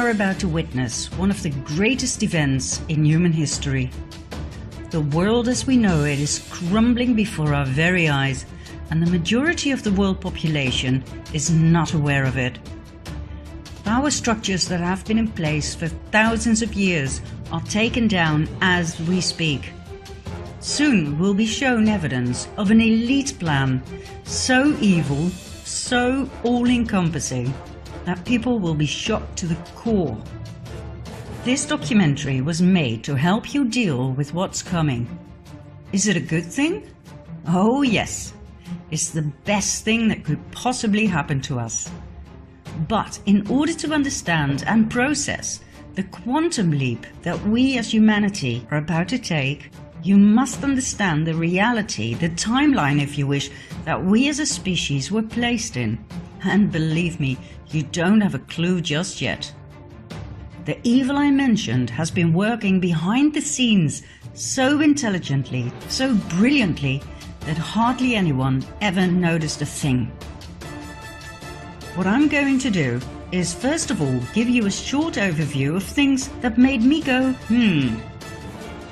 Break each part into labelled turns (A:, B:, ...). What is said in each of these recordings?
A: are about to witness one of the greatest events in human history. The world as we know it is crumbling before our very eyes, and the majority of the world population is not aware of it. Power structures that have been in place for thousands of years are taken down as we speak. Soon we'll be shown evidence of an elite plan, so evil, so all-encompassing, that people will be shocked to the core. This documentary was made to help you deal with what's coming. Is it a good thing? Oh yes, it's the best thing that could possibly happen to us. But in order to understand and process the quantum leap that we as humanity are about to take, you must understand the reality, the timeline if you wish, that we as a species were placed in. And believe me, you don't have a clue just yet. The evil I mentioned has been working behind the scenes so intelligently, so brilliantly, that hardly anyone ever noticed a thing. What I'm going to do is first of all give you a short overview of things that made me go,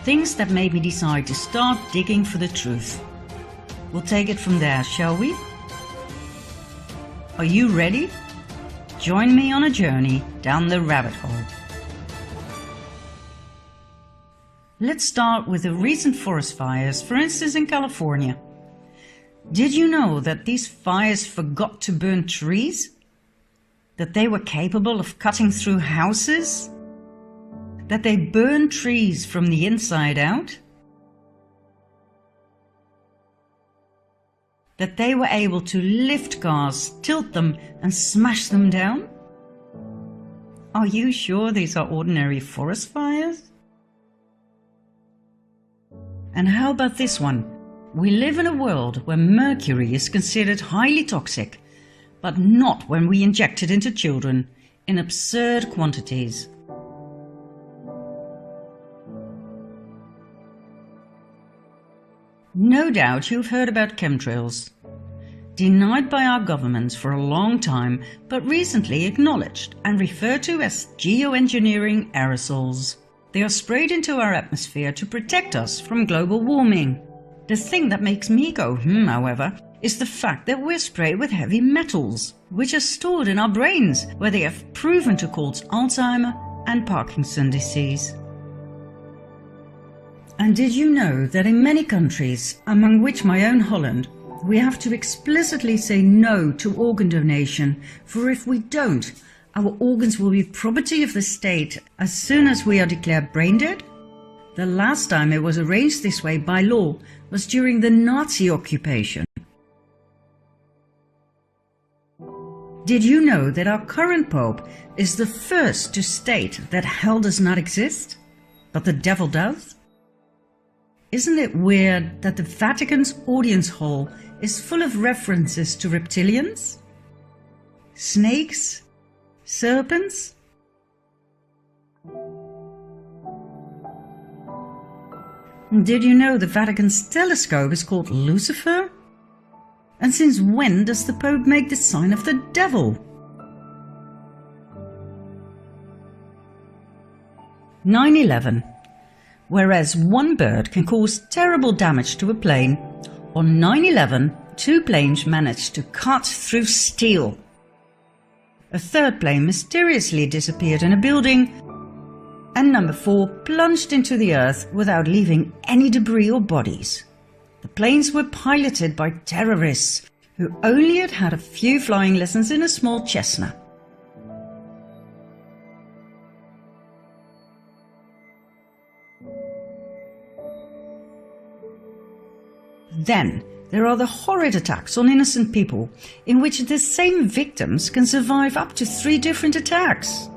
A: things that made me decide to start digging for the truth. We'll take it from there, shall we? Are you ready? Join me on a journey down the rabbit hole. Let's start with the recent forest fires, for instance in California. Did you know that these fires forgot to burn trees? That they were capable of cutting through houses? That they burn trees from the inside out? That they were able to lift cars, tilt them and smash them down? Are you sure these are ordinary forest fires? And how about this one? We live in a world where mercury is considered highly toxic, but not when we inject it into children in absurd quantities. No doubt you've heard about chemtrails. Denied by our governments for a long time, but recently acknowledged and referred to as geoengineering aerosols. They are sprayed into our atmosphere to protect us from global warming. The thing that makes me go however, is the fact that we're sprayed with heavy metals, which are stored in our brains, where they have proven to cause Alzheimer and Parkinson's disease. And did you know that in many countries, among which my own Holland, we have to explicitly say no to organ donation, for if we don't, our organs will be property of the state as soon as we are declared brain dead? The last time it was arranged this way by law was during the Nazi occupation. Did you know that our current Pope is the first to state that hell does not exist, but the devil does? Isn't it weird that the Vatican's audience hall is full of references to reptilians, snakes, serpents? Did you know the Vatican's telescope is called Lucifer? And since when does the Pope make the sign of the devil? 9/11. Whereas one bird can cause terrible damage to a plane, on 9/11 two planes managed to cut through steel. A third plane mysteriously disappeared in a building, and number 4 plunged into the earth without leaving any debris or bodies. The planes were piloted by terrorists who only had had a few flying lessons in a small Cessna. Then there are the horrid attacks on innocent people, in which the same victims can survive up to 3 different attacks.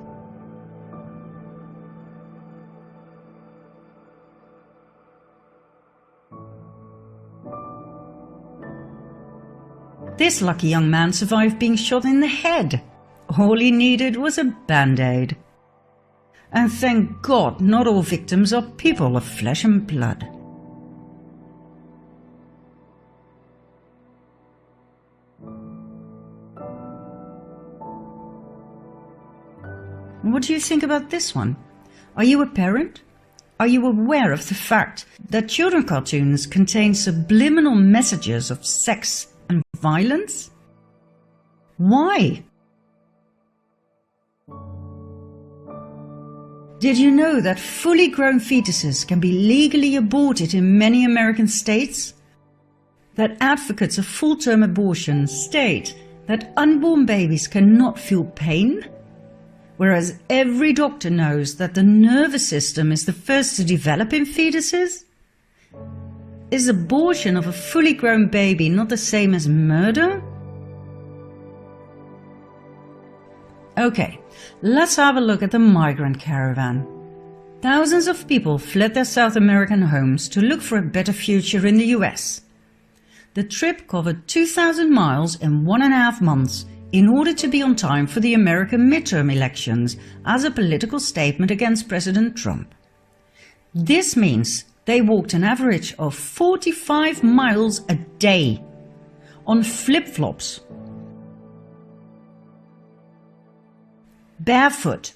A: This lucky young man survived being shot in the head. All he needed was a band-aid. And thank God not all victims are people of flesh and blood. What what do you think about this one? Are you a parent? Are you aware of the fact that children cartoons contain subliminal messages of sex and violence? Why? Did you know that fully grown fetuses can be legally aborted in many American states? That advocates of full-term abortion state that unborn babies cannot feel pain? Whereas every doctor knows that the nervous system is the first to develop in fetuses? Is abortion of a fully grown baby not the same as murder? Okay, let's have a look at the migrant caravan. Thousands of people fled their South American homes to look for a better future in the US. The trip covered 2,000 miles in 1.5 months in order to be on time for the American midterm elections as a political statement against President Trump. This means they walked an average of 45 miles a day on flip-flops, barefoot,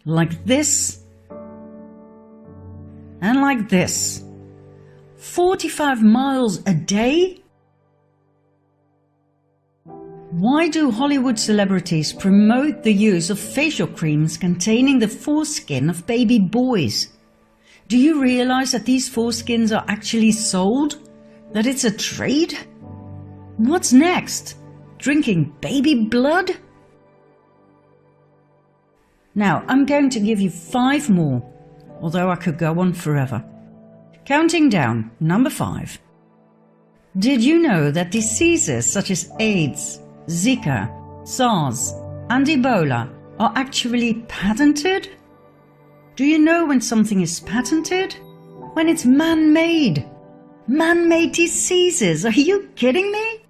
A: like this and like this. 45 miles a day? Why do Hollywood celebrities promote the use of facial creams containing the foreskin of baby boys? Do you realize that these foreskins are actually sold? That it's a trade? What's next? Drinking baby blood? Now, I'm going to give you 5 more, although I could go on forever. Counting down, number 5. Did you know that diseases such as AIDS, Zika, SARS, and Ebola are actually patented? Do you know when something is patented? When it's man-made. Man-made diseases, are you kidding me?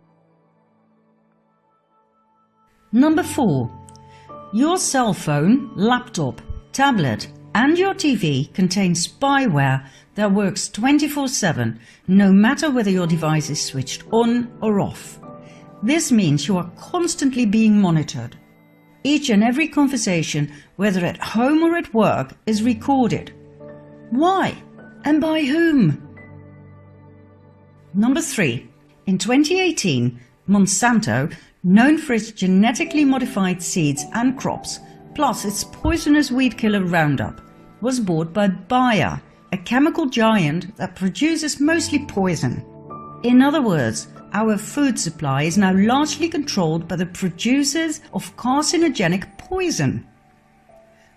A: Number 4. Your cell phone, laptop, tablet and your TV contain spyware that works 24/7, no matter whether your device is switched on or off. This means you are constantly being monitored. Each and every conversation, whether at home or at work, is recorded. Why? And by whom? Number 3. In 2018, Monsanto, known for its genetically modified seeds and crops, plus its poisonous weed killer Roundup, was bought by Bayer, a chemical giant that produces mostly poison. In other words, our food supply is now largely controlled by the producers of carcinogenic poison.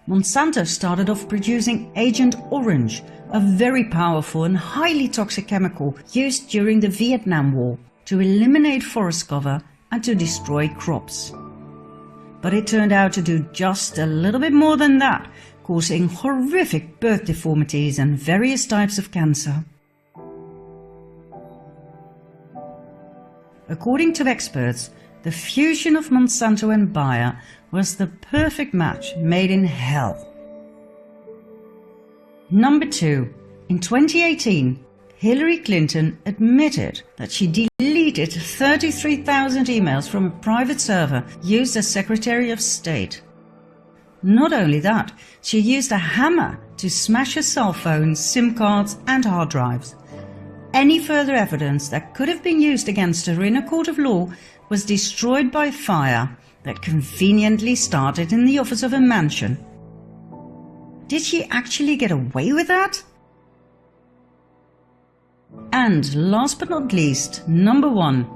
A: Monsanto started off producing Agent Orange, a very powerful and highly toxic chemical used during the Vietnam War to eliminate forest cover and to destroy crops. But it turned out to do just a little bit more than that, causing horrific birth deformities and various types of cancer. According to experts, the fusion of Monsanto and Bayer was the perfect match made in hell. Number 2. In 2018, Hillary Clinton admitted that she deleted 33,000 emails from a private server used as Secretary of State. Not only that, she used a hammer to smash her cell phones, SIM cards and hard drives. Any further evidence that could have been used against her in a court of law was destroyed by fire that conveniently started in the office of a mansion. Did she actually get away with that? And last but not least, number 1.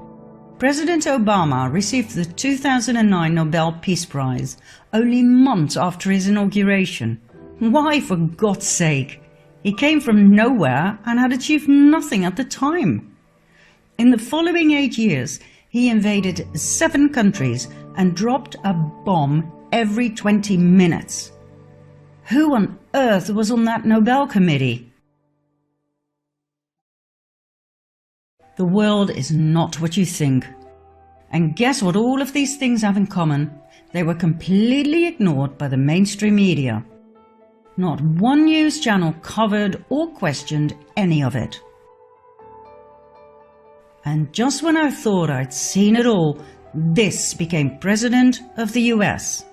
A: President Obama received the 2009 Nobel Peace Prize only months after his inauguration. Why, for God's sake? He came from nowhere and had achieved nothing at the time. In the following 8 years, he invaded 7 countries and dropped a bomb every 20 minutes. Who on earth was on that Nobel committee? The world is not what you think. And guess what all of these things have in common? They were completely ignored by the mainstream media. Not one news channel covered or questioned any of it. And just when I thought I'd seen it all, this became President of the US.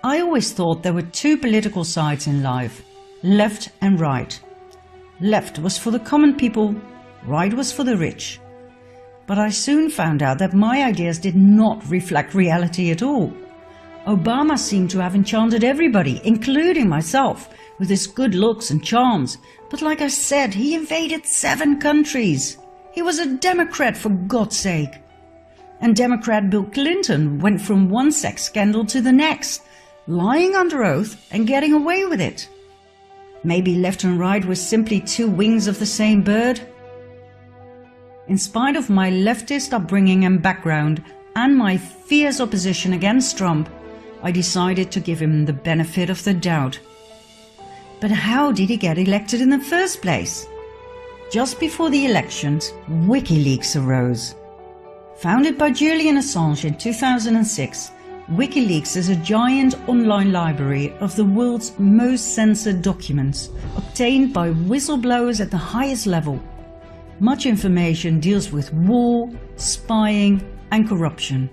A: I always thought there were two political sides in life, left and right. Left was for the common people, right was for the rich. But I soon found out that my ideas did not reflect reality at all. Obama seemed to have enchanted everybody, including myself, with his good looks and charms. But like I said, he invaded 7 countries. He was a Democrat, for God's sake. And Democrat Bill Clinton went from one sex scandal to the next, lying under oath and getting away with it. Maybe left and right were simply two wings of the same bird? In spite of my leftist upbringing and background and my fierce opposition against Trump, I decided to give him the benefit of the doubt. But how did he get elected in the first place? Just before the elections, WikiLeaks arose. Founded by Julian Assange in 2006, WikiLeaks is a giant online library of the world's most censored documents, obtained by whistleblowers at the highest level. Much information deals with war, spying and corruption.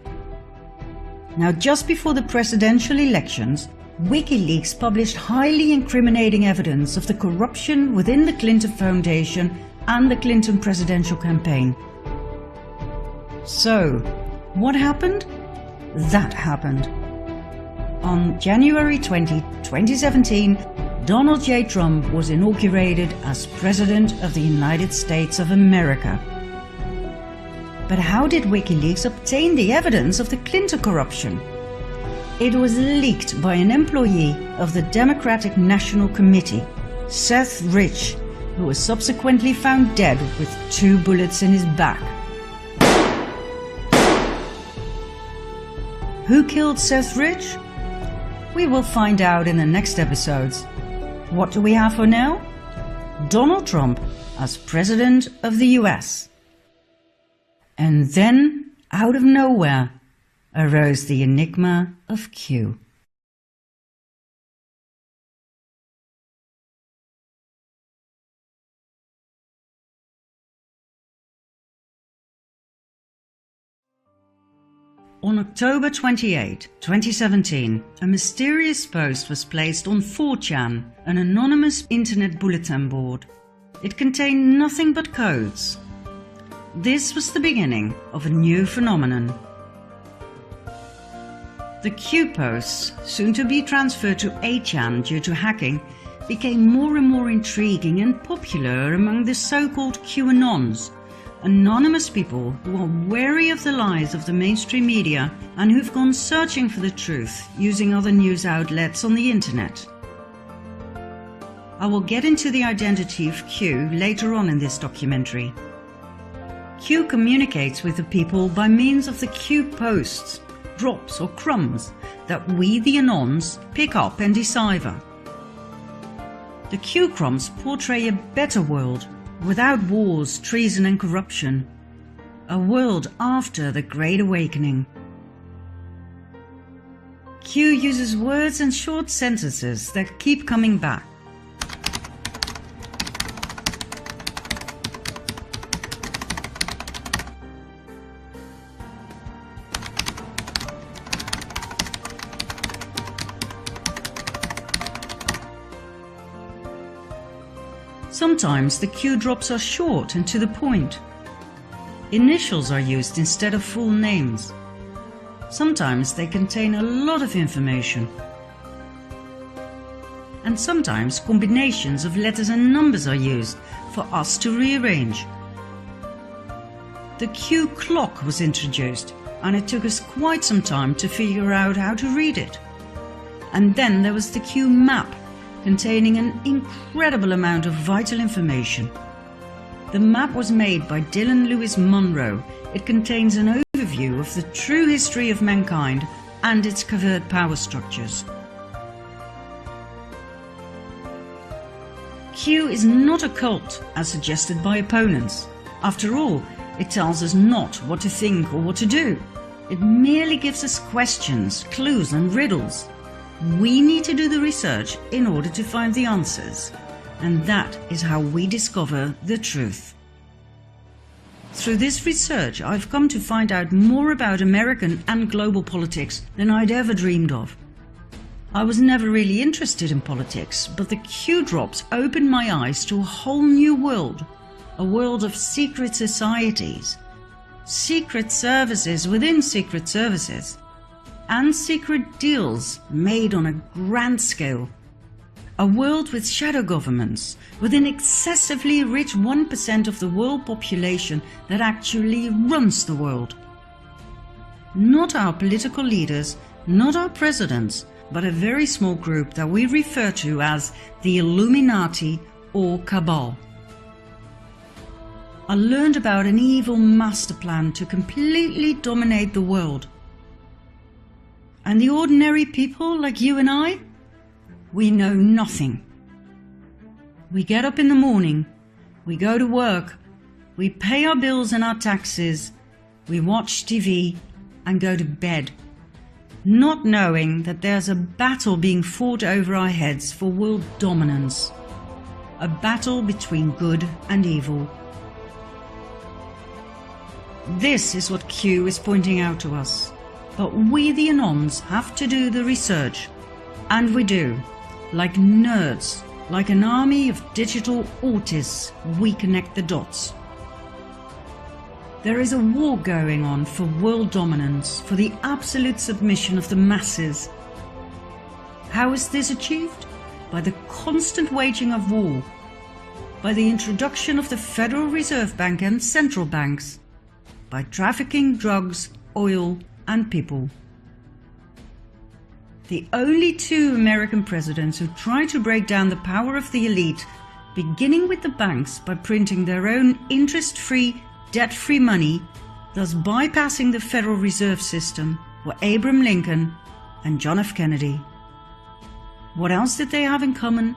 A: Now, just before the presidential elections, WikiLeaks published highly incriminating evidence of the corruption within the Clinton Foundation and the Clinton presidential campaign. So, what happened? That happened. On January 20, 2017, Donald J. Trump was inaugurated as President of the United States of America. But how did WikiLeaks obtain the evidence of the Clinton corruption? It was leaked by an employee of the Democratic National Committee, Seth Rich, who was subsequently found dead with 2 bullets in his back. Who killed Seth Rich? We will find out in the next episodes. What do we have for now? Donald Trump as President of the US. And then, out of nowhere, arose the enigma of Q. On October 28, 2017, a mysterious post was placed on 4chan, an anonymous internet bulletin board. It contained nothing but codes. This was the beginning of a new phenomenon. The Q posts, soon to be transferred to 8chan due to hacking, became more and more intriguing and popular among the so-called QAnons, anonymous people who are wary of the lies of the mainstream media and who've gone searching for the truth using other news outlets on the internet. I will get into the identity of Q later on in this documentary. Q communicates with the people by means of the Q posts, drops or crumbs that we, the Anons, pick up and decipher. The Q crumbs portray a better world, without wars, treason and corruption. A world after the Great Awakening. Q uses words and short sentences that keep coming back. Sometimes the Q drops are short and to the point. Initials are used instead of full names. Sometimes they contain a lot of information. And sometimes combinations of letters and numbers are used for us to rearrange. The Q clock was introduced, and it took us quite some time to figure out how to read it. And then there was the Q map, containing an incredible amount of vital information. The map was made by Dylan Lewis Monroe. It contains an overview of the true history of mankind and its covert power structures. Q is not a cult, as suggested by opponents. After all, it tells us not what to think or what to do. It merely gives us questions, clues and riddles. We need to do the research in order to find the answers, and that is how we discover the truth. Through this research, I've come to find out more about American and global politics than I'd ever dreamed of. I was never really interested in politics, but the Q drops opened my eyes to a whole new world, a world of secret societies, secret services within secret services, and secret deals made on a grand scale. A world with shadow governments, with an excessively rich 1% of the world population that actually runs the world. Not our political leaders, not our presidents, but a very small group that we refer to as the Illuminati or Cabal. I learned about an evil master plan to completely dominate the world. And the ordinary people like you and I? We know nothing. We get up in the morning, we go to work, we pay our bills and our taxes, we watch TV and go to bed, not knowing that there's a battle being fought over our heads for world dominance, a battle between good and evil. This is what Q is pointing out to us, but we the Anons have to do the research, and we do. Like nerds, like an army of digital autists, we connect the dots. There is a war going on for world dominance, for the absolute submission of the masses. How is this achieved? By the constant waging of war, by the introduction of the Federal Reserve Bank and central banks, by trafficking drugs, oil, and people. The only two American presidents who tried to break down the power of the elite, beginning with the banks by printing their own interest-free, debt-free money, thus bypassing the Federal Reserve System, were Abraham Lincoln and John F. Kennedy. What else did they have in common?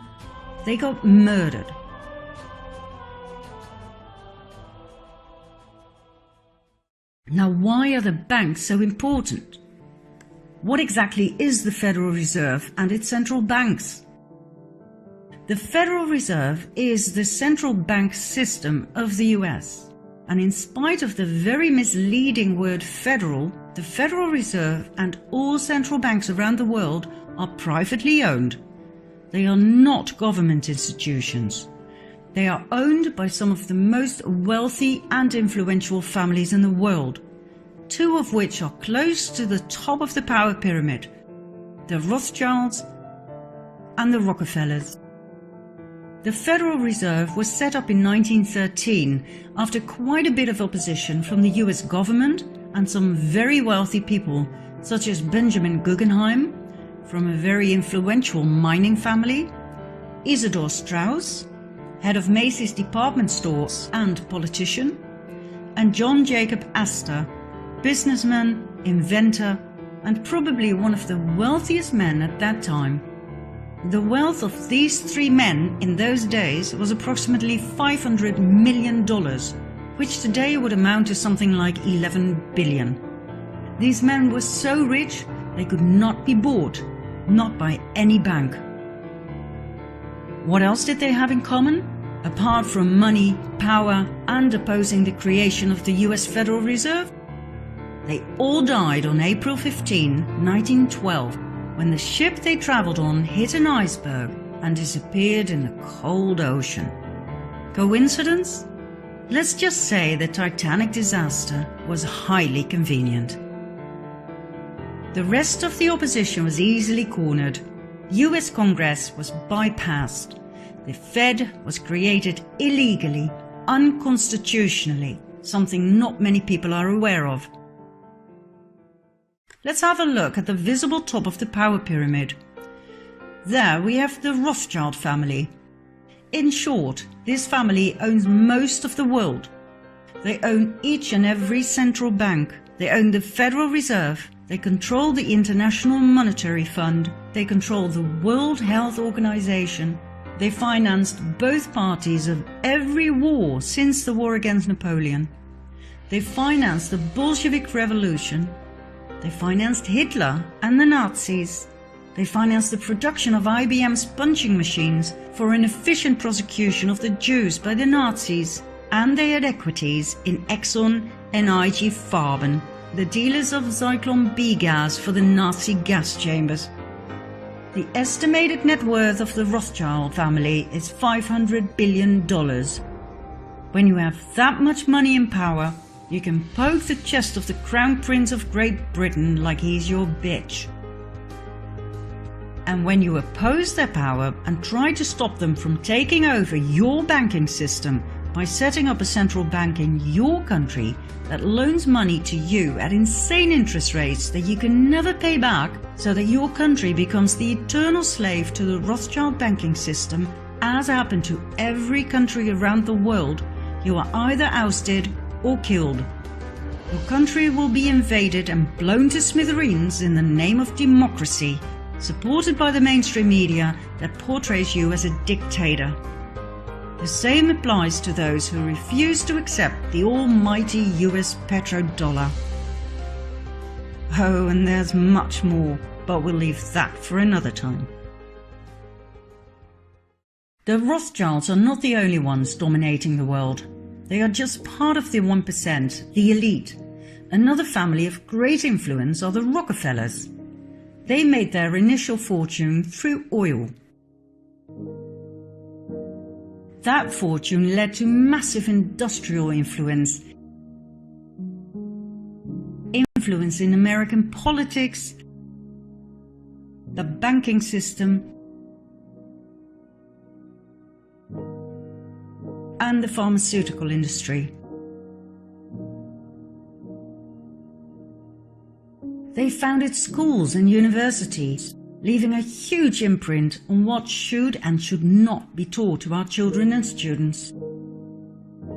A: They got murdered. Now, why are the banks so important? What exactly is the Federal Reserve and its central banks? The Federal Reserve is the central bank system of the US, and in spite of the very misleading word federal, the Federal Reserve and all central banks around the world are privately owned. They are not government institutions. They are owned by some of the most wealthy and influential families in the world, two of which are close to the top of the power pyramid, the Rothschilds and the Rockefellers. The Federal Reserve was set up in 1913 after quite a bit of opposition from the US government and some very wealthy people such as Benjamin Guggenheim, from a very influential mining family, Isidor Straus, head of Macy's department stores and politician, and John Jacob Astor, businessman, inventor, and probably one of the wealthiest men at that time. The wealth of these three men in those days was approximately $500 million, which today would amount to something like 11 billion. These men were so rich they could not be bought, not by any bank. What else did they have in common? Apart from money, power, and opposing the creation of the US Federal Reserve? They all died on April 15, 1912, when the ship they traveled on hit an iceberg and disappeared in the cold ocean. Coincidence? Let's just say the Titanic disaster was highly convenient. The rest of the opposition was easily cornered. US Congress was bypassed. The Fed was created illegally, unconstitutionally, something not many people are aware of. Let's have a look at the visible top of the power pyramid. There we have the Rothschild family. In short, this family owns most of the world. They own each and every central bank. They own the Federal Reserve. They control the International Monetary Fund. They control the World Health Organization. They financed both parties of every war since the war against Napoleon. They financed the Bolshevik Revolution. They financed Hitler and the Nazis. They financed the production of IBM's punching machines for an efficient prosecution of the Jews by the Nazis. And they had equities in Exxon and IG Farben, the dealers of Zyklon B gas for the Nazi gas chambers. The estimated net worth of the Rothschild family is $500 billion. When you have that much money and power, you can poke the chest of the Crown Prince of Great Britain like he's your bitch. And when you oppose their power and try to stop them from taking over your banking system by setting up a central bank in your country that loans money to you at insane interest rates that you can never pay back, so that your country becomes the eternal slave to the Rothschild banking system, as happened to every country around the world, you are either ousted or killed. Your country will be invaded and blown to smithereens in the name of democracy, supported by the mainstream media that portrays you as a dictator. The same applies to those who refuse to accept the almighty US petrodollar. Oh, and there's much more, but we'll leave that for another time. The Rothschilds are not the only ones dominating the world. They are just part of the 1%, the elite. Another family of great influence are the Rockefellers. They made their initial fortune through oil. That fortune led to massive industrial influence in American politics, the banking system, and the pharmaceutical industry. They founded schools and universities, leaving a huge imprint on what should and should not be taught to our children and students.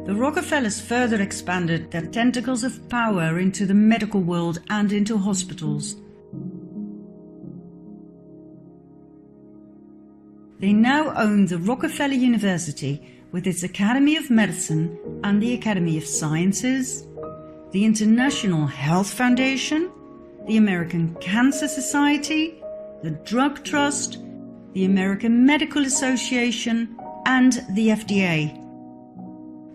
A: The Rockefellers further expanded their tentacles of power into the medical world and into hospitals. They now own the Rockefeller University with its Academy of Medicine and the Academy of Sciences, the International Health Foundation, the American Cancer Society, the Drug Trust, the American Medical Association, and the FDA.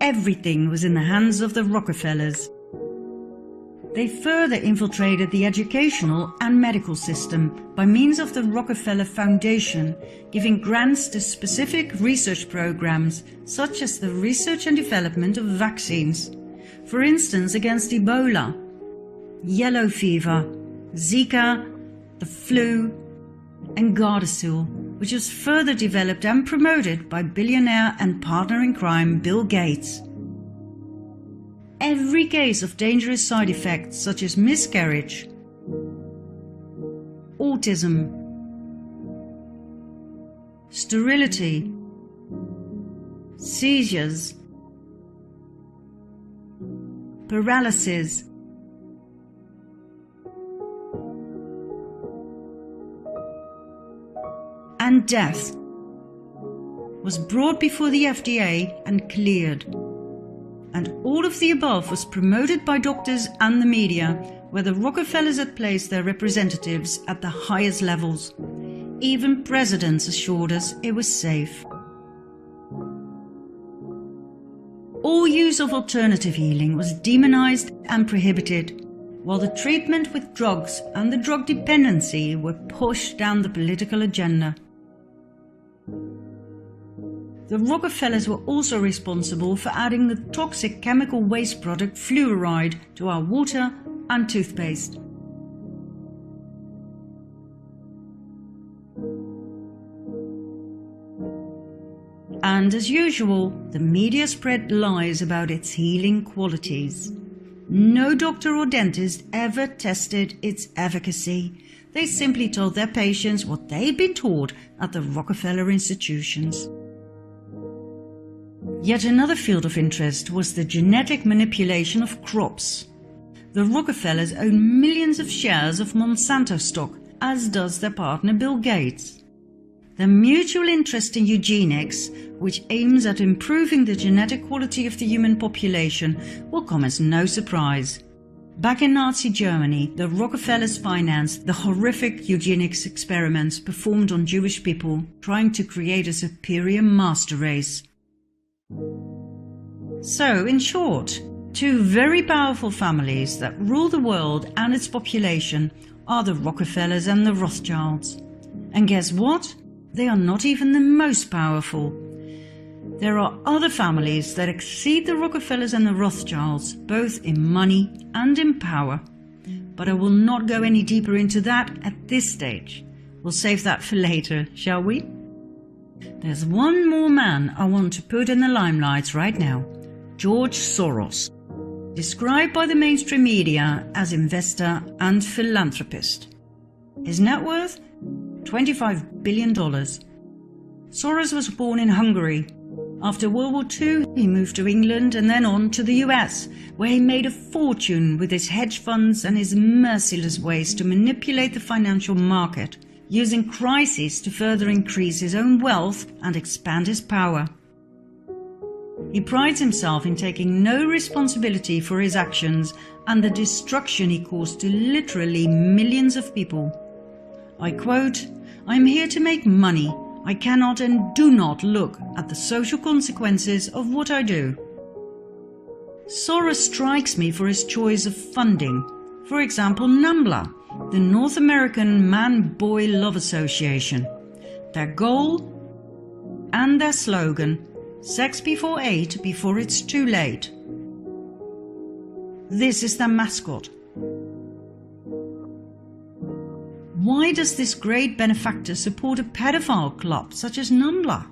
A: Everything was in the hands of the Rockefellers. They further infiltrated the educational and medical system by means of the Rockefeller Foundation, giving grants to specific research programs such as the research and development of vaccines, for instance against Ebola, yellow fever, Zika, the flu, and Gardasil, which was further developed and promoted by billionaire and partner in crime Bill Gates. Every case of dangerous side effects such as miscarriage, autism, sterility, seizures, paralysis, and death was brought before the FDA and cleared. And all of the above was promoted by doctors and the media, where the Rockefellers had placed their representatives at the highest levels. Even presidents assured us it was safe. All use of alternative healing was demonized and prohibited, while the treatment with drugs and the drug dependency were pushed down the political agenda. The Rockefellers were also responsible for adding the toxic chemical waste product fluoride to our water and toothpaste. And as usual, the media spread lies about its healing qualities. No doctor or dentist ever tested its efficacy. They simply told their patients what they'd been taught at the Rockefeller institutions. Yet another field of interest was the genetic manipulation of crops. The Rockefellers own millions of shares of Monsanto stock, as does their partner Bill Gates. Their mutual interest in eugenics, which aims at improving the genetic quality of the human population, will come as no surprise. Back in Nazi Germany, the Rockefellers financed the horrific eugenics experiments performed on Jewish people, trying to create a superior master race. So, in short, two very powerful families that rule the world and its population are the Rockefellers and the Rothschilds. And guess what? They are not even the most powerful. There are other families that exceed the Rockefellers and the Rothschilds, both in money and in power. But I will not go any deeper into that at this stage. We'll save that for later, shall we? There's one more man I want to put in the limelight right now. George Soros, described by the mainstream media as investor and philanthropist. His net worth? $25 billion. Soros was born in Hungary. After World War II, he moved to England and then on to the US, where he made a fortune with his hedge funds and his merciless ways to manipulate the financial market, using crises to further increase his own wealth and expand his power. He prides himself in taking no responsibility for his actions and the destruction he caused to literally millions of people. I quote, "I am here to make money. I cannot and do not look at the social consequences of what I do." Soros strikes me for his choice of funding. For example, NAMBLA, the North American Man-Boy Love Association. Their goal and their slogan, "Sex before 8 before it's too late." This is their mascot. Why does this great benefactor support a pedophile club such as NAMBLA?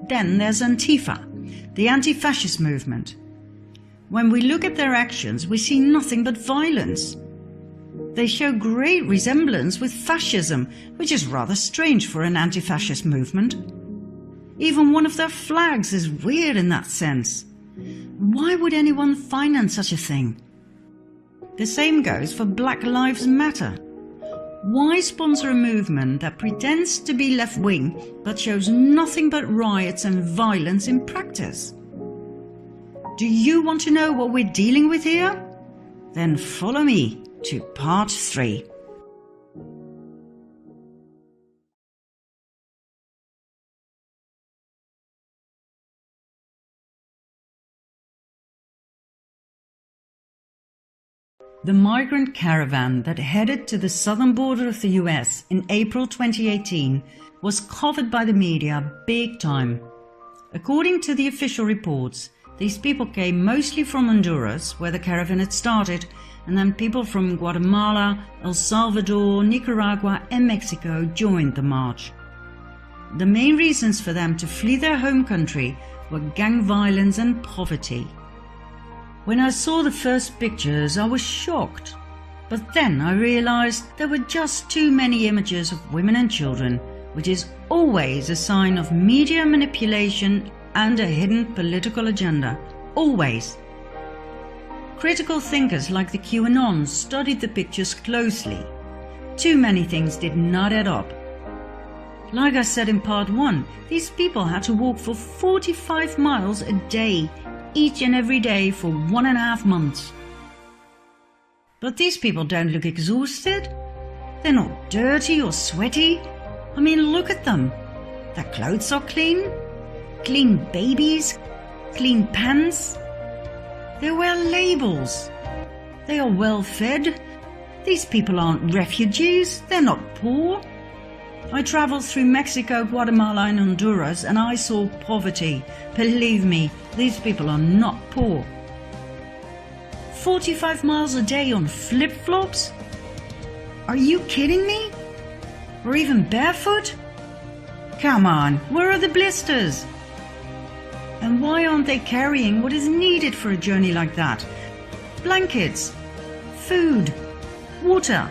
A: Then there's Antifa, the anti-fascist movement. When we look at their actions, we see nothing but violence. They show great resemblance with fascism, which is rather strange for an anti-fascist movement. Even one of their flags is weird in that sense. Why would anyone finance such a thing? The same goes for Black Lives Matter. Why sponsor a movement that pretends to be left-wing but shows nothing but riots and violence in practice? Do you want to know what we're dealing with here? Then follow me to part 3. The migrant caravan that headed to the southern border of the US in April 2018 was covered by the media big time. According to the official reports, these people came mostly from Honduras, where the caravan had started, and then people from Guatemala, El Salvador, Nicaragua and Mexico joined the march. The main reasons for them to flee their home country were gang violence and poverty. When I saw the first pictures, I was shocked. But then I realized there were just too many images of women and children, which is always a sign of media manipulation and a hidden political agenda. Always. Critical thinkers like the QAnons studied the pictures closely. Too many things did not add up. Like I said in part 1, these people had to walk for 45 miles a day, each and every day for 1.5 months. But these people don't look exhausted. They're not dirty or sweaty. I mean, look at them. Their clothes are clean. Clean babies. Clean pants. They wear labels. They are well fed. These people aren't refugees. They're not poor. I traveled through Mexico, Guatemala and Honduras and I saw poverty. Believe me, these people are not poor. 45 miles a day on flip-flops? Are you kidding me? Or even barefoot? Come on, where are the blisters? And why aren't they carrying what is needed for a journey like that? Blankets, food, water.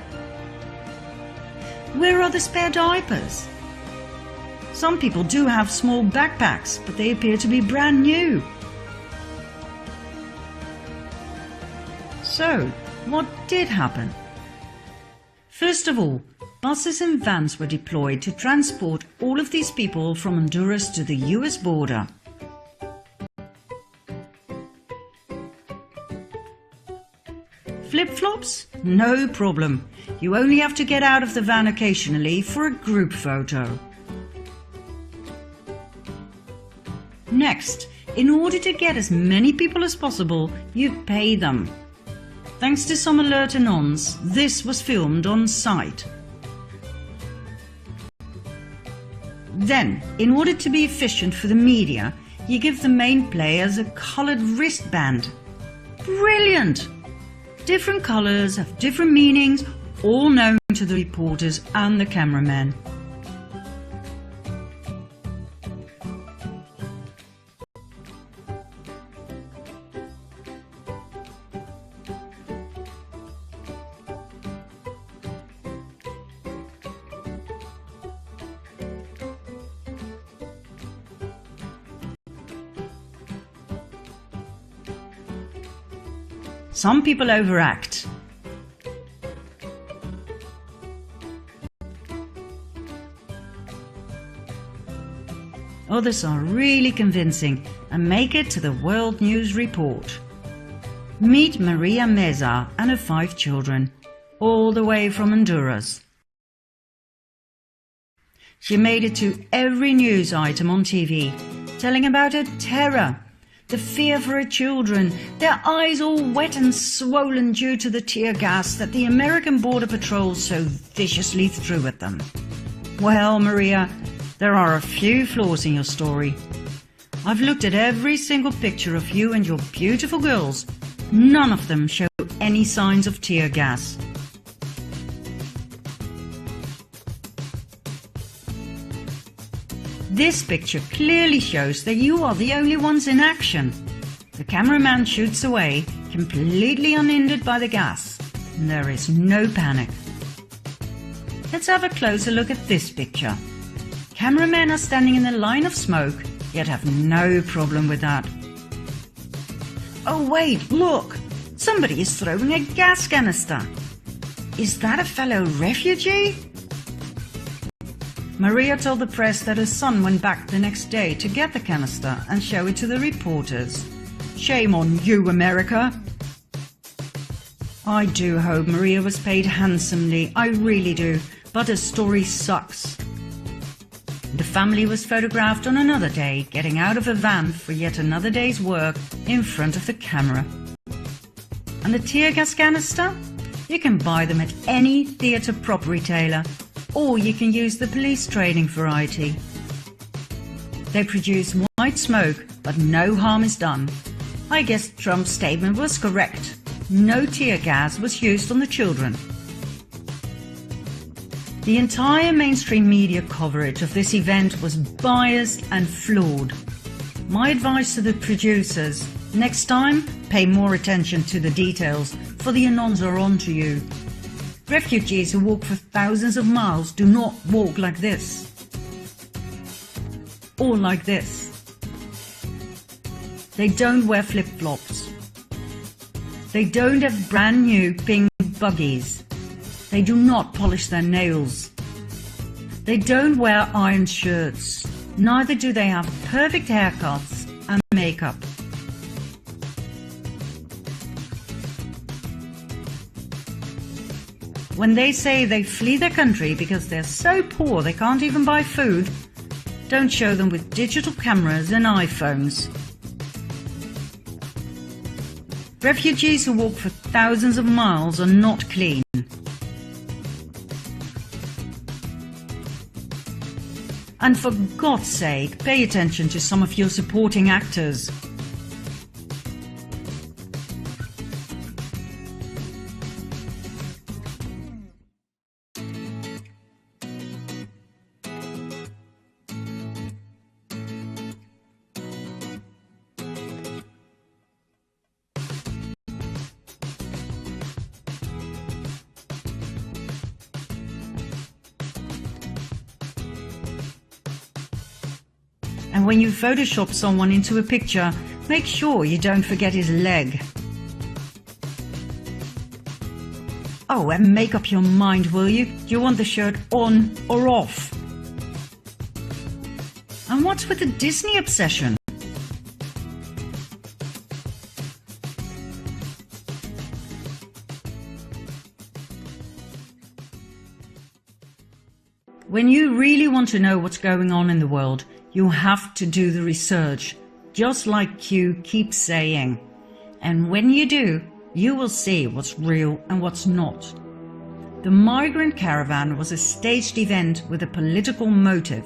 A: Where are the spare diapers? Some people do have small backpacks, but they appear to be brand new. So, what did happen? First of all, buses and vans were deployed to transport all of these people from Honduras to the US border. Flip-flops? No problem. You only have to get out of the van occasionally for a group photo. Next, in order to get as many people as possible, you pay them. Thanks to some alert anons, this was filmed on site. Then, in order to be efficient for the media, you give the main players a coloured wristband. Brilliant! Different colours have different meanings, all known to the reporters and the cameramen. Some people overact. Others are really convincing and make it to the World News Report. Meet Maria Meza and her 5 children, all the way from Honduras. She made it to every news item on TV, telling about her terror, the fear for her children, their eyes all wet and swollen due to the tear gas that the American Border Patrol so viciously threw at them. Well, Maria, there are a few flaws in your story. I've looked at every single picture of you and your beautiful girls. None of them show any signs of tear gas. This picture clearly shows that you are the only ones in action. The cameraman shoots away, completely unhindered by the gas, and there is no panic. Let's have a closer look at this picture. Cameramen are standing in a line of smoke, yet have no problem with that. Oh wait, look! Somebody is throwing a gas canister. Is that a fellow refugee? Maria told the press that her son went back the next day to get the canister and show it to the reporters. Shame on you, America! I do hope Maria was paid handsomely, I really do, but her story sucks. The family was photographed on another day, getting out of a van for yet another day's work in front of the camera. And the tear gas canister? You can buy them at any theatre prop retailer, or you can use the police training variety. They produce white smoke, but no harm is done. I guess Trump's statement was correct. No tear gas was used on the children. The entire mainstream media coverage of this event was biased and flawed. My advice to the producers, next time, pay more attention to the details, for the anons are on to you. Refugees who walk for thousands of miles do not walk like this. Or like this. They don't wear flip-flops. They don't have brand new pink buggies. They do not polish their nails. They don't wear iron shirts. Neither do they have perfect haircuts and makeup. When they say they flee their country because they're so poor they can't even buy food, don't show them with digital cameras and iPhones. Refugees who walk for thousands of miles are not clean. And for God's sake, pay attention to some of your supporting actors. And when you Photoshop someone into a picture, make sure you don't forget his leg. Oh, and make up your mind, will you? Do you want the shirt on or off? And what's with the Disney obsession? When you really want to know what's going on in the world, you have to do the research, just like Q keeps saying. And when you do, you will see what's real and what's not. The migrant caravan was a staged event with a political motive.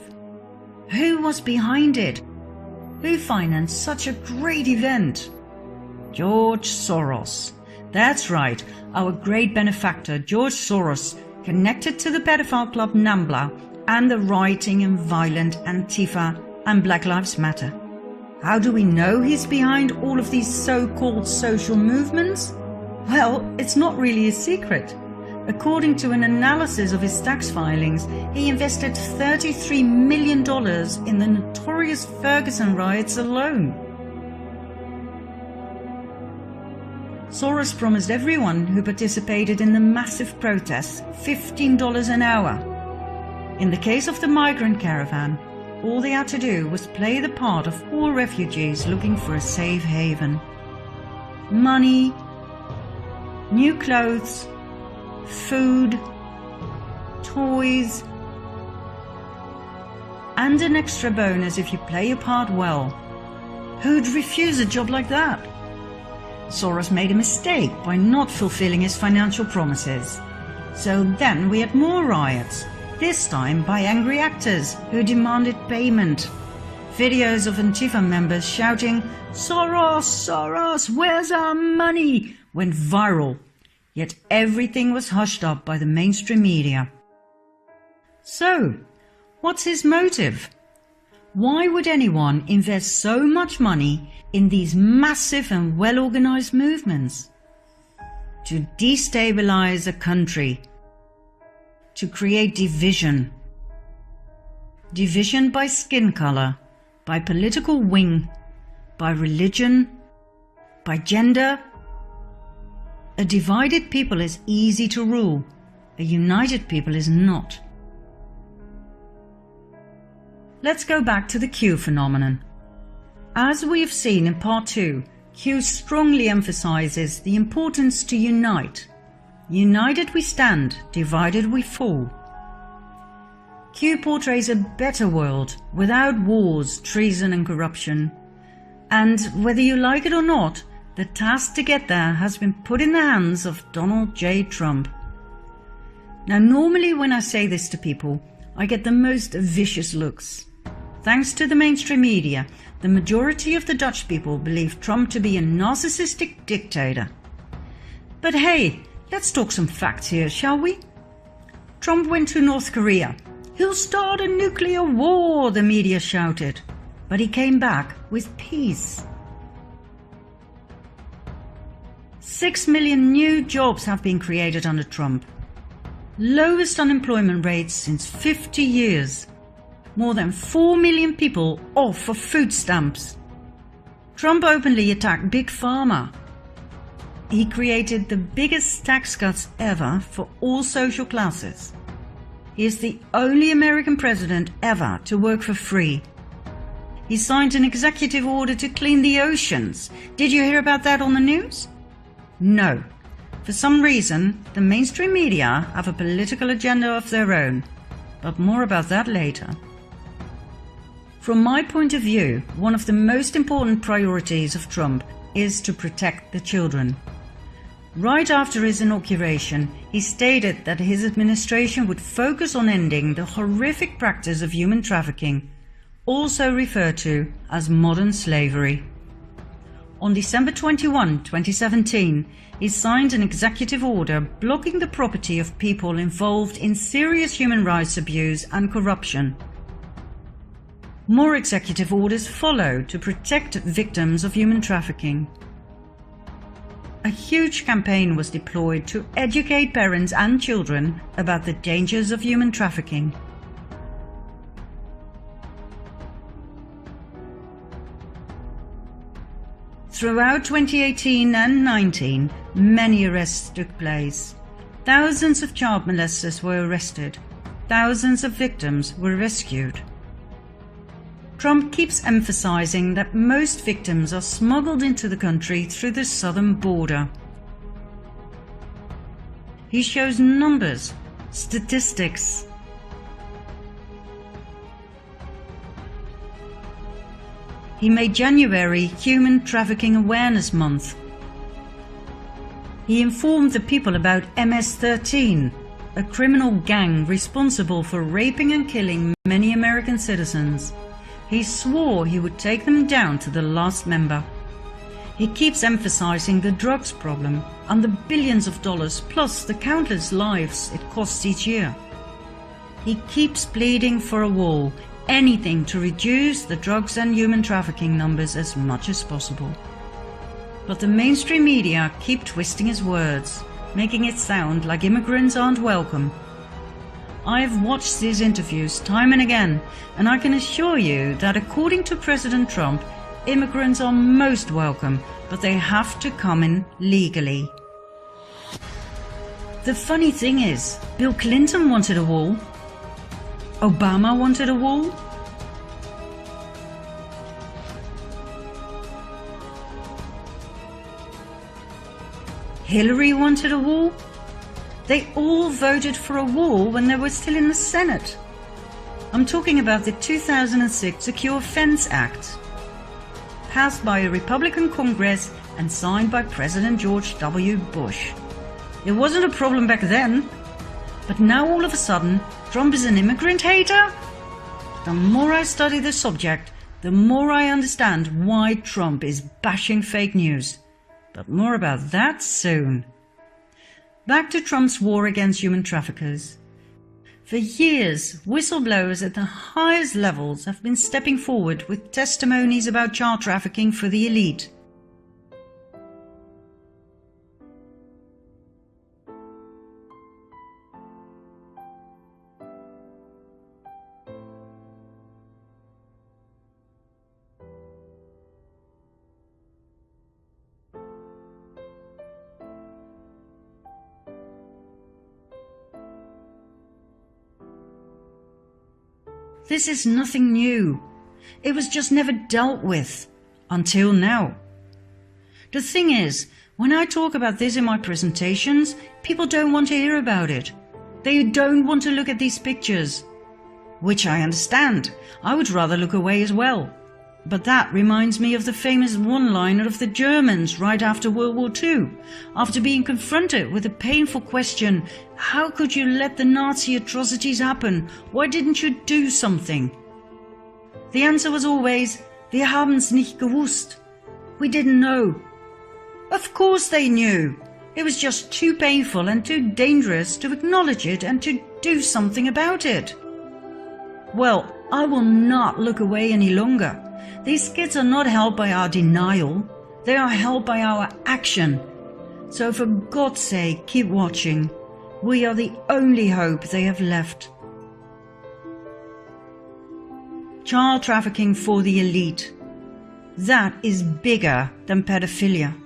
A: Who was behind it? Who financed such a great event? George Soros. That's right, our great benefactor George Soros, connected to the pedophile club NAMBLA and the rioting and violent Antifa and Black Lives Matter. How do we know he's behind all of these so-called social movements? Well, it's not really a secret. According to an analysis of his tax filings, he invested $33 million in the notorious Ferguson riots alone. Soros promised everyone who participated in the massive protests $15 an hour. In the case of the migrant caravan, all they had to do was play the part of poor refugees looking for a safe haven. Money, new clothes, food, toys, and an extra bonus if you play your part well. Who'd refuse a job like that? Soros made a mistake by not fulfilling his financial promises. So then we had more riots, this time by angry actors who demanded payment. Videos of Antifa members shouting, "Soros, Soros, where's our money?" went viral, yet everything was hushed up by the mainstream media. So, what's his motive? Why would anyone invest so much money in these massive and well-organized movements? To destabilize a country. To create division. Division by skin color, by political wing, by religion, by gender. A divided people is easy to rule. A united people is not. Let's go back to the Q phenomenon. As we have seen in part 2, Q strongly emphasizes the importance to unite. United we stand, divided we fall. Q portrays a better world without wars, treason and corruption. And whether you like it or not, the task to get there has been put in the hands of Donald J. Trump. Now normally when I say this to people, I get the most vicious looks. Thanks to the mainstream media, the majority of the Dutch people believe Trump to be a narcissistic dictator. But hey, let's talk some facts here, shall we? Trump went to North Korea. He'll start a nuclear war, the media shouted. But he came back with peace. 6 million new jobs have been created under Trump. Lowest unemployment rates since 50 years. More than 4 million people off of food stamps. Trump openly attacked Big Pharma. He created the biggest tax cuts ever for all social classes. He is the only American president ever to work for free. He signed an executive order to clean the oceans. Did you hear about that on the news? No. For some reason, the mainstream media have a political agenda of their own, but more about that later. From my point of view, one of the most important priorities of Trump is to protect the children. Right after his inauguration, he stated that his administration would focus on ending the horrific practice of human trafficking, also referred to as modern slavery. On December 21, 2017, he signed an executive order blocking the property of people involved in serious human rights abuse and corruption. More executive orders followed to protect victims of human trafficking. A huge campaign was deployed to educate parents and children about the dangers of human trafficking. Throughout 2018 and 19, many arrests took place. Thousands of child molesters were arrested. Thousands of victims were rescued. Trump keeps emphasizing that most victims are smuggled into the country through the southern border. He shows numbers, statistics. He made January Human Trafficking Awareness Month. He informed the people about MS-13, a criminal gang responsible for raping and killing many American citizens. He swore he would take them down to the last member. He keeps emphasizing the drugs problem and the billions of dollars plus the countless lives it costs each year. He keeps pleading for a wall, anything to reduce the drugs and human trafficking numbers as much as possible. But the mainstream media keep twisting his words, making it sound like immigrants aren't welcome. I've watched these interviews time and again, and I can assure you that according to President Trump, immigrants are most welcome, but they have to come in legally. The funny thing is, Bill Clinton wanted a wall. Obama wanted a wall. Hillary wanted a wall. They all voted for a wall when they were still in the Senate. I'm talking about the 2006 Secure Fence Act, passed by a Republican Congress and signed by President George W. Bush. It wasn't a problem back then, but now all of a sudden, Trump is an immigrant hater? The more I study the subject, the more I understand why Trump is bashing fake news. But more about that soon. Back to Trump's war against human traffickers. For years, whistleblowers at the highest levels have been stepping forward with testimonies about child trafficking for the elite. This is nothing new. It was just never dealt with. Until now. The thing is, when I talk about this in my presentations, people don't want to hear about it. They don't want to look at these pictures. Which I understand. I would rather look away as well. But that reminds me of the famous one-liner of the Germans right after World War II, after being confronted with the painful question, how could you let the Nazi atrocities happen? Why didn't you do something? The answer was always, wir haben's nicht gewusst. We didn't know. Of course they knew. It was just too painful and too dangerous to acknowledge it and to do something about it. Well, I will not look away any longer. These kids are not helped by our denial, they are helped by our action. So for God's sake, keep watching. We are the only hope they have left. Child trafficking for the elite. That is bigger than pedophilia.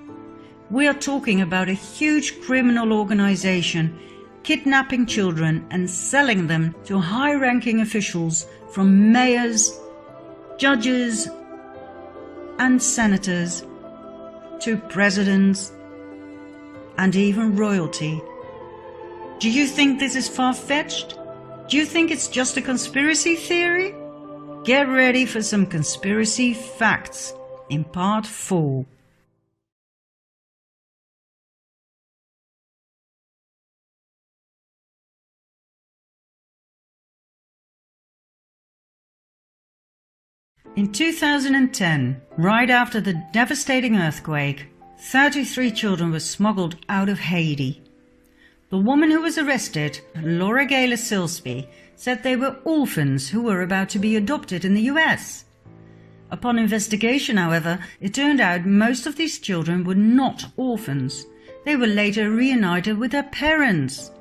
A: We are talking about a huge criminal organization kidnapping children and selling them to high-ranking officials from mayors, judges and senators to presidents and even royalty. Do you think this is far-fetched? Do you think it's just a conspiracy theory? Get ready for some conspiracy facts in part 4. In 2010, right after the devastating earthquake, 33 children were smuggled out of Haiti. The woman who was arrested, Laura Gaylor Silsby, said they were orphans who were about to be adopted in the US. Upon investigation, however, it turned out most of these children were not orphans. They were later reunited with their parents.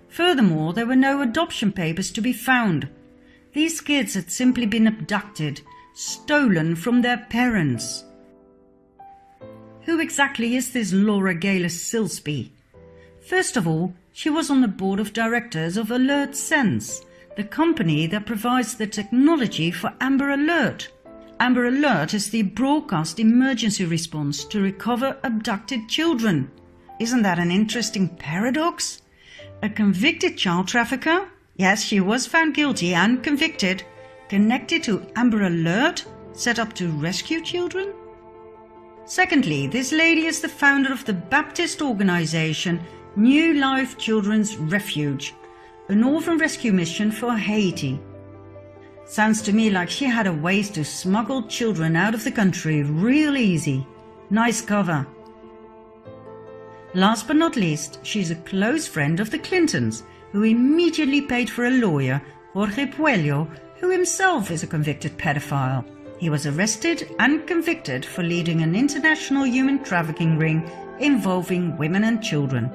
A: Furthermore, there were no adoption papers to be found. These kids had simply been abducted, stolen from their parents. Who exactly is this Laura Gaylor Silsby? First of all, she was on the board of directors of Alert Sense, the company that provides the technology for Amber Alert. Amber Alert is the broadcast emergency response to recover abducted children. Isn't that an interesting paradox? A convicted child trafficker, yes, she was found guilty and convicted, connected to Amber Alert, set up to rescue children? Secondly, this lady is the founder of the Baptist organization New Life Children's Refuge, an orphan rescue mission for Haiti. Sounds to me like she had a ways to smuggle children out of the country real easy. Nice cover. Last but not least, she's a close friend of the Clintons, who immediately paid for a lawyer, Jorge Puello, who himself is a convicted pedophile. He was arrested and convicted for leading an international human trafficking ring involving women and children.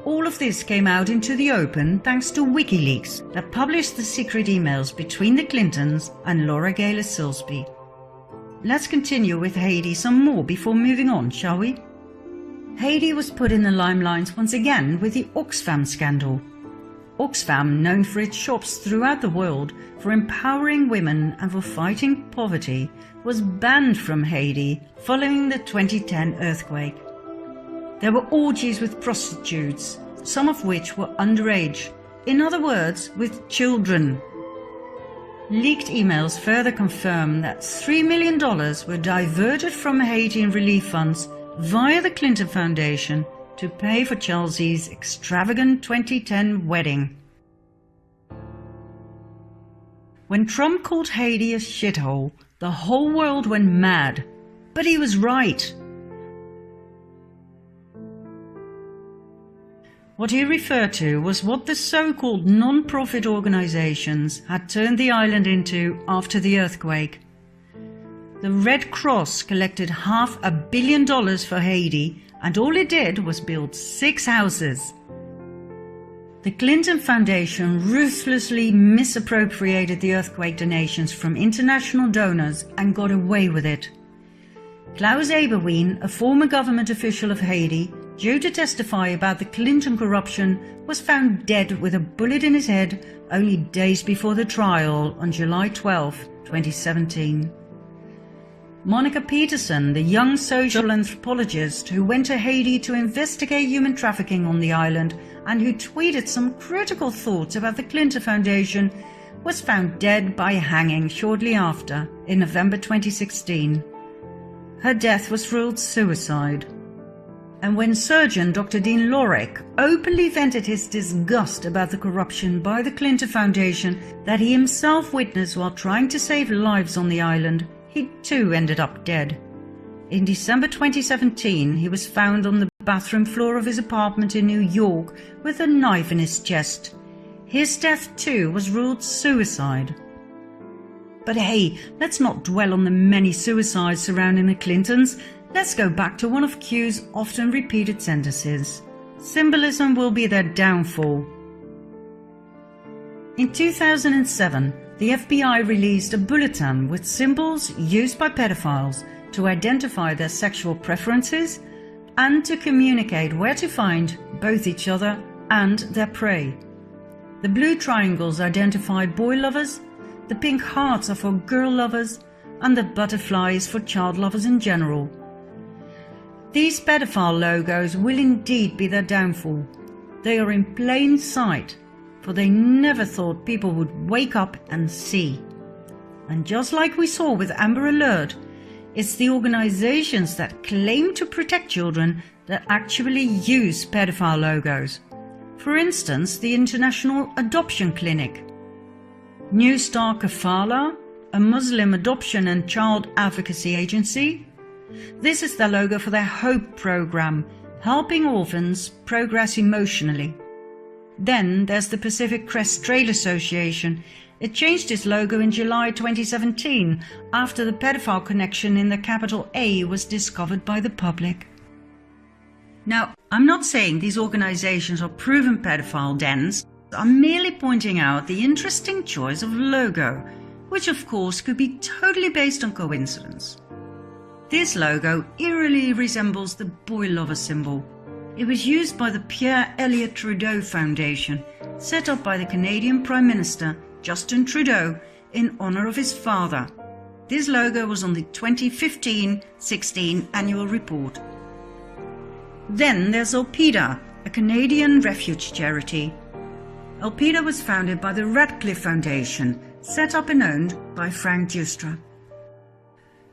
A: All of this came out into the open thanks to WikiLeaks that published the secret emails between the Clintons and Laura Gaylor Silsby. Let's continue with Heidi some more before moving on, shall we? Heidi was put in the limelight once again with the Oxfam scandal. Oxfam, known for its shops throughout the world for empowering women and for fighting poverty, was banned from Haiti following the 2010 earthquake. There were orgies with prostitutes, some of which were underage, in other words, with children. Leaked emails further confirm that $3 million were diverted from Haitian relief funds via the Clinton Foundation to pay for Chelsea's extravagant 2010 wedding. When Trump called Haiti a shithole, the whole world went mad. But he was right. What he referred to was what the so-called non-profit organizations had turned the island into after the earthquake. The Red Cross collected $500 million for Haiti, and all it did was build 6 houses. The Clinton Foundation ruthlessly misappropriated the earthquake donations from international donors and got away with it. Klaus Eberwein, a former government official of Haiti, due to testify about the Clinton corruption, was found dead with a bullet in his head only days before the trial on July 12, 2017. Monica Peterson, the young social anthropologist who went to Haiti to investigate human trafficking on the island and who tweeted some critical thoughts about the Clinton Foundation, was found dead by hanging shortly after, in November 2016. Her death was ruled suicide. And when surgeon Dr. Dean Lorek openly vented his disgust about the corruption by the Clinton Foundation that he himself witnessed while trying to save lives on the island, he too ended up dead. In December 2017, he was found on the bathroom floor of his apartment in New York with a knife in his chest. His death too was ruled suicide. But hey, let's not dwell on the many suicides surrounding the Clintons. Let's go back to one of Q's often repeated sentences. Symbolism will be their downfall. In 2007, the FBI released a bulletin with symbols used by pedophiles to identify their sexual preferences and to communicate where to find both each other and their prey. The blue triangles identify boy lovers, the pink hearts are for girl lovers, and the butterfly is for child lovers in general. These pedophile logos will indeed be their downfall. They are in plain sight, for they never thought people would wake up and see. And just like we saw with Amber Alert, it's the organizations that claim to protect children that actually use pedophile logos. For instance, the International Adoption Clinic. New Star Kafala, a Muslim adoption and child advocacy agency. This is their logo for their HOPE program, helping orphans progress emotionally. Then there's the Pacific Crest Trail Association. It changed its logo in July 2017 after the pedophile connection in the capital A was discovered by the public. Now, I'm not saying these organizations are proven pedophile dens. I'm merely pointing out the interesting choice of logo, which of course could be totally based on coincidence. This logo eerily resembles the boy lover symbol. It was used by the Pierre Elliott Trudeau Foundation, set up by the Canadian Prime Minister Justin Trudeau in honor of his father. This logo was on the 2015-16 annual report. Then there's Elpida, a Canadian refuge charity. Elpida was founded by the Radcliffe Foundation, set up and owned by Frank Giustra.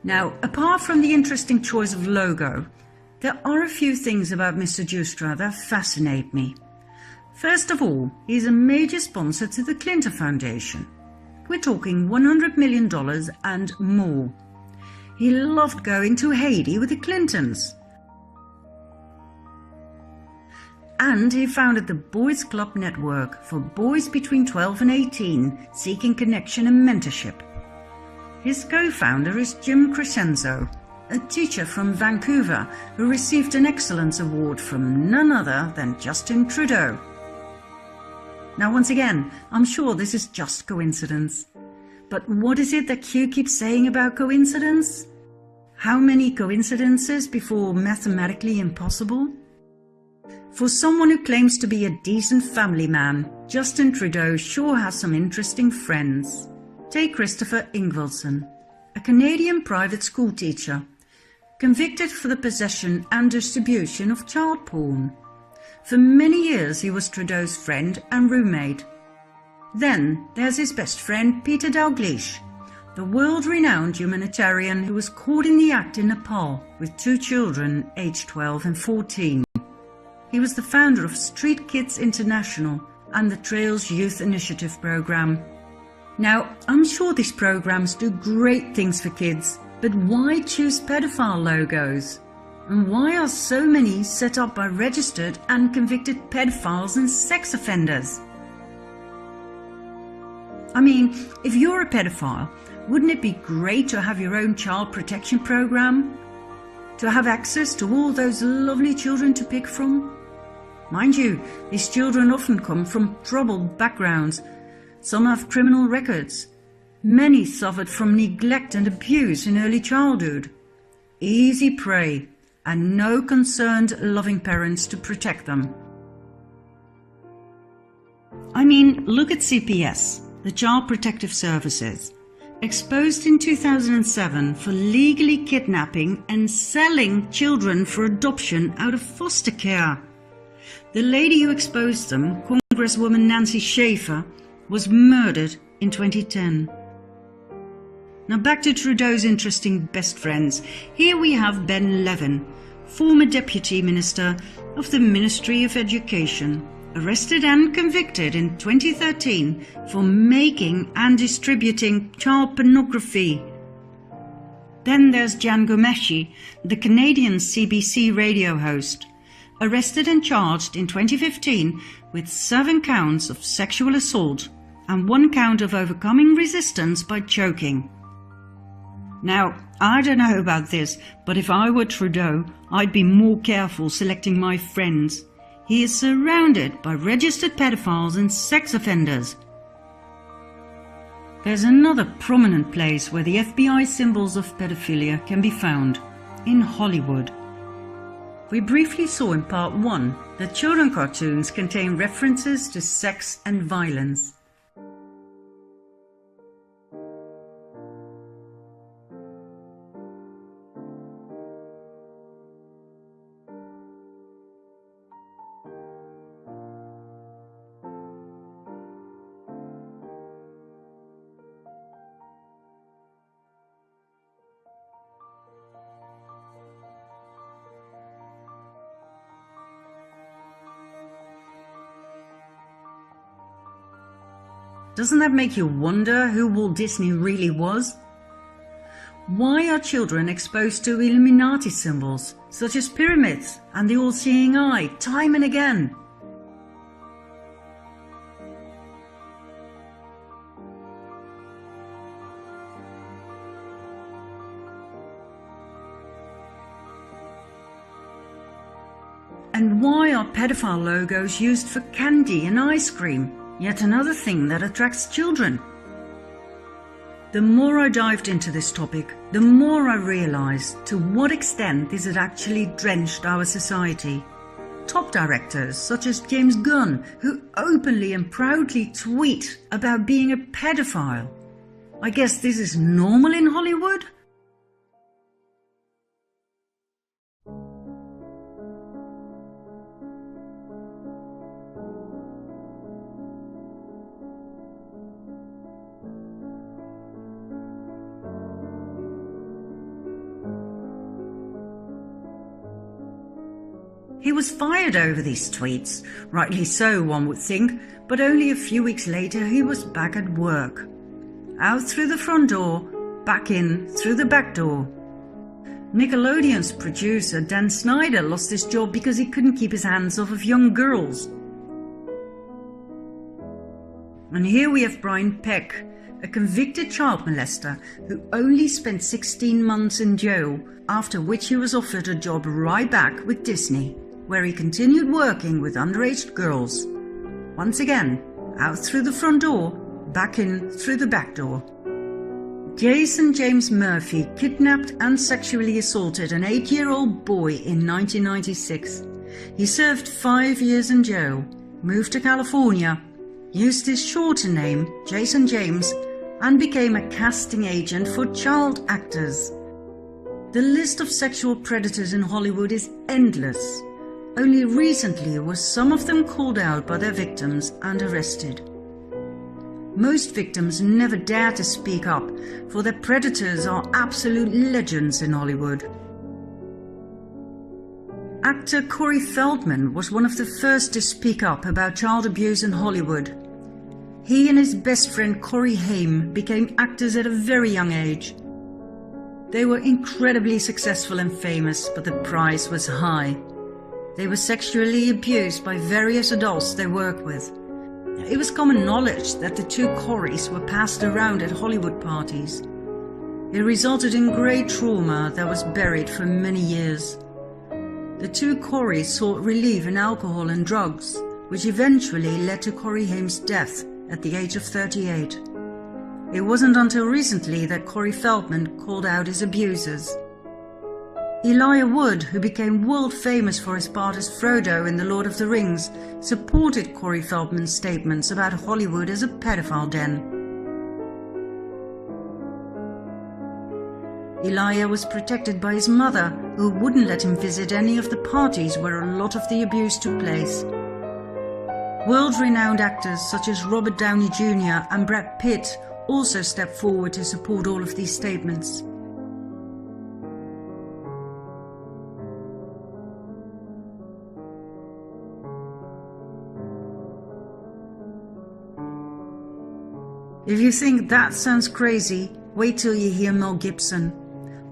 A: Now, apart from the interesting choice of logo, there are a few things about Mr. Giustra that fascinate me. First of all, he is a major sponsor to the Clinton Foundation. We're talking $100 million and more. He loved going to Haiti with the Clintons. And he founded the Boys Club Network for boys between 12 and 18 seeking connection and mentorship. His co-founder is Jim Crescenzo, a teacher from Vancouver who received an Excellence Award from none other than Justin Trudeau. Now once again, I'm sure this is just coincidence. But what is it that Q keeps saying about coincidence? How many coincidences before mathematically impossible? For someone who claims to be a decent family man, Justin Trudeau sure has some interesting friends. Take Christopher Ingvelson, a Canadian private school teacher, convicted for the possession and distribution of child porn. For many years he was Trudeau's friend and roommate. Then there's his best friend Peter Dalgleish, the world-renowned humanitarian who was caught in the act in Nepal with 2 children aged 12 and 14. He was the founder of Street Kids International and the Trails Youth Initiative program. Now, I'm sure these programs do great things for kids, but why choose pedophile logos? And why are so many set up by registered and convicted pedophiles and sex offenders? I mean, if you're a pedophile, wouldn't it be great to have your own child protection program? To have access to all those lovely children to pick from? Mind you, these children often come from troubled backgrounds. Some have criminal records. Many suffered from neglect and abuse in early childhood. Easy prey, and no concerned, loving parents to protect them. I mean, look at CPS, the Child Protective Services, exposed in 2007 for legally kidnapping and selling children for adoption out of foster care. The lady who exposed them, Congresswoman Nancy Schaefer, was murdered in 2010. Now back to Trudeau's interesting best friends. Here we have Ben Levin, former Deputy Minister of the Ministry of Education, arrested and convicted in 2013 for making and distributing child pornography. Then there's Jan Gomeshi, the Canadian CBC radio host, arrested and charged in 2015 with 7 counts of sexual assault and 1 count of overcoming resistance by choking. Now, I don't know about this, but if I were Trudeau, I'd be more careful selecting my friends. He is surrounded by registered pedophiles and sex offenders. There's another prominent place where the FBI symbols of pedophilia can be found, in Hollywood. We briefly saw in part 1 that children cartoons contain references to sex and violence. Doesn't that make you wonder who Walt Disney really was? Why are children exposed to Illuminati symbols, such as pyramids and the all-seeing eye, time and again? And why are pedophile logos used for candy and ice cream? Yet another thing that attracts children. The more I dived into this topic, the more I realized to what extent this had actually drenched our society. Top directors such as James Gunn, who openly and proudly tweet about being a pedophile. I guess this is normal in Hollywood? He was fired over these tweets, rightly so one would think, but only a few weeks later he was back at work. Out through the front door, back in through the back door. Nickelodeon's producer Dan Snyder lost his job because he couldn't keep his hands off of young girls. And here we have Brian Peck, a convicted child molester who only spent 16 months in jail, after which he was offered a job right back with Disney, where he continued working with underage girls. Once again, out through the front door, back in through the back door. Jason James Murphy kidnapped and sexually assaulted an 8-year-old boy in 1996. He served 5 years in jail, moved to California, used his shorter name, Jason James, and became a casting agent for child actors. The list of sexual predators in Hollywood is endless. Only recently were some of them called out by their victims and arrested. Most victims never dare to speak up, for their predators are absolute legends in Hollywood. Actor Corey Feldman was one of the first to speak up about child abuse in Hollywood. He and his best friend Corey Haim became actors at a very young age. They were incredibly successful and famous, but the price was high. They were sexually abused by various adults they worked with. It was common knowledge that the two Coreys were passed around at Hollywood parties. It resulted in great trauma that was buried for many years. The two Coreys sought relief in alcohol and drugs, which eventually led to Corey Haim's death at the age of 38. It wasn't until recently that Corey Feldman called out his abusers. Elijah Wood, who became world famous for his part as Frodo in The Lord of the Rings, supported Corey Feldman's statements about Hollywood as a pedophile den. Elijah was protected by his mother, who wouldn't let him visit any of the parties where a lot of the abuse took place. World-renowned actors such as Robert Downey Jr. and Brad Pitt also stepped forward to support all of these statements. If you think that sounds crazy, wait till you hear Mel Gibson.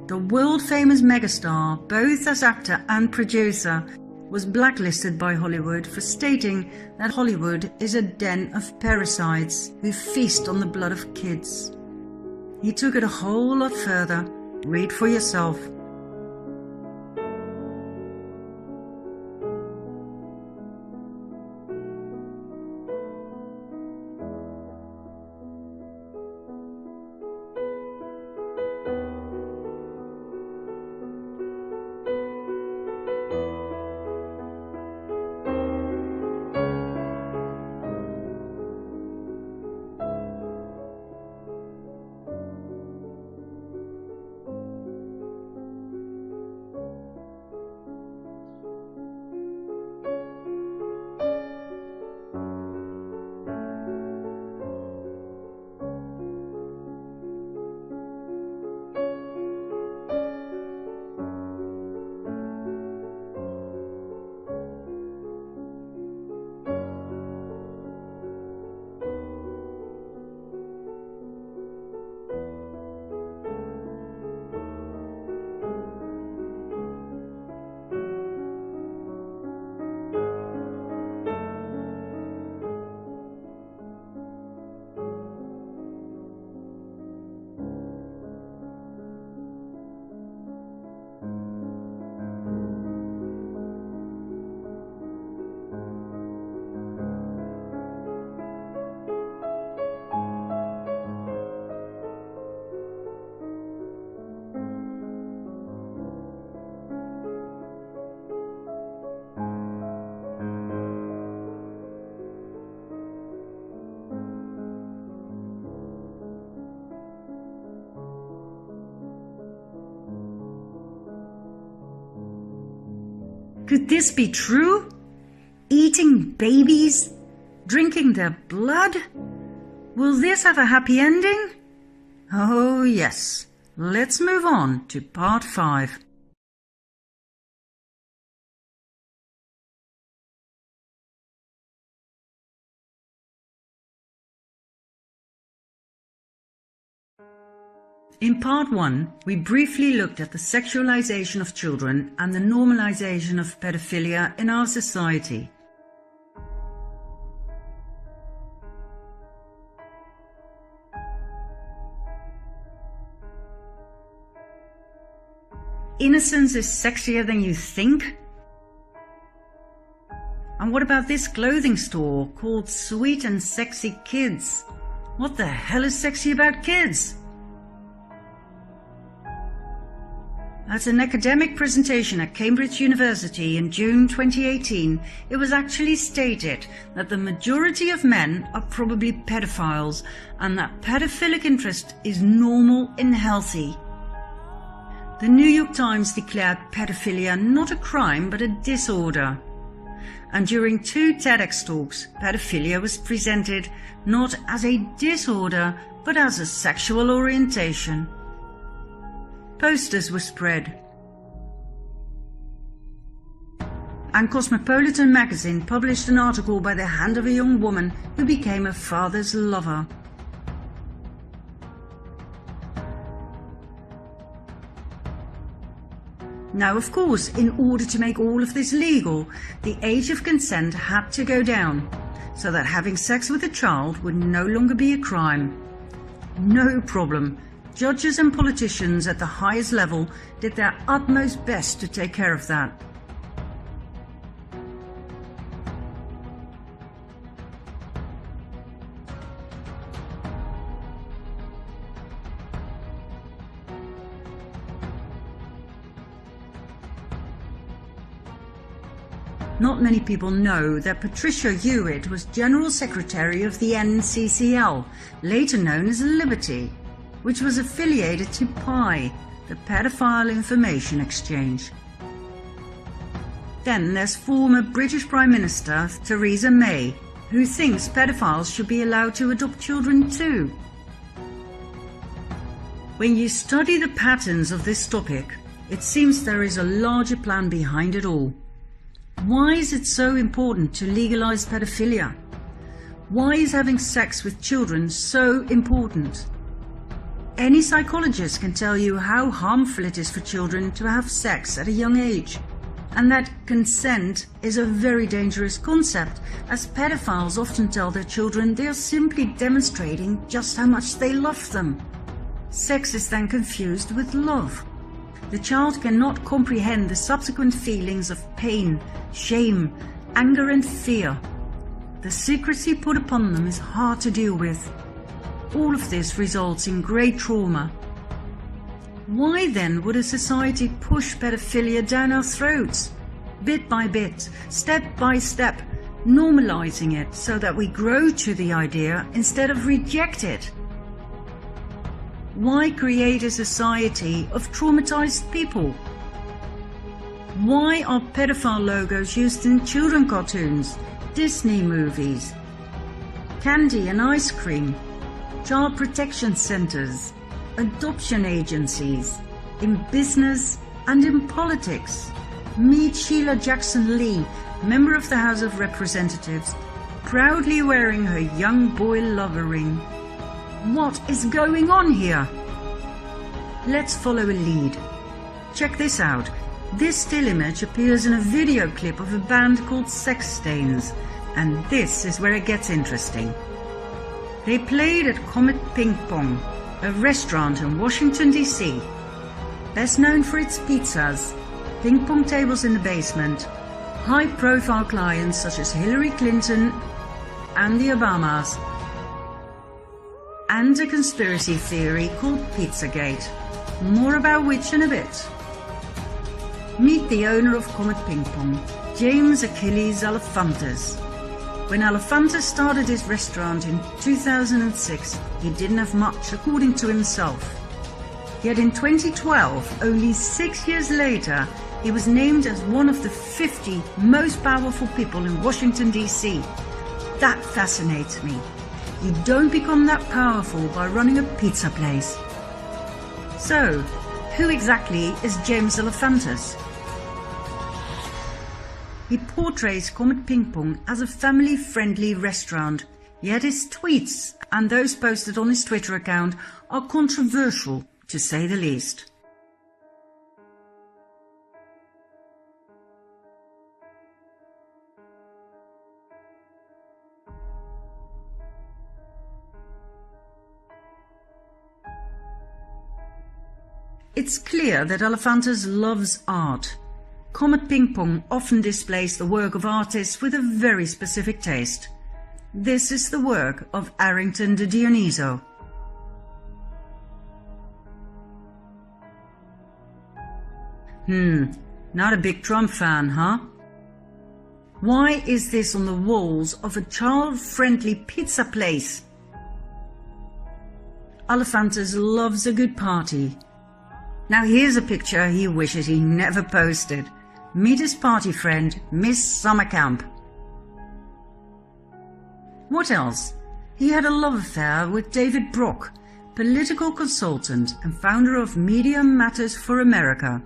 A: The world-famous megastar, both as actor and producer, was blacklisted by Hollywood for stating that Hollywood is a den of parasites who feast on the blood of kids. He took it a whole lot further. Read for yourself. Could this be true? Eating babies? Drinking their blood? Will this have a happy ending? Oh yes. Let's move on to part 5. In part 1, we briefly looked at the sexualization of children and the normalization of pedophilia in our society. Innocence is sexier than you think? And what about this clothing store called Sweet and Sexy Kids? What the hell is sexy about kids? At an academic presentation at Cambridge University in June 2018, it was actually stated that the majority of men are probably pedophiles and that pedophilic interest is normal and healthy. The New York Times declared pedophilia not a crime but a disorder. And during 2 TEDx talks, pedophilia was presented not as a disorder but as a sexual orientation. Posters were spread. And Cosmopolitan magazine published an article by the hand of a young woman who became her father's lover. Now, of course, in order to make all of this legal, the age of consent had to go down, so that having sex with a child would no longer be a crime. No problem. Judges and politicians at the highest level did their utmost best to take care of that. Not many people know that Patricia Hewitt was General Secretary of the NCCL, later known as Liberty, which was affiliated to PI, the Pedophile Information Exchange. Then there's former British Prime Minister Theresa May, who thinks pedophiles should be allowed to adopt children too. When you study the patterns of this topic, it seems there is a larger plan behind it all. Why is it so important to legalize pedophilia? Why is having sex with children so important? Any psychologist can tell you how harmful it is for children to have sex at a young age, and that consent is a very dangerous concept, as pedophiles often tell their children they are simply demonstrating just how much they love them. Sex is then confused with love. The child cannot comprehend the subsequent feelings of pain, shame, anger and fear. The secrecy put upon them is hard to deal with. All of this results in great trauma. Why then would a society push pedophilia down our throats? Bit by bit, step by step, normalizing it so that we grow to the idea instead of reject it. Why create a society of traumatized people? Why are pedophile logos used in children cartoons, Disney movies, candy and ice cream, child protection centers, adoption agencies, in business and in politics? Meet Sheila Jackson Lee, member of the House of Representatives, proudly wearing her young boy lover ring. What is going on here? Let's follow a lead. Check this out. This still image appears in a video clip of a band called Sex Stains, and this is where it gets interesting. They played at Comet Ping Pong, a restaurant in Washington, D.C. Best known for its pizzas, ping pong tables in the basement, high-profile clients such as Hillary Clinton and the Obamas, and a conspiracy theory called Pizzagate, more about which in a bit. Meet the owner of Comet Ping Pong, James Achilles Alefantis. When Alefantis started his restaurant in 2006, he didn't have much, according to himself. Yet in 2012, only 6 years later, he was named as one of the 50 most powerful people in Washington, D.C. That fascinates me. You don't become that powerful by running a pizza place. So, who exactly is James Alefantis? He portrays Comet Ping Pong as a family-friendly restaurant, yet his tweets and those posted on his Twitter account are controversial to say the least. It's clear that Alefantis loves art. Comet Ping Pong often displays the work of artists with a very specific taste. This is the work of Arrington de Dioniso. Not a big Trump fan, huh? Why is this on the walls of a child-friendly pizza place? Alefantis loves a good party. Now here's a picture he wishes he never posted. Meet his party friend, Miss Summercamp. What else? He had a love affair with David Brock, political consultant and founder of Media Matters for America,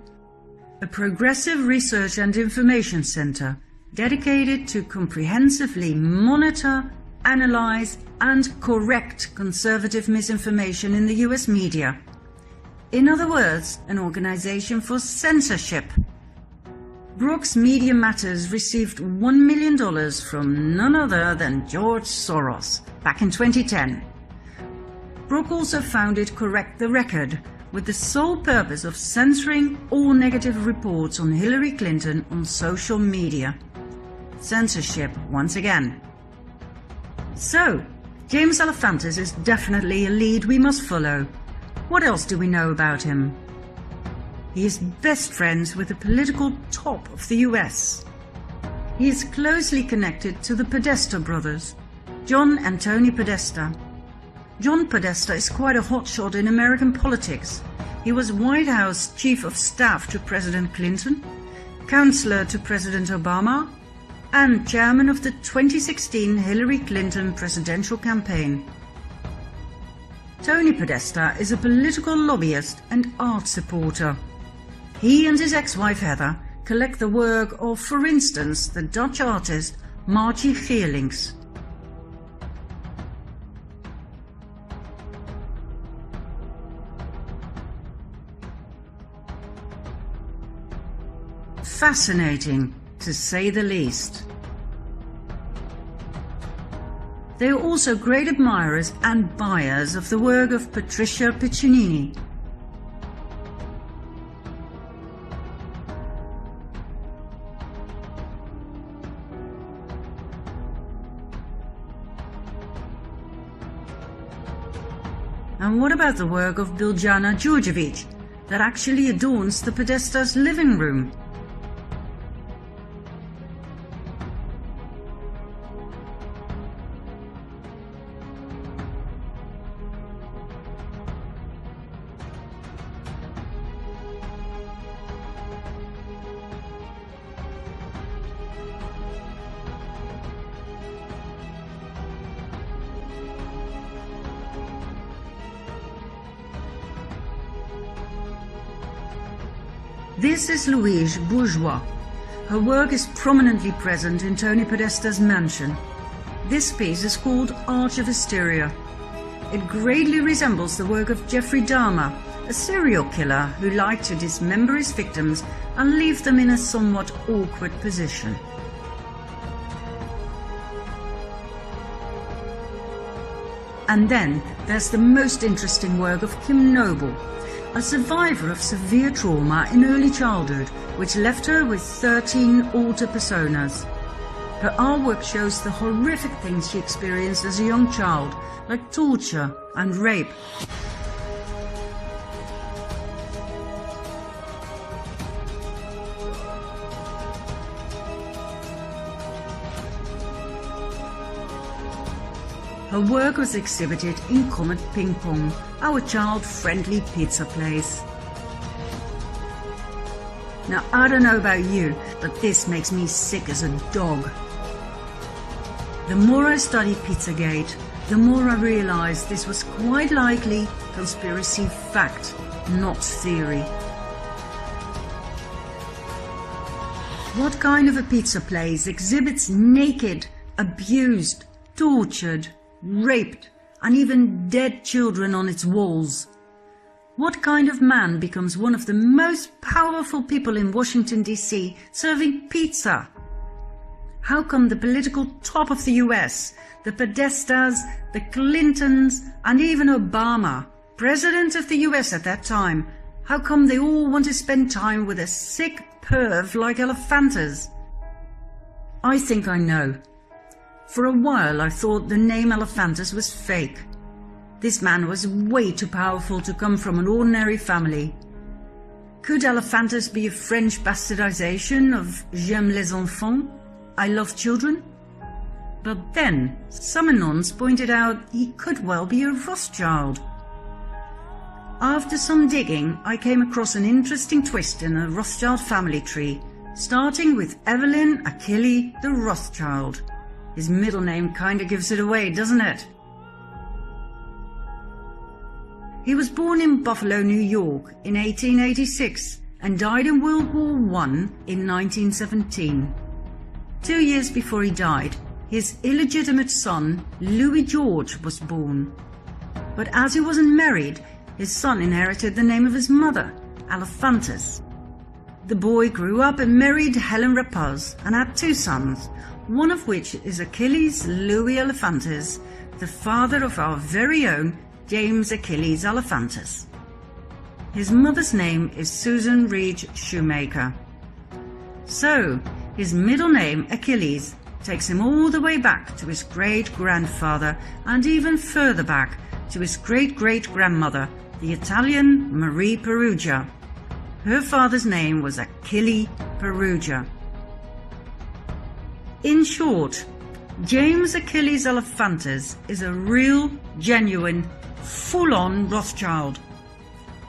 A: a progressive research and information center dedicated to comprehensively monitor, analyze and correct conservative misinformation in the US media. In other words, an organization for censorship. Brock's Media Matters received $1 million from none other than George Soros back in 2010. Brock also founded Correct the Record with the sole purpose of censoring all negative reports on Hillary Clinton on social media. Censorship once again. So, James Alefantis is definitely a lead we must follow. What else do we know about him? He is best friends with the political top of the US. He is closely connected to the Podesta brothers, John and Tony Podesta. John Podesta is quite a hotshot in American politics. He was White House Chief of Staff to President Clinton, Counselor to President Obama, and Chairman of the 2016 Hillary Clinton presidential campaign. Tony Podesta is a political lobbyist and art supporter. He and his ex-wife Heather collect the work of, for instance, the Dutch artist Margie Geerlings. Fascinating, to say the least. They are also great admirers and buyers of the work of Patricia Piccinini. And what about the work of Biljana Đurđević that actually adorns the Podesta's living room? This is Louise Bourgeois. Her work is prominently present in Tony Podesta's mansion. This piece is called Arch of Hysteria. It greatly resembles the work of Jeffrey Dahmer, a serial killer who liked to dismember his victims and leave them in a somewhat awkward position. And then there's the most interesting work of Kim Noble, a survivor of severe trauma in early childhood, which left her with 13 alter personas. Her artwork shows the horrific things she experienced as a young child, like torture and rape. Her work was exhibited in Comet Ping Pong, our child-friendly pizza place. Now, I don't know about you, but this makes me sick as a dog. The more I study Pizzagate, the more I realize this was quite likely conspiracy fact, not theory. What kind of a pizza place exhibits naked, abused, tortured, raped, and even dead children on its walls? What kind of man becomes one of the most powerful people in Washington, D.C., serving pizza? How come the political top of the US, the Podestas, the Clintons, and even Obama, President of the US at that time, how come they all want to spend time with a sick perv like Elephantis? I think I know. For a while I thought the name Elephantis was fake. This man was way too powerful to come from an ordinary family. Could Elephantis be a French bastardization of J'aime les enfants? I love children? But then some anons pointed out he could well be a Rothschild. After some digging, I came across an interesting twist in a Rothschild family tree, starting with Evelyn Achille the Rothschild. His middle name kinda gives it away, doesn't it? He was born in Buffalo, New York in 1886 and died in World War I in 1917. 2 years before he died, his illegitimate son, Louis George, was born. But as he wasn't married, his son inherited the name of his mother, Elephantis. The boy grew up and married Helen Rapaz and had 2 sons, one of which is Achilles Louis Elephantis, the father of our very own James Achilles Elephantis. His mother's name is Susan Reed Shoemaker. So, his middle name, Achilles, takes him all the way back to his great-grandfather and even further back to his great-great-grandmother, the Italian Marie Perugia. Her father's name was Achille Perugia. In short, James Achilles Elephantis is a real, genuine, full-on Rothschild.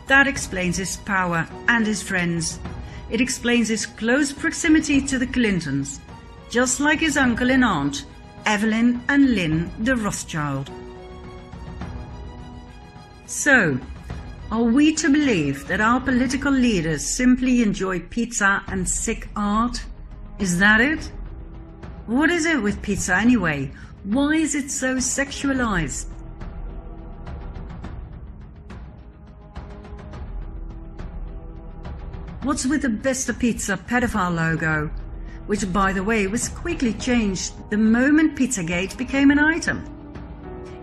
A: That explains his power and his friends. It explains his close proximity to the Clintons, just like his uncle and aunt, Evelyn and Lynn de Rothschild. So, are we to believe that our political leaders simply enjoy pizza and sick art? Is that it? What is it with pizza anyway? Why is it so sexualized? What's with the Besta Pizza pedophile logo, which by the way was quickly changed the moment Pizzagate became an item?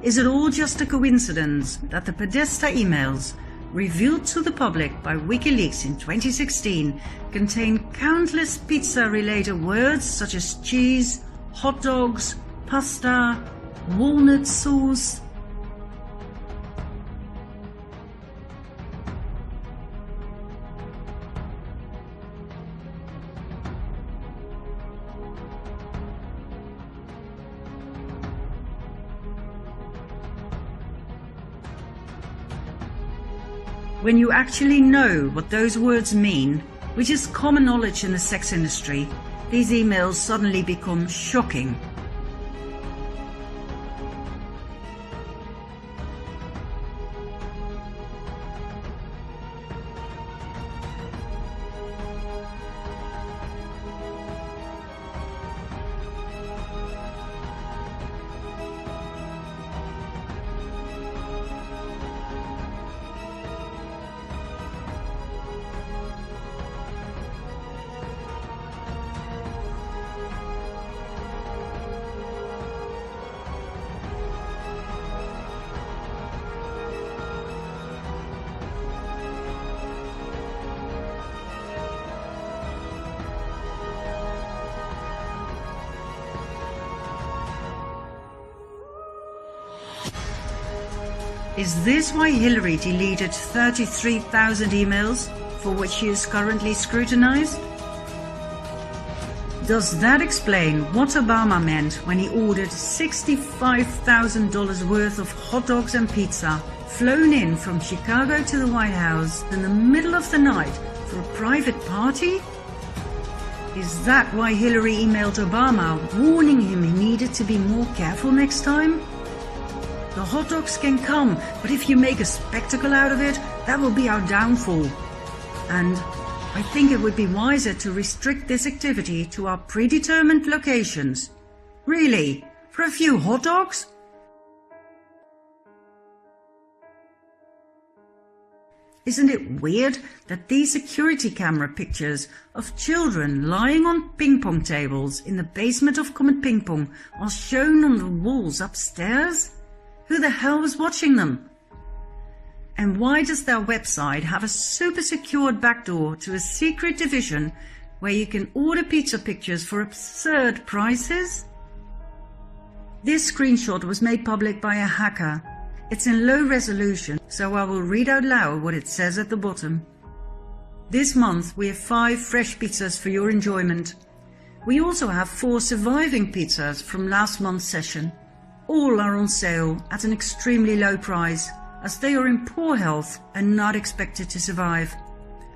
A: Is it all just a coincidence that the Podesta emails, revealed to the public by WikiLeaks in 2016, contain countless pizza-related words such as cheese, hot dogs, pasta, walnut sauce? When you actually know what those words mean, which is common knowledge in the sex industry, these emails suddenly become shocking. Is this why Hillary deleted 33,000 emails for which she is currently scrutinized? Does that explain what Obama meant when he ordered $65,000 worth of hot dogs and pizza flown in from Chicago to the White House in the middle of the night for a private party? Is that why Hillary emailed Obama warning him he needed to be more careful next time? The hot dogs can come, but if you make a spectacle out of it, that will be our downfall. And I think it would be wiser to restrict this activity to our predetermined locations. Really? For a few hot dogs? Isn't it weird that these security camera pictures of children lying on ping pong tables in the basement of Comet Ping Pong are shown on the walls upstairs? Who the hell was watching them? And why does their website have a super secured backdoor to a secret division where you can order pizza pictures for absurd prices? This screenshot was made public by a hacker. It's in low resolution, so I will read out loud what it says at the bottom. This month we have 5 fresh pizzas for your enjoyment. We also have 4 surviving pizzas from last month's session. All are on sale at an extremely low price, as they are in poor health and not expected to survive.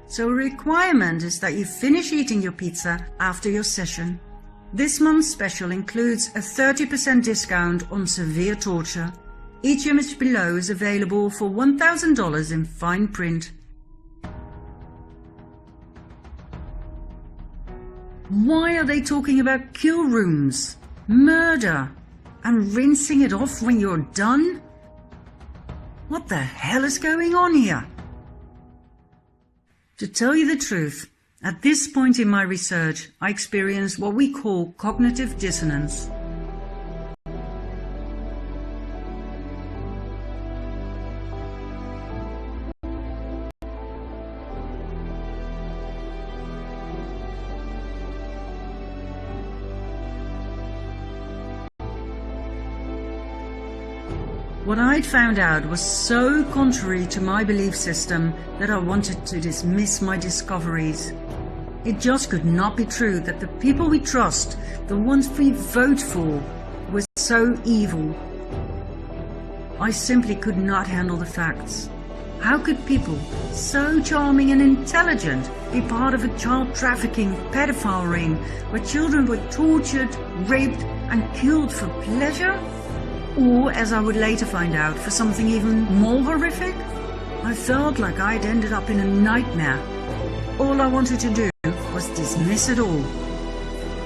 A: So a requirement is that you finish eating your pizza after your session. This month's special includes a 30% discount on severe torture. Each image below is available for $1,000 in fine print. Why are they talking about kill rooms, murder, and rinsing it off when you're done? What the hell is going on here? To tell you the truth, at this point in my research, I experienced what we call cognitive dissonance. What I'd found out was so contrary to my belief system that I wanted to dismiss my discoveries. It just could not be true that the people we trust, the ones we vote for, were so evil. I simply could not handle the facts. How could people so charming and intelligent be part of a child trafficking pedophile ring where children were tortured, raped and killed for pleasure? Or, as I would later find out, for something even more horrific? I felt like I'd ended up in a nightmare. All I wanted to do was dismiss it all.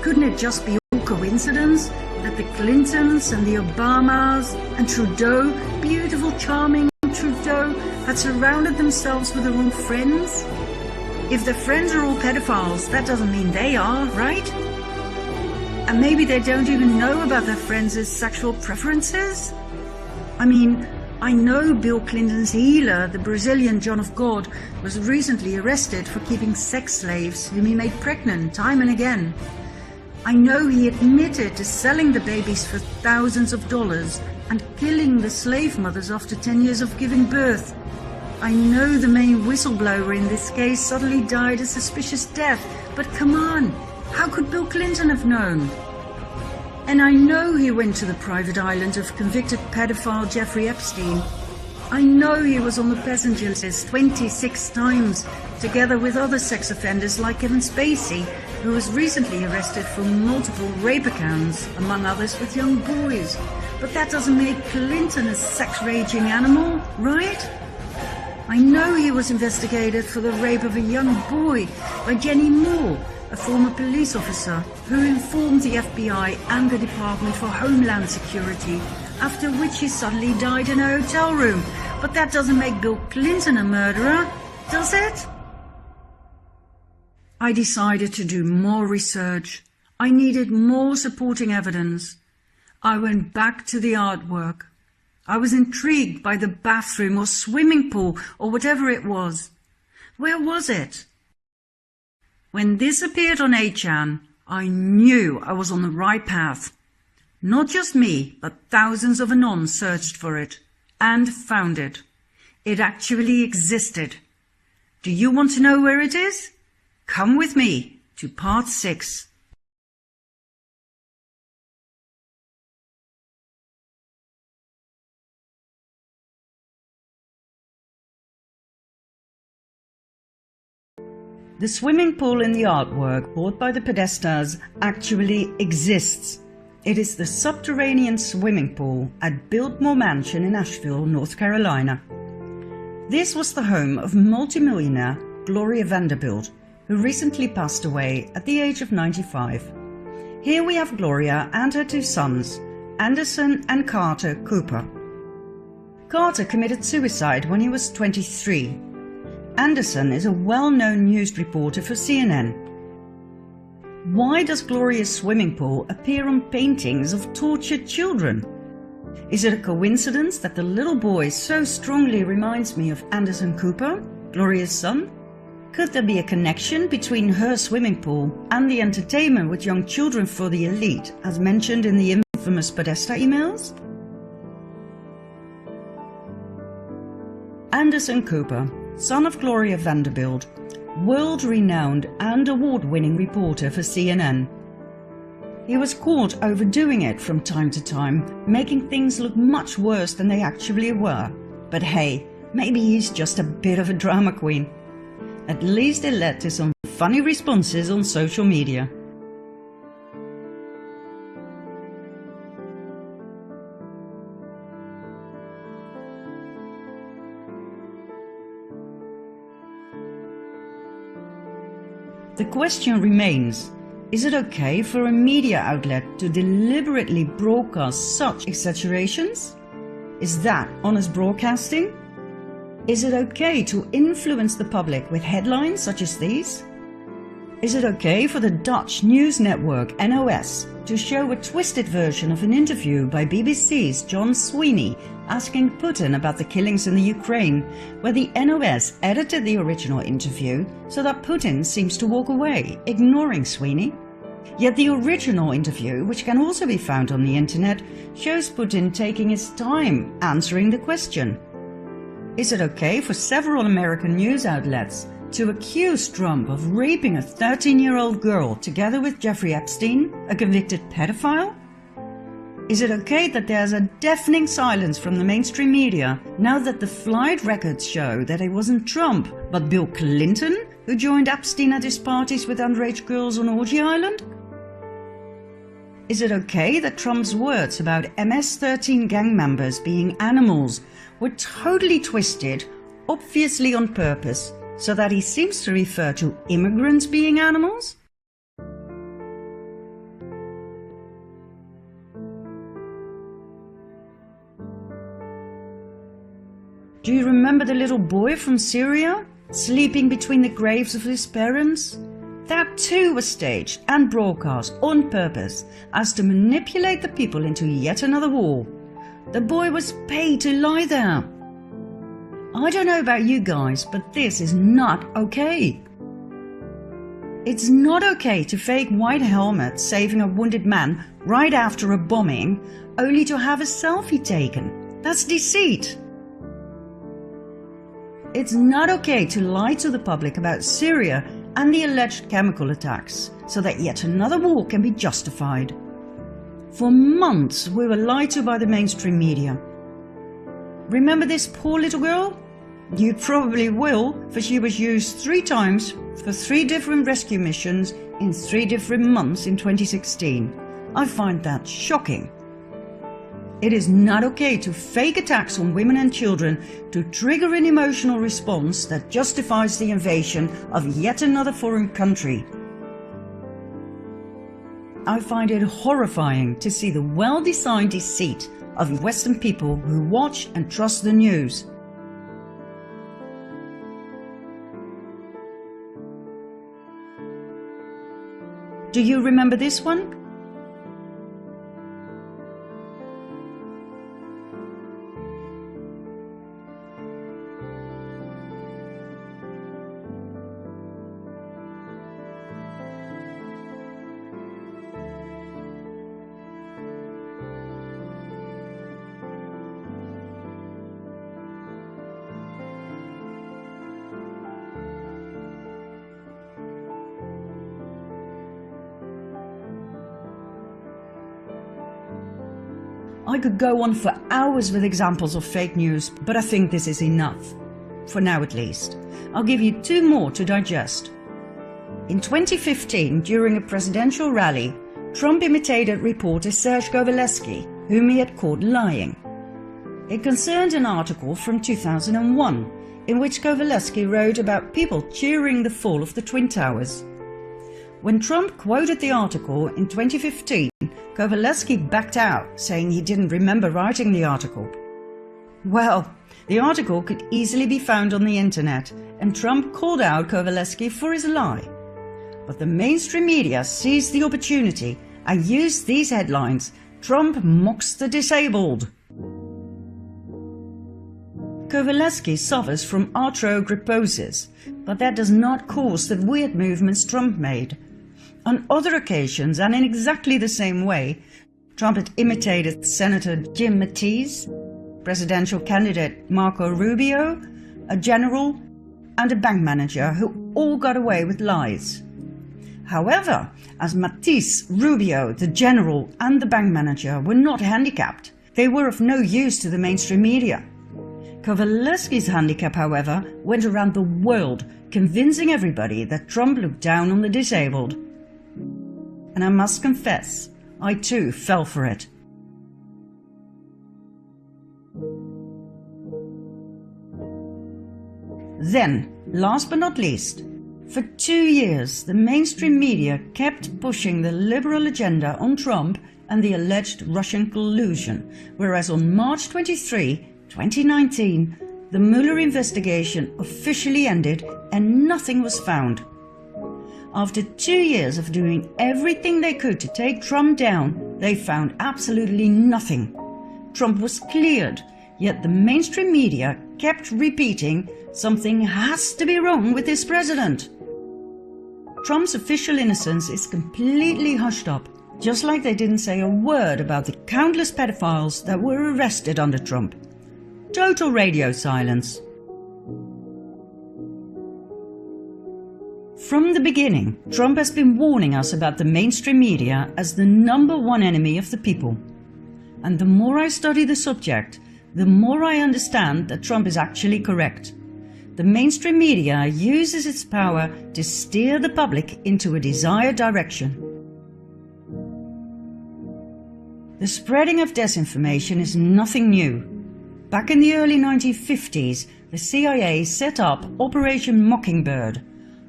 A: Couldn't it just be all coincidence that the Clintons and the Obamas and Trudeau, beautiful, charming Trudeau, had surrounded themselves with the wrong friends? If their friends are all pedophiles, that doesn't mean they are, right? And maybe they don't even know about their friends' sexual preferences? I mean, I know Bill Clinton's healer, the Brazilian John of God, was recently arrested for keeping sex slaves whom he made pregnant time and again. I know he admitted to selling the babies for thousands of dollars and killing the slave mothers after 10 years of giving birth. I know the main whistleblower in this case suddenly died a suspicious death, but come on! How could Bill Clinton have known? And I know he went to the private island of convicted pedophile Jeffrey Epstein. I know he was on the passenger list 26 times, together with other sex offenders like Kevin Spacey, who was recently arrested for multiple rape accounts, among others with young boys. But that doesn't make Clinton a sex-raging animal, right? I know he was investigated for the rape of a young boy by Jenny Moore, a former police officer who informed the FBI and the Department for Homeland Security, after which he suddenly died in a hotel room. But that doesn't make Bill Clinton a murderer, does it? I decided to do more research. I needed more supporting evidence. I went back to the artwork. I was intrigued by the bathroom or swimming pool or whatever it was. Where was it? When this appeared on 8chan, I knew I was on the right path. Not just me, but thousands of Anons searched for it and found it. It actually existed. Do you want to know where it is? Come with me to part 6. The swimming pool in the artwork bought by the Podestas actually exists. It is the subterranean swimming pool at Biltmore Mansion in Asheville, North Carolina. This was the home of multimillionaire Gloria Vanderbilt, who recently passed away at the age of 95. Here we have Gloria and her 2 sons, Anderson and Carter Cooper. Carter committed suicide when he was 23. Anderson is a well-known news reporter for CNN. Why does Gloria's swimming pool appear on paintings of tortured children? Is it a coincidence that the little boy so strongly reminds me of Anderson Cooper, Gloria's son? Could there be a connection between her swimming pool and the entertainment with young children for the elite, as mentioned in the infamous Podesta emails? Anderson Cooper, son of Gloria Vanderbilt, world-renowned and award-winning reporter for CNN. He was caught overdoing it from time to time, making things look much worse than they actually were. But hey, maybe he's just a bit of a drama queen. At least it led to some funny responses on social media. The question remains, is it okay for a media outlet to deliberately broadcast such exaggerations? Is that honest broadcasting? Is it okay to influence the public with headlines such as these? Is it okay for the Dutch news network NOS to show a twisted version of an interview by BBC's John Sweeney asking Putin about the killings in the Ukraine, where the NOS edited the original interview so that Putin seems to walk away, ignoring Sweeney? Yet the original interview, which can also be found on the internet, shows Putin taking his time answering the question. Is it okay for several American news outlets to accuse Trump of raping a 13-year-old girl together with Jeffrey Epstein, a convicted pedophile? Is it okay that there's a deafening silence from the mainstream media now that the flight records show that it wasn't Trump but Bill Clinton who joined Epstein at his parties with underage girls on Orgy Island? Is it okay that Trump's words about MS-13 gang members being animals were totally twisted, obviously on purpose, so that he seems to refer to immigrants being animals? Do you remember the little boy from Syria, sleeping between the graves of his parents? That too was staged and broadcast on purpose as to manipulate the people into yet another war. The boy was paid to lie there. I don't know about you guys, but this is not okay. It's not okay to fake white helmets saving a wounded man right after a bombing, only to have a selfie taken. That's deceit. It's not okay to lie to the public about Syria and the alleged chemical attacks, so that yet another war can be justified. For months we were lied to by the mainstream media. Remember this poor little girl? You probably will, for she was used 3 times for 3 different rescue missions in 3 different months in 2016. I find that shocking. It is not okay to fake attacks on women and children to trigger an emotional response that justifies the invasion of yet another foreign country. I find it horrifying to see the well-designed deceit of Western people who watch and trust the news. Do you remember this one? I could go on for hours with examples of fake news, but I think this is enough. For now at least. I'll give you 2 more to digest. In 2015, during a presidential rally, Trump imitated reporter Serge Govaleski, whom he had caught lying. It concerned an article from 2001, in which Govaleski wrote about people cheering the fall of the Twin Towers. When Trump quoted the article in 2015, Govaleski backed out, saying he didn't remember writing the article. Well, The article could easily be found on the internet, and Trump called out Kowalewski for his lie. But the mainstream media seized the opportunity and used these headlines: "Trump mocks the disabled." Kowalewski suffers from arthrogryposis, but that does not cause the weird movements Trump made. On other occasions, and in exactly the same way, Trump had imitated Senator Jim Mattis, presidential candidate Marco Rubio, a general, and a bank manager who all got away with lies. However, as Mattis, Rubio, the general, and the bank manager were not handicapped, they were of no use to the mainstream media. Kowalewski's handicap, however, went around the world, convincing everybody that Trump looked down on the disabled. And I must confess, I too fell for it. Then, last but not least, for 2 years the mainstream media kept pushing the liberal agenda on Trump and the alleged Russian collusion, whereas on March 23, 2019, the Mueller investigation officially ended and nothing was found. After 2 years of doing everything they could to take Trump down, they found absolutely nothing. Trump was cleared, yet the mainstream media kept repeating, "Something has to be wrong with this president." Trump's official innocence is completely hushed up, just like they didn't say a word about the countless pedophiles that were arrested under Trump. Total radio silence. From the beginning, Trump has been warning us about the mainstream media as the #1 enemy of the people. And the more I study the subject, the more I understand that Trump is actually correct. The mainstream media uses its power to steer the public into a desired direction. The spreading of disinformation is nothing new. Back in the early 1950s, the CIA set up Operation Mockingbird,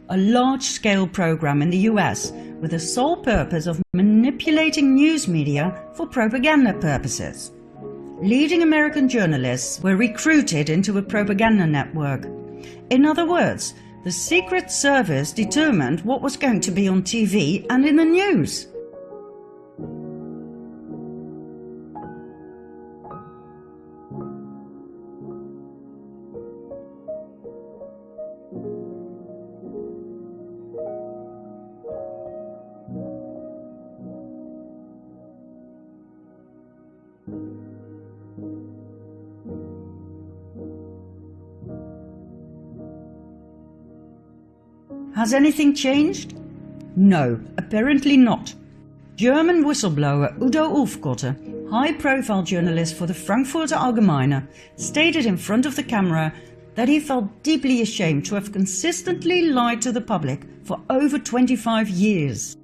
A: a large-scale program in the US with the sole purpose of manipulating news media for propaganda purposes. Leading American journalists were recruited into a propaganda network. In other words, the Secret Service determined what was going to be on TV and in the news. Has anything changed? No, apparently not. German whistleblower Udo Ulfkotte, high-profile journalist for the Frankfurter Allgemeine, stated in front of the camera that he felt deeply ashamed to have consistently lied to the public for over 25 years.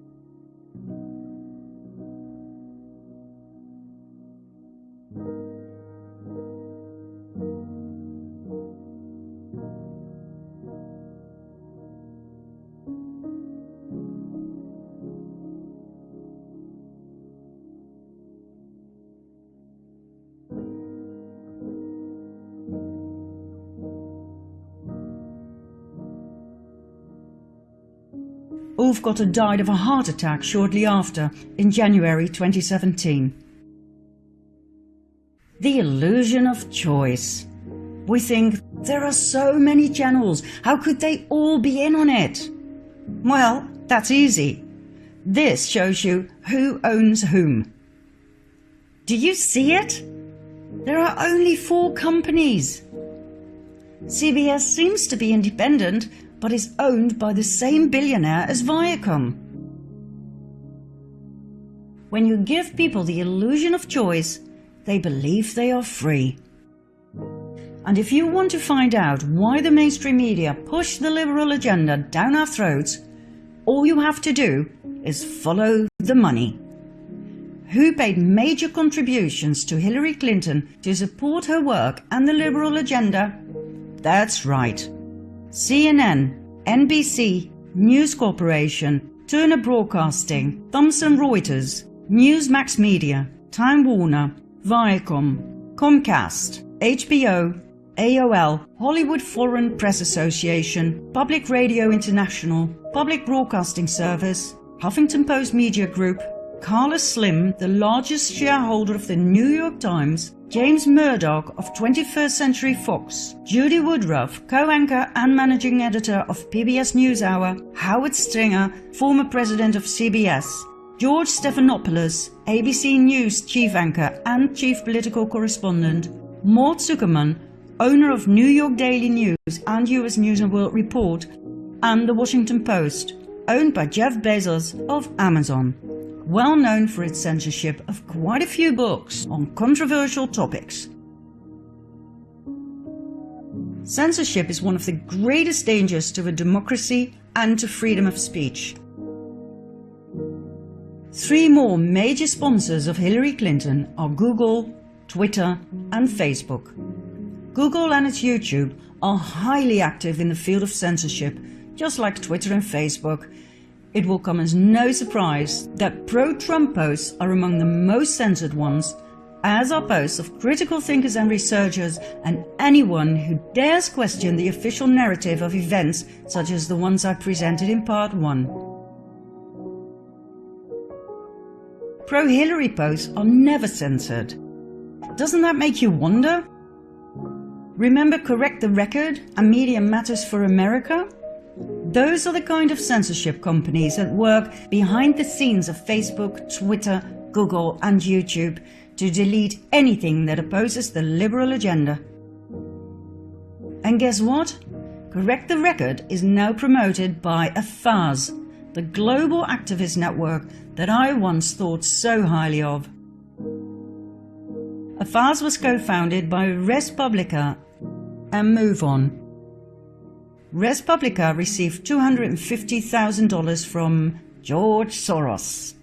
A: Ulfkotte died of a heart attack shortly after, in January 2017. The illusion of choice. We think, there are so many channels, how could they all be in on it? Well, that's easy. This shows you who owns whom. Do you see it? There are only 4 companies. CBS seems to be independent, but is owned by the same billionaire as Viacom. When you give people the illusion of choice, they believe they are free. And if you want to find out why the mainstream media push the liberal agenda down our throats, all you have to do is follow the money. Who paid major contributions to Hillary Clinton to support her work and the liberal agenda? That's right. CNN, NBC, News Corporation, Turner Broadcasting, Thomson Reuters, Newsmax Media, Time Warner, Viacom, Comcast, HBO, AOL, Hollywood Foreign Press Association, Public Radio International, Public Broadcasting Service, Huffington Post Media Group, Carlos Slim, the largest shareholder of the New York Times, James Murdoch of 21st Century Fox, Judy Woodruff, co-anchor and managing editor of PBS NewsHour, Howard Stringer, former president of CBS, George Stephanopoulos, ABC News chief anchor and chief political correspondent, Mort Zuckerman, owner of New York Daily News and US News and World Report, and The Washington Post, owned by Jeff Bezos of Amazon, well known for its censorship of quite a few books on controversial topics. Censorship is one of the greatest dangers to a democracy and to freedom of speech. 3 more major sponsors of Hillary Clinton are Google, Twitter and Facebook. Google and its YouTube are highly active in the field of censorship, just like Twitter and Facebook. It will come as no surprise that pro-Trump posts are among the most censored ones, as are posts of critical thinkers and researchers and anyone who dares question the official narrative of events such as the ones I presented in part 1. Pro-Hillary posts are never censored. Doesn't that make you wonder? Remember Correct the Record and Media Matters for America? Those are the kind of censorship companies that work behind the scenes of Facebook, Twitter, Google and YouTube to delete anything that opposes the liberal agenda. And guess what? Correct the Record is now promoted by AFAZ, the global activist network that I once thought so highly of. AFAZ was co-founded by Respublica and MoveOn. Respublica received $250,000 from George Soros.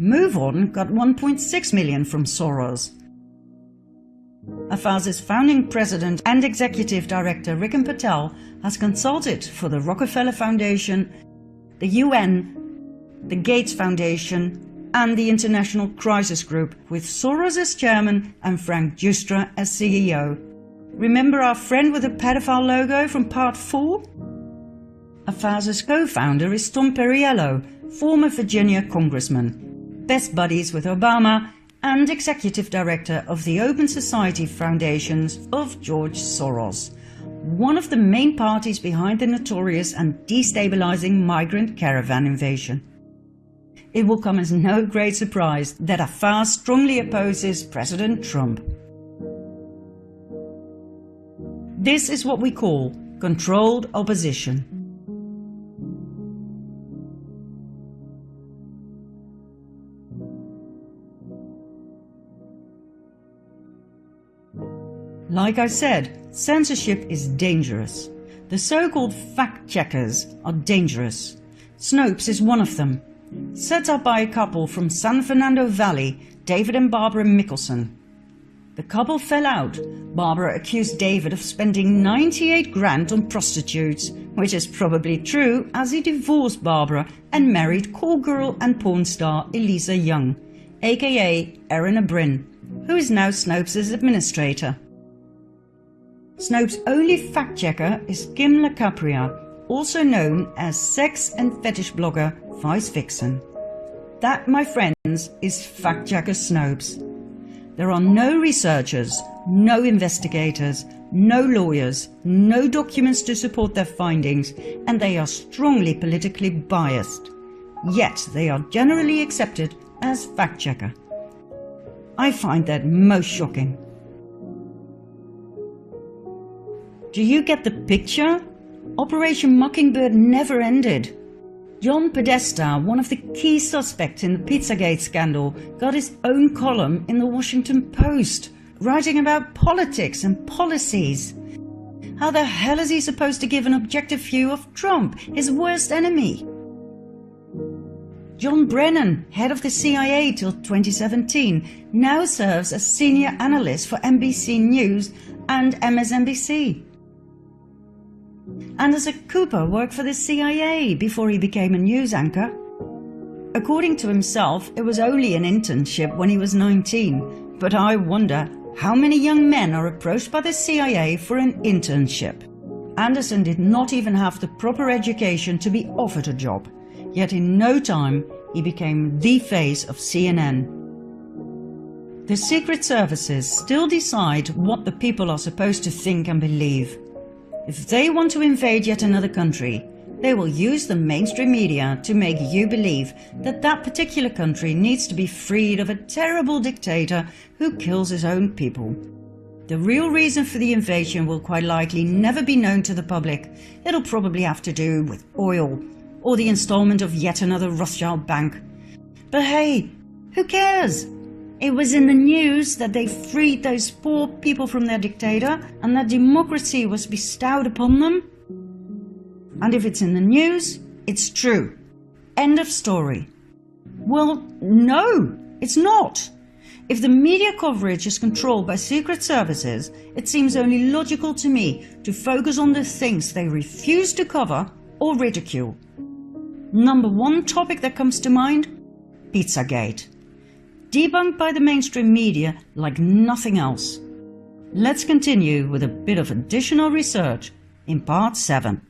A: MoveOn got $1.6 million from Soros. AFAZ's founding president and executive director Riken Patel has consulted for the Rockefeller Foundation, the UN, the Gates Foundation and the International Crisis Group, with Soros as chairman and Frank Giustra as CEO. Remember our friend with the pedophile logo from part 4? AFAZ's co-founder is Tom Perriello, former Virginia congressman, best buddies with Obama and executive director of the Open Society Foundations of George Soros, one of the main parties behind the notorious and destabilizing migrant caravan invasion. It will come as no great surprise that AFAZ strongly opposes President Trump. This is what we call controlled opposition. Like I said, censorship is dangerous. The so-called fact-checkers are dangerous. Snopes is one of them. Set up by a couple from San Fernando Valley, David and Barbara Mickelson. The couple fell out. Barbara accused David of spending 98 grand on prostitutes, which is probably true as he divorced Barbara and married call girl and porn star Elisa Young, aka Erin Abrin, who is now Snopes' administrator. Snopes' only fact-checker is Kim LaCapria, also known as sex and fetish blogger Vice Vixen. That, my friends, is fact-checker Snopes. There are no researchers, no investigators, no lawyers, no documents to support their findings, and they are strongly politically biased. Yet they are generally accepted as fact-checker. I find that most shocking. Do you get the picture? Operation Mockingbird never ended. John Podesta, one of the key suspects in the Pizzagate scandal, got his own column in the Washington Post, writing about politics and policies. How the hell is he supposed to give an objective view of Trump, his worst enemy? John Brennan, head of the CIA till 2017, now serves as senior analyst for NBC News and MSNBC. Anderson Cooper worked for the CIA before he became a news anchor. According to himself, it was only an internship when he was 19, but I wonder How many young men are approached by the CIA for an internship? Anderson did not even have the proper education to be offered a job, yet in no time he became the face of CNN. The Secret Services still decide what the people are supposed to think and believe. If they want to invade yet another country, they will use the mainstream media to make you believe that that particular country needs to be freed of a terrible dictator who kills his own people. The real reason for the invasion will quite likely never be known to the public. It'll probably have to do with oil, or the installment of yet another Rothschild bank. But hey, who cares? It was in the news that they freed those poor people from their dictator and that democracy was bestowed upon them. And if it's in the news, it's true. End of story. Well, no, it's not. If the media coverage is controlled by secret services, it seems only logical to me to focus on the things they refuse to cover or ridicule. Number one topic that comes to mind? Pizzagate. Debunked by the mainstream media like nothing else. Let's continue with a bit of additional research in part 7.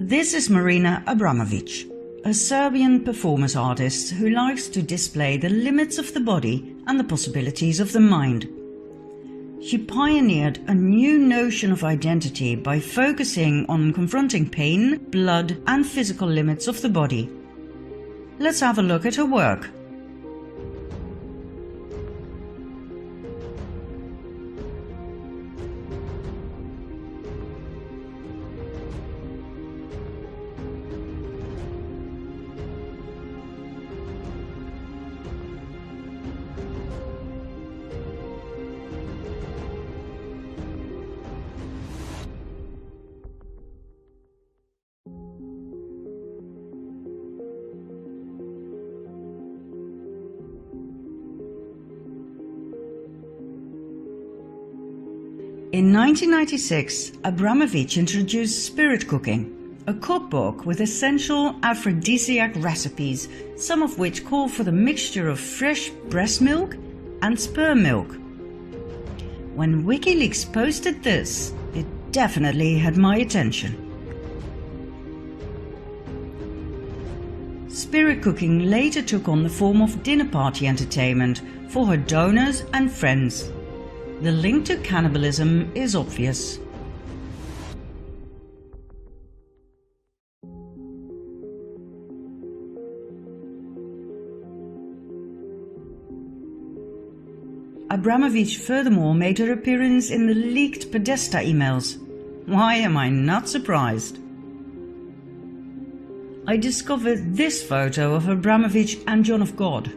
A: This is Marina Abramovic, a Serbian performance artist who likes to display the limits of the body and the possibilities of the mind. She pioneered a new notion of identity by focusing on confronting pain, blood and physical limits of the body. Let's have a look at her work. In 1996, Abramovic introduced Spirit Cooking, a cookbook with essential aphrodisiac recipes, some of which call for the mixture of fresh breast milk and sperm milk. When WikiLeaks posted this, it definitely had my attention. Spirit Cooking later took on the form of dinner party entertainment for her donors and friends. The link to cannibalism is obvious. Abramovic furthermore made her appearance in the leaked Podesta emails. Why am I not surprised? I discovered this photo of Abramovic and John of God.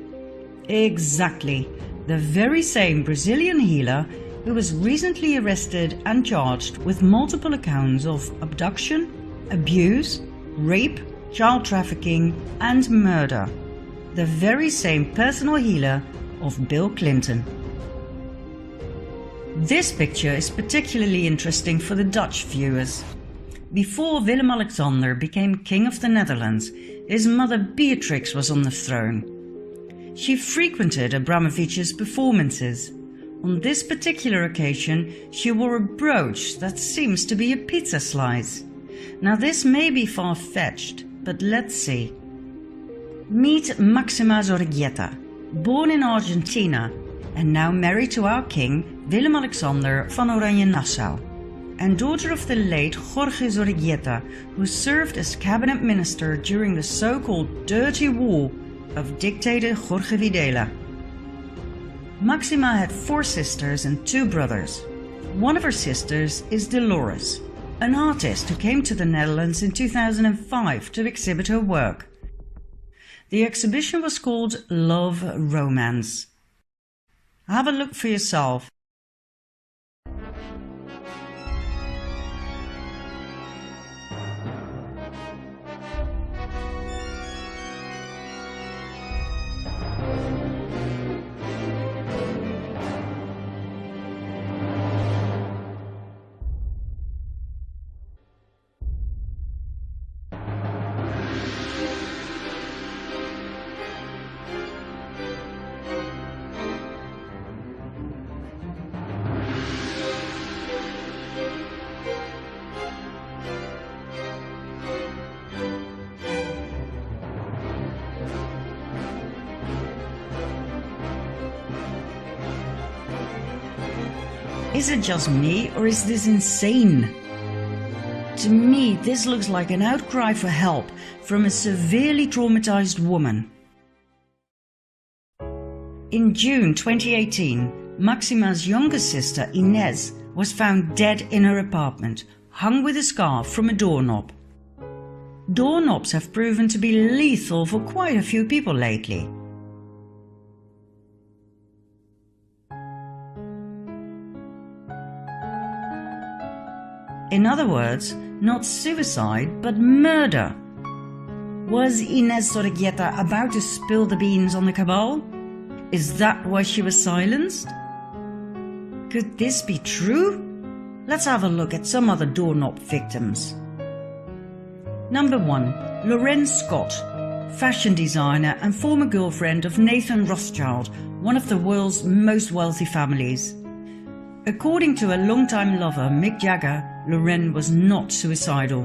A: Exactly. The very same Brazilian healer who was recently arrested and charged with multiple accounts of abduction, abuse, rape, child trafficking and murder. The very same personal healer of Bill Clinton. This picture is particularly interesting for the Dutch viewers. Before Willem-Alexander became King of the Netherlands, his mother Beatrix was on the throne. She frequented Abramovic's performances. On this particular occasion, she wore a brooch that seems to be a pizza slice. Now this may be far-fetched, but let's see. Meet Maxima Zorreguieta, born in Argentina and now married to our king Willem-Alexander van Oranje-Nassau, and daughter of the late Jorge Zorreguieta, who served as cabinet minister during the so-called Dirty War of dictator Jorge Videla. Maxima had 4 sisters and 2 brothers. One of her sisters is Dolores, an artist who came to the Netherlands in 2005 to exhibit her work. The exhibition was called Love Romance. Have a look for yourself. Is it just me, or is this insane? To me, this looks like an outcry for help from a severely traumatized woman. In June 2018, Maxima's younger sister Inez was found dead in her apartment, hung with a scarf from a doorknob. Doorknobs have proven to be lethal for quite a few people lately. In other words, not suicide, but murder. Was Inez Sorreguieta about to spill the beans on the cabal? Is that why she was silenced? Could this be true? Let's have a look at some other doorknob victims. Number 1. Lorraine Scott, fashion designer and former girlfriend of Nathan Rothschild, one of the world's most wealthy families. According to a longtime lover, Mick Jagger, Lorraine was not suicidal.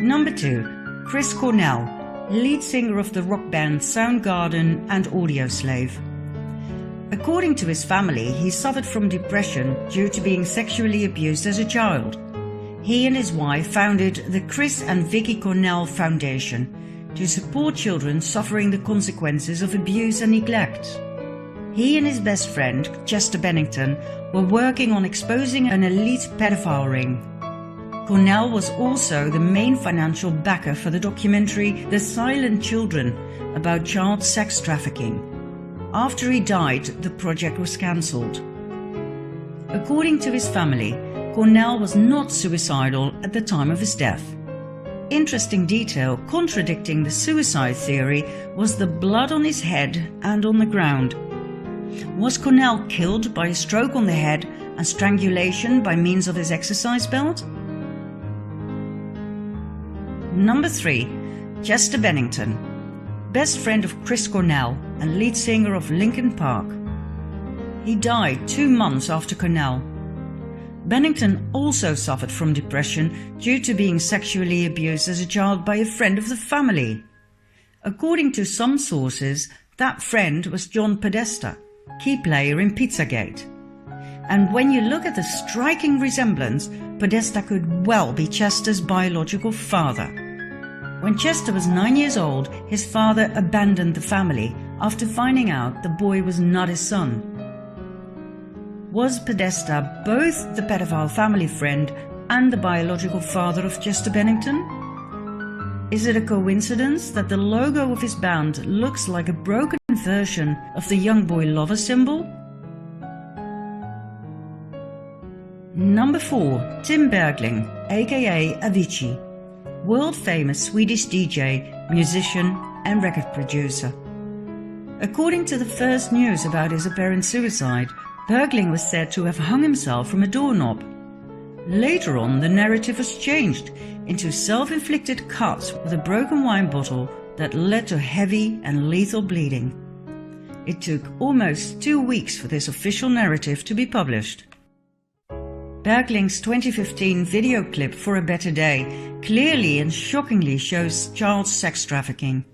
A: Number 2. Chris Cornell, lead singer of the rock band Soundgarden and Audioslave. According to his family, he suffered from depression due to being sexually abused as a child. He and his wife founded the Chris and Vicky Cornell Foundation to support children suffering the consequences of abuse and neglect. He and his best friend, Chester Bennington, were working on exposing an elite pedophile ring. Cornell was also the main financial backer for the documentary The Silent Children about child sex trafficking. After he died, the project was cancelled. According to his family, Cornell was not suicidal at the time of his death. Interesting detail contradicting the suicide theory was the blood on his head and on the ground. Was Cornell killed by a stroke on the head and strangulation by means of his exercise belt? Number 3. Chester Bennington, best friend of Chris Cornell and lead singer of Linkin Park. He died 2 months after Cornell. Bennington also suffered from depression due to being sexually abused as a child by a friend of the family. According to some sources, that friend was John Podesta, key player in Pizzagate. And when you look at the striking resemblance, Podesta could well be Chester's biological father. When Chester was 9 years old, his father abandoned the family after finding out the boy was not his son. Was Podesta both the pedophile family friend and the biological father of Chester Bennington? Is it a coincidence that the logo of his band looks like a broken version of the young boy lover symbol? Number 4. Tim Bergling, aka Avicii, world famous Swedish DJ, musician and record producer. According to the first news about his apparent suicide, Bergling was said to have hung himself from a doorknob. Later on, the narrative was changed into self-inflicted cuts with a broken wine bottle that led to heavy and lethal bleeding. It took almost 2 weeks for this official narrative to be published. Bergling's 2015 video clip For a Better Day clearly and shockingly shows child sex trafficking.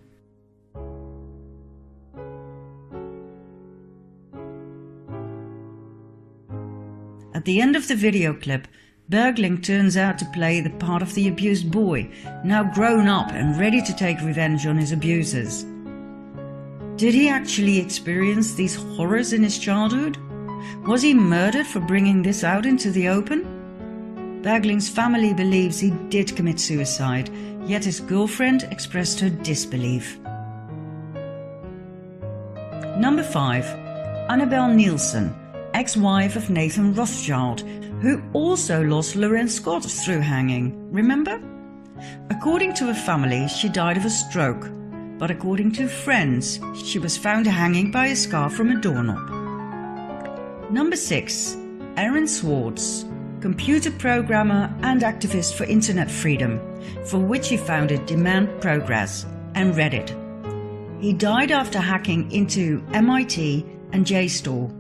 A: At the end of the video clip, Bergling turns out to play the part of the abused boy, now grown up and ready to take revenge on his abusers. Did he actually experience these horrors in his childhood? Was he murdered for bringing this out into the open? Bergling's family believes he did commit suicide, yet his girlfriend expressed her disbelief. Number 5. Annabelle Nielsen, ex-wife of Nathan Rothschild, who also lost Lorraine Scott through hanging, remember? According to her family, she died of a stroke, but according to friends, she was found hanging by a scarf from a doorknob. Number 6. Aaron Swartz, computer programmer and activist for internet freedom, for which he founded Demand Progress and Reddit. He died after hacking into MIT and JSTOR.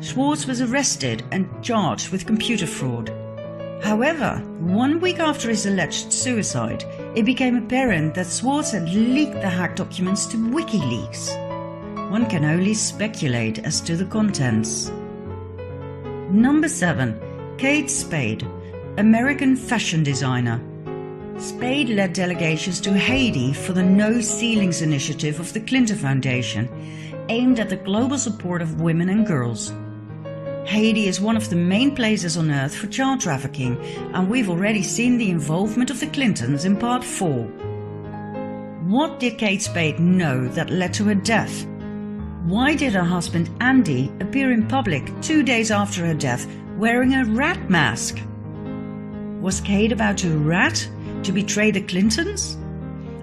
A: Swartz was arrested and charged with computer fraud. However, 1 week after his alleged suicide, it became apparent that Swartz had leaked the hacked documents to WikiLeaks. One can only speculate as to the contents. Number 7. Kate Spade, American fashion designer. Spade led delegations to Haiti for the No Ceilings initiative of the Clinton Foundation, aimed at the global support of women and girls. Haiti is one of the main places on earth for child trafficking, and we've already seen the involvement of the Clintons in part 4. What did Kate Spade know that led to her death? Why did her husband Andy appear in public 2 days after her death wearing a rat mask? Was Kate about to rat to betray the Clintons?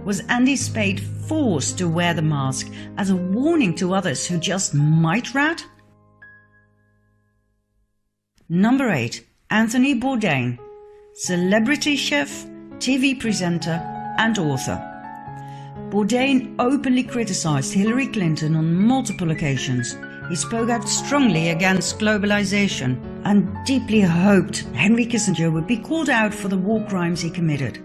A: Was Andy Spade forced to wear the mask as a warning to others who just might rat? Number 8. Anthony Bourdain, celebrity chef, TV presenter and author. Bourdain openly criticized Hillary Clinton on multiple occasions. He spoke out strongly against globalization and deeply hoped Henry Kissinger would be called out for the war crimes he committed.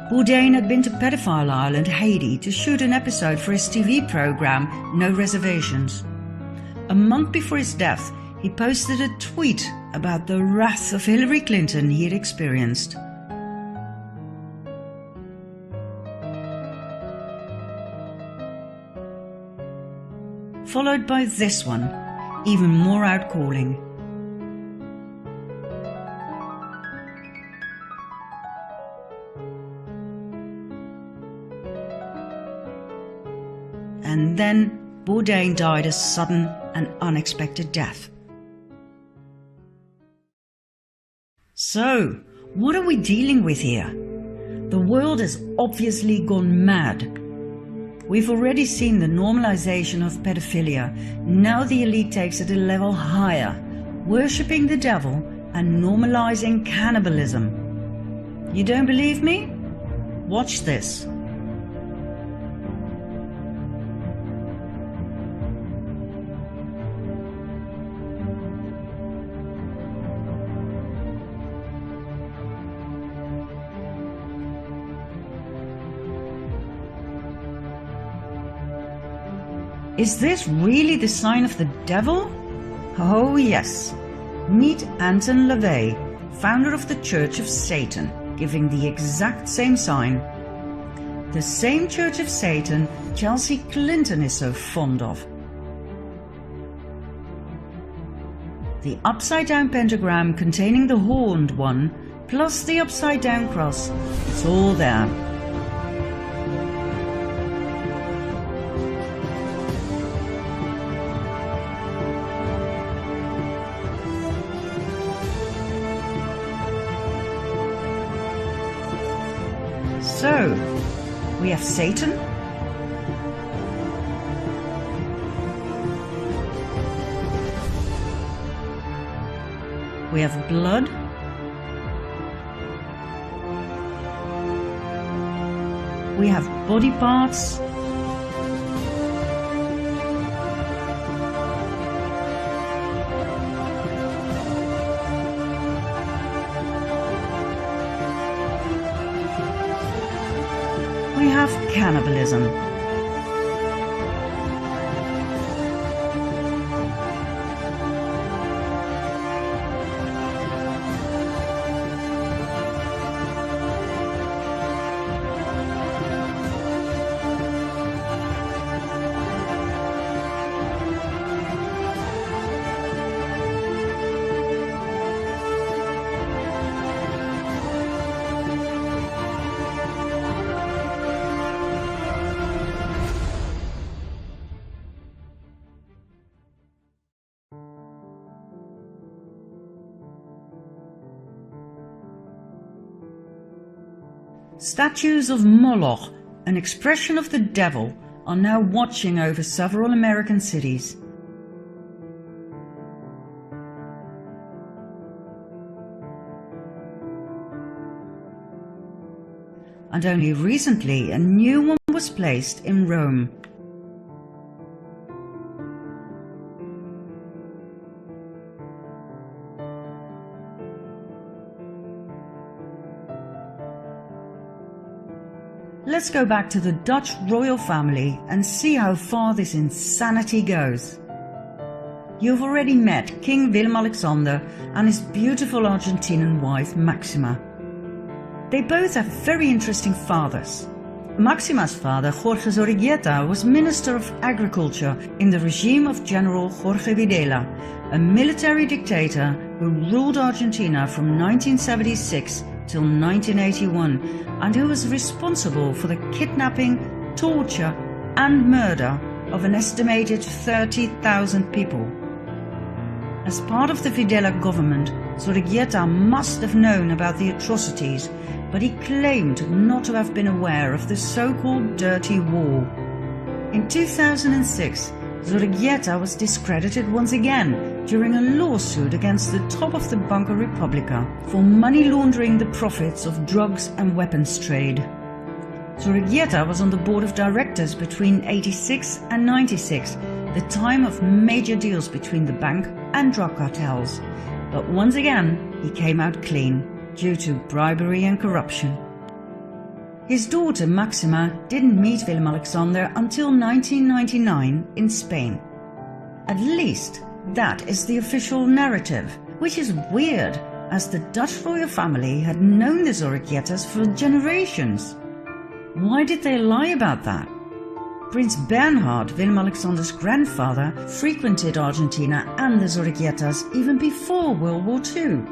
A: Bourdain had been to Pedophile Island, Haiti to shoot an episode for his TV program No Reservations. A month before his death, he posted a tweet about the wrath of Hillary Clinton he had experienced. Followed by this one, even more outcalling. And then Bourdain died a sudden and unexpected death. So, what are we dealing with here? The world has obviously gone mad. We've already seen the normalization of pedophilia. Now the elite takes it a level higher, worshipping the devil and normalizing cannibalism. You don't believe me? Watch this. Is this really the sign of the devil? Oh yes. Meet Anton LaVey, founder of the Church of Satan, giving the exact same sign. The same Church of Satan Chelsea Clinton is so fond of. The upside-down pentagram containing the horned one, plus the upside-down cross, it's all there. So, we have Satan, we have blood, we have body parts, we have cannibalism. Statues of Moloch, an expression of the devil, are now watching over several American cities. And only recently a new one was placed in Rome. Let's go back to the Dutch royal family and see how far this insanity goes. you've already met King Willem-Alexander and his beautiful Argentinian wife Maxima. They both have very interesting fathers. Maxima's father, Jorge Zorrigueta, was Minister of Agriculture in the regime of General Jorge Videla, a military dictator who ruled Argentina from 1976 till 1981 and who was responsible for the kidnapping, torture and murder of an estimated 30,000 people. As part of the Videla government, Zorrigueta must have known about the atrocities, but he claimed not to have been aware of the so-called Dirty War. In 2006, Zorrigueta was discredited once again during a lawsuit against the top of the Banca Repubblica for money laundering the profits of drugs and weapons trade. Zorrigueta was on the board of directors between 86 and 96, the time of major deals between the bank and drug cartels. But once again, he came out clean due to bribery and corruption. His daughter Maxima didn't meet Willem-Alexander until 1999 in Spain. At least that is the official narrative, which is weird as the Dutch royal family had known the Zorriguetas for generations. Why did they lie about that? Prince Bernhard, Willem-Alexander's grandfather, frequented Argentina and the Zorriguetas even before World War II.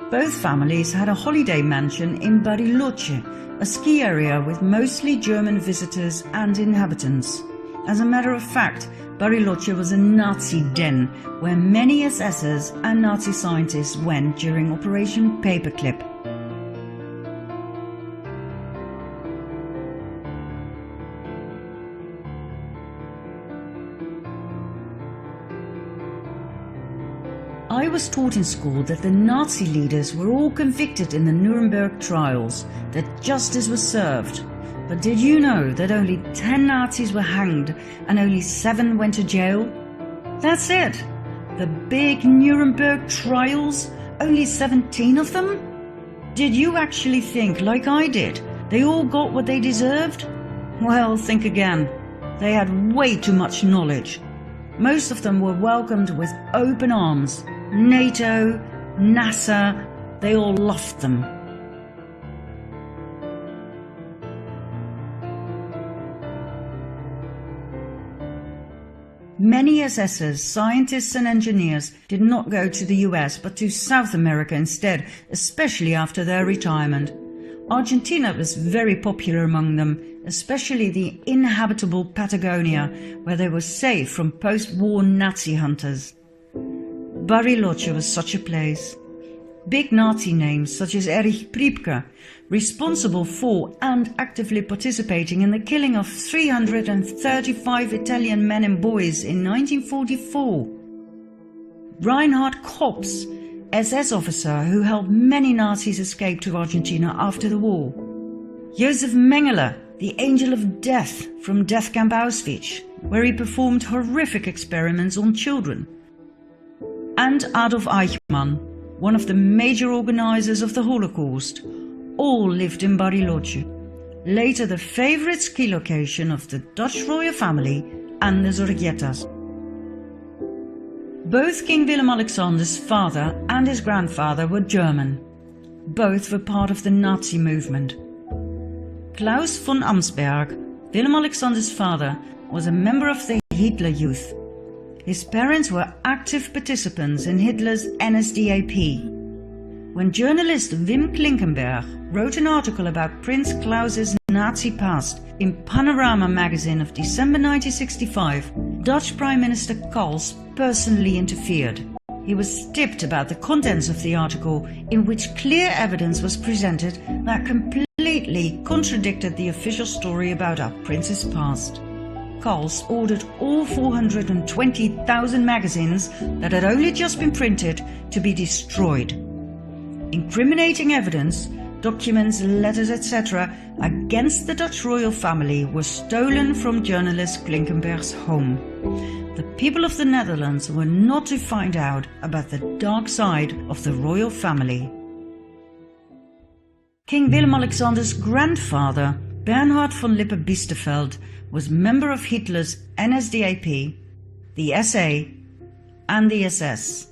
A: Both families had a holiday mansion in Bariloche, a ski area with mostly German visitors and inhabitants. As a matter of fact, Bariloche was a Nazi den where many SSers and Nazi scientists went during Operation Paperclip. I was taught in school that the Nazi leaders were all convicted in the Nuremberg trials, that justice was served. But did you know that only 10 Nazis were hanged and only 7 went to jail? That's it! The big Nuremberg trials, only 17 of them? Did you actually think, like I did, they all got what they deserved? Well, think again. They had way too much knowledge. Most of them were welcomed with open arms. NATO, NASA, they all loved them. Many SSers, scientists and engineers did not go to the US but to South America instead, especially after their retirement. Argentina was very popular among them, especially the inhabitable Patagonia, where they were safe from post-war Nazi hunters. Bariloche was such a place. Big Nazi names such as Erich Priebke, responsible for and actively participating in the killing of 335 Italian men and boys in 1944. Reinhard Kops, SS officer who helped many Nazis escape to Argentina after the war. Josef Mengele, the Angel of Death from Death Camp Auschwitz, where he performed horrific experiments on children. And Adolf Eichmann, one of the major organizers of the Holocaust, all lived in Bariloche, later the favorite ski location of the Dutch royal family and the Zorriguetas. Both King Willem-Alexander's father and his grandfather were German. Both were part of the Nazi movement. Klaus von Amsberg, Willem-Alexander's father, was a member of the Hitler Youth. His parents were active participants in Hitler's NSDAP. When journalist Wim Klinkenberg wrote an article about Prince Klaus's Nazi past in Panorama magazine of December 1965, Dutch Prime Minister Cals personally interfered. He was tipped about the contents of the article, in which clear evidence was presented that completely contradicted the official story about our prince's past. Cals ordered all 420,000 magazines that had only just been printed to be destroyed. Incriminating evidence, documents, letters, etc. against the Dutch royal family were stolen from journalist Klinkenberg's home. The people of the Netherlands were not to find out about the dark side of the royal family. King Willem-Alexander's grandfather, Bernhard von Lippe-Biesterfeld, was member of Hitler's NSDAP, the SA, and the SS,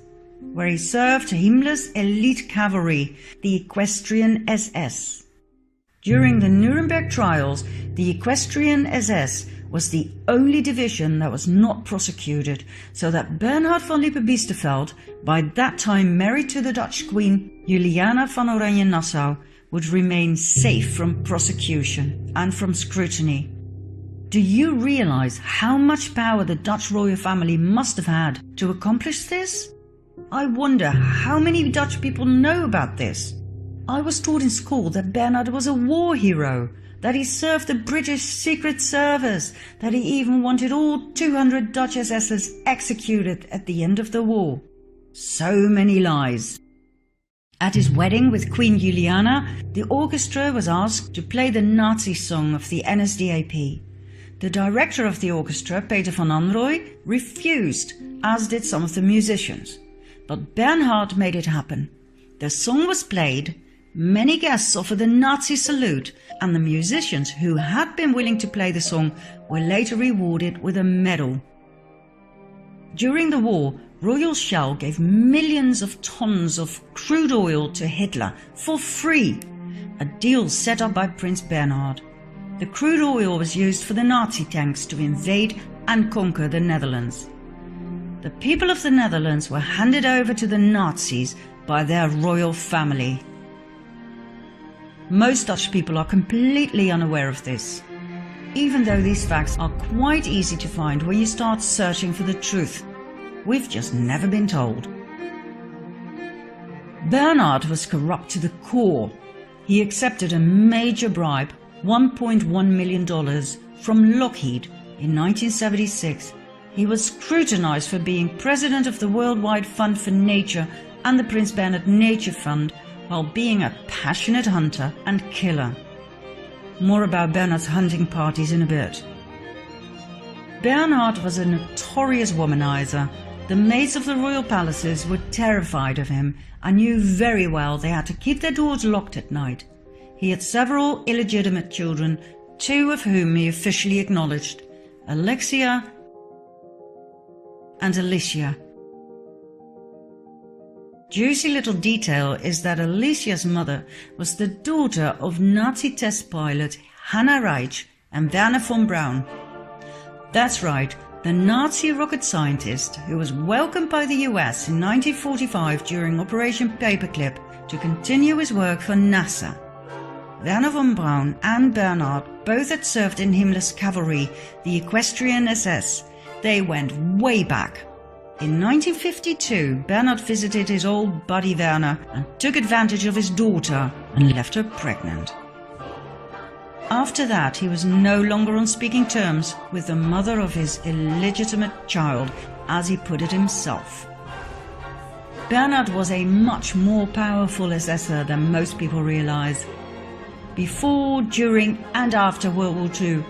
A: where he served Himmler's elite cavalry, the Equestrian SS. During the Nuremberg trials, the Equestrian SS was the only division that was not prosecuted, so that Bernhard von Lippe-Biesterfeld, by that time married to the Dutch Queen Juliana van Oranje-Nassau, would remain safe from prosecution and from scrutiny. Do you realize how much power the Dutch royal family must have had to accomplish this? I wonder how many Dutch people know about this. I was taught in school that Bernhard was a war hero, that he served the British Secret Service, that he even wanted all 200 Dutch SSers executed at the end of the war. So many lies. At his wedding with Queen Juliana, the orchestra was asked to play the Nazi song of the NSDAP. The director of the orchestra, Peter van Anrooy, refused, as did some of the musicians. But Bernhard made it happen. The song was played, many guests offered the Nazi salute, and the musicians who had been willing to play the song were later rewarded with a medal. During the war, Royal Shell gave millions of tons of crude oil to Hitler for free, a deal set up by Prince Bernhard. The crude oil was used for the Nazi tanks to invade and conquer the Netherlands. The people of the Netherlands were handed over to the Nazis by their royal family. Most Dutch people are completely unaware of this, even though these facts are quite easy to find when you start searching for the truth. We've just never been told. Bernhard was corrupt to the core. He accepted a major bribe, $1.1 million, from Lockheed in 1976. He was scrutinized for being president of the Worldwide Fund for Nature and the Prince Bernhard Nature Fund, while being a passionate hunter and killer. More about Bernhard's hunting parties in a bit. Bernhard was a notorious womanizer. The maids of the royal palaces were terrified of him and knew very well they had to keep their doors locked at night. He had several illegitimate children, two of whom he officially acknowledged, Alexia and Alicia. Juicy little detail is that Alicia's mother was the daughter of Nazi test pilot Hanna Reitsch and Wernher von Braun. That's right, the Nazi rocket scientist who was welcomed by the US in 1945 during Operation Paperclip to continue his work for NASA. Wernher von Braun and Bernhard both had served in Himmler's cavalry, the Equestrian SS. They went way back. In 1952, Bernhard visited his old buddy Werner and took advantage of his daughter and left her pregnant. After that, he was no longer on speaking terms with the mother of his illegitimate child, as he put it himself. Bernhard was a much more powerful SSer than most people realize. Before, during and after World War II,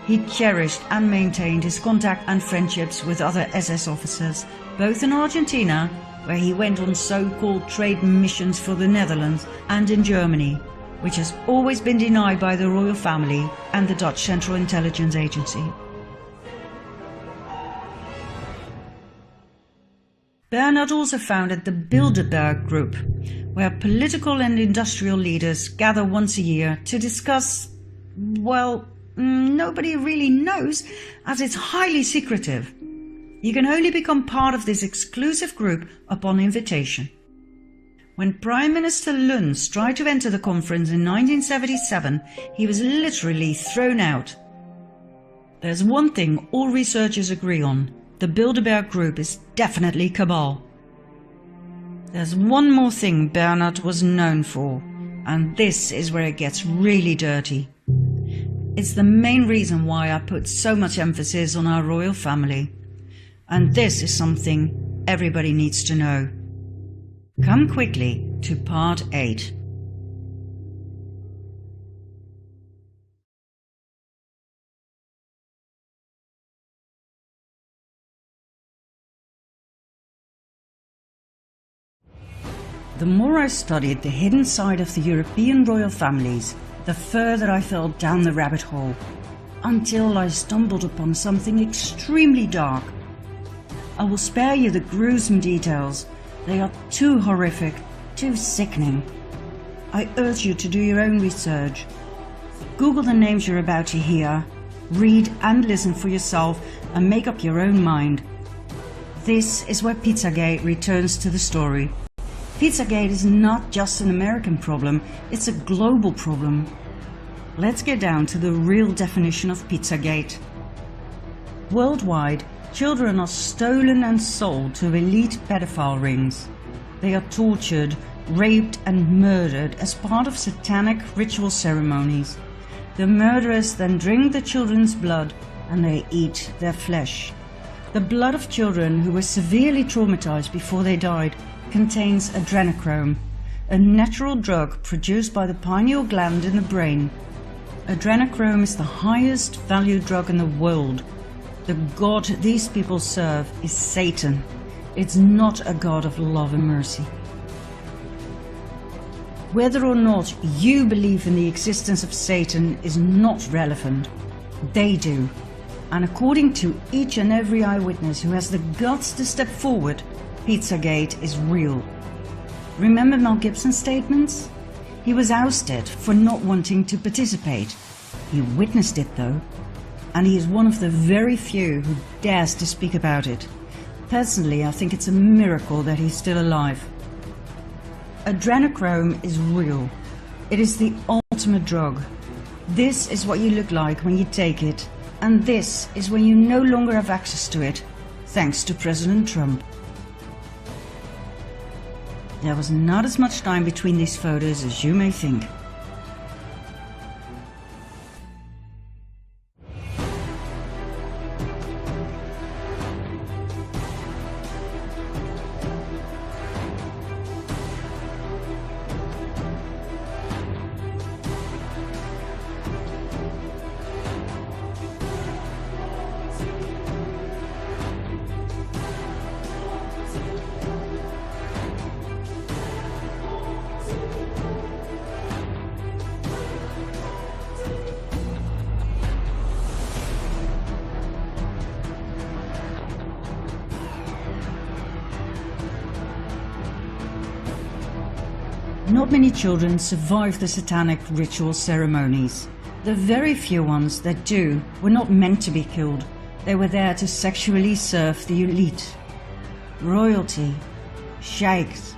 A: he cherished and maintained his contact and friendships with other SS officers, both in Argentina, where he went on so-called trade missions for the Netherlands, and in Germany, which has always been denied by the royal family and the Dutch Central Intelligence Agency. Bernhard also founded the Bilderberg Group, where political and industrial leaders gather once a year to discuss, well, nobody really knows, as it's highly secretive. You can only become part of this exclusive group upon invitation. When Prime Minister Luns tried to enter the conference in 1977, he was literally thrown out. There's one thing all researchers agree on: the Bilderberg Group is definitely cabal. There's one more thing Bernhard was known for, and this is where it gets really dirty. It's the main reason why I put so much emphasis on our royal family. And this is something everybody needs to know. Come quickly to part 8. The more I studied the hidden side of the European royal families, the further I fell down the rabbit hole, until I stumbled upon something extremely dark. I will spare you the gruesome details. They are too horrific, too sickening. I urge you to do your own research. Google the names you're about to hear, read and listen for yourself, and make up your own mind. This is where Pizzagate returns to the story. Pizzagate is not just an American problem, it's a global problem. Let's get down to the real definition of Pizzagate. Worldwide, children are stolen and sold to elite pedophile rings. They are tortured, raped and murdered as part of satanic ritual ceremonies. The murderers then drink the children's blood and they eat their flesh. The blood of children who were severely traumatized before they died contains adrenochrome, a natural drug produced by the pineal gland in the brain. Adrenochrome is the highest valued drug in the world. The god these people serve is Satan. It's not a god of love and mercy. Whether or not you believe in the existence of Satan is not relevant. They do. And according to each and every eyewitness who has the guts to step forward, Pizzagate is real. Remember Mel Gibson's statements? He was ousted for not wanting to participate. He witnessed it though, and he is one of the very few who dares to speak about it. Personally, I think it's a miracle that he's still alive. Adrenochrome is real. It is the ultimate drug. This is what you look like when you take it, and this is when you no longer have access to it, thanks to President Trump. There was not as much time between these photos as you may think. Not many children survive the satanic ritual ceremonies. The very few ones that do were not meant to be killed. They were there to sexually serve the elite. Royalty, sheikhs,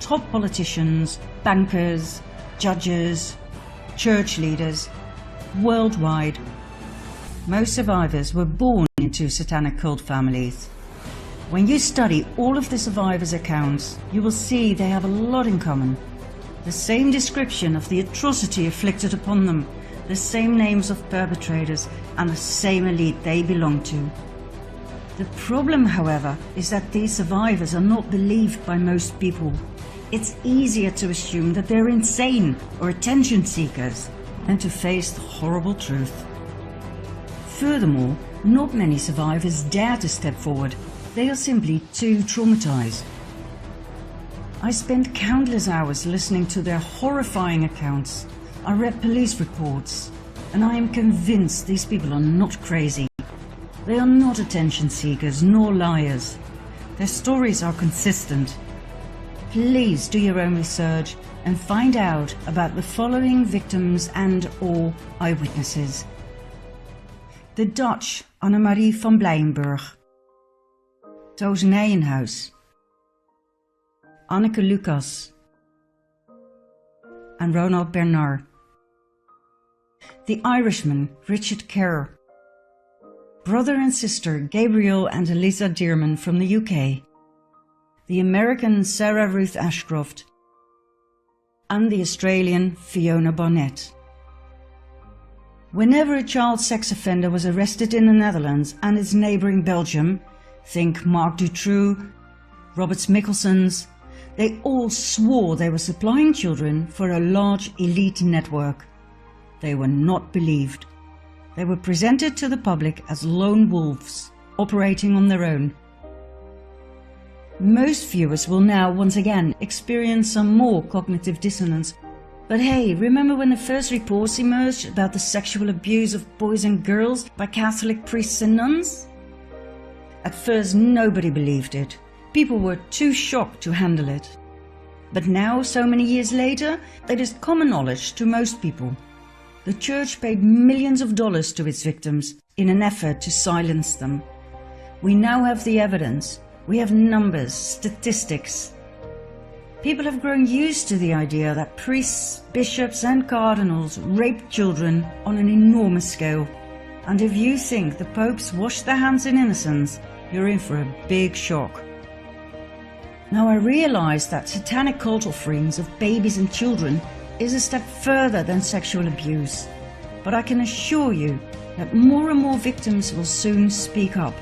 A: top politicians, bankers, judges, church leaders, worldwide. Most survivors were born into satanic cult families. When you study all of the survivors' accounts, you will see they have a lot in common. The same description of the atrocity inflicted upon them, the same names of perpetrators, and the same elite they belong to. The problem, however, is that these survivors are not believed by most people. It's easier to assume that they're insane or attention seekers than to face the horrible truth. Furthermore, not many survivors dare to step forward. They are simply too traumatized. I spent countless hours listening to their horrifying accounts. I read police reports, and I am convinced these people are not crazy. They are not attention seekers nor liars. Their stories are consistent. Please do your own research and find out about the following victims and/or eyewitnesses. The Dutch Annemarie van Blijenburg, Toos Nijenhuis, Anneke Lucas, and Ronald Bernard. The Irishman Richard Kerr, brother and sister Gabriel and Eliza Dearman from the UK, the American Sarah Ruth Ashcroft, and the Australian Fiona Barnett. Whenever a child sex offender was arrested in the Netherlands and its neighbouring Belgium, think Mark Dutroux, Roberts Mickelsons, they all swore they were supplying children for a large elite network. They were not believed. They were presented to the public as lone wolves, operating on their own. Most viewers will now once again experience some more cognitive dissonance. But hey, remember when the first reports emerged about the sexual abuse of boys and girls by Catholic priests and nuns? At first nobody believed it. People were too shocked to handle it. But now, so many years later, it is common knowledge to most people. The church paid millions of dollars to its victims in an effort to silence them. We now have the evidence. We have numbers, statistics. People have grown used to the idea that priests, bishops and cardinals raped children on an enormous scale. And if you think the popes washed their hands in innocence, you're in for a big shock. Now I realize that satanic cult offerings of babies and children is a step further than sexual abuse. But I can assure you that more and more victims will soon speak up.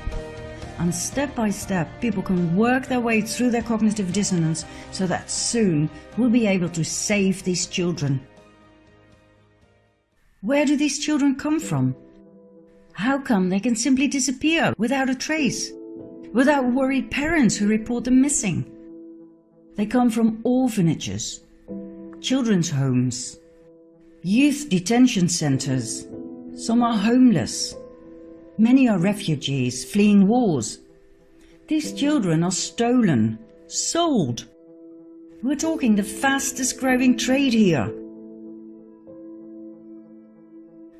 A: And step by step, people can work their way through their cognitive dissonance so that soon we'll be able to save these children. Where do these children come from? How come they can simply disappear without a trace? Without worried parents who report them missing? They come from orphanages, children's homes, youth detention centers. Some are homeless. Many are refugees fleeing wars. These children are stolen, sold. We're talking the fastest growing trade here.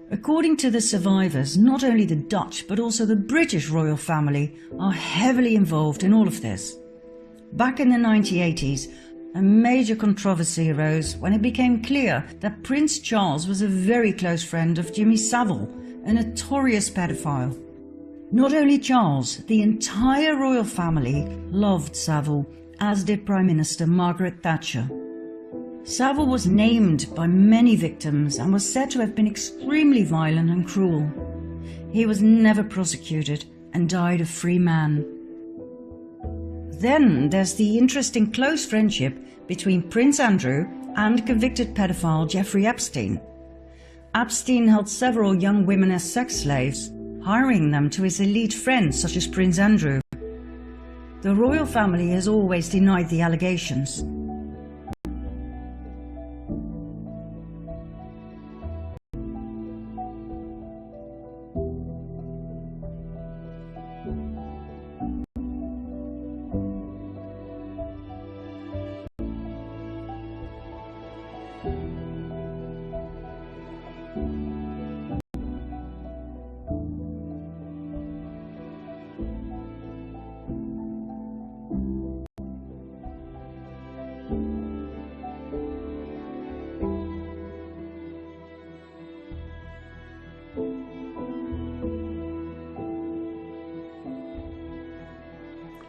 A: According to the survivors, not only the Dutch but also the British royal family are heavily involved in all of this. Back in the 1980s, a major controversy arose when it became clear that Prince Charles was a very close friend of Jimmy Savile, a notorious pedophile. Not only Charles, the entire royal family loved Savile, as did Prime Minister Margaret Thatcher. Savile was named by many victims and was said to have been extremely violent and cruel. He was never prosecuted and died a free man. Then there's the interesting close friendship between Prince Andrew and convicted pedophile Jeffrey Epstein. Epstein held several young women as sex slaves, hiring them to his elite friends such as Prince Andrew. The royal family has always denied the allegations.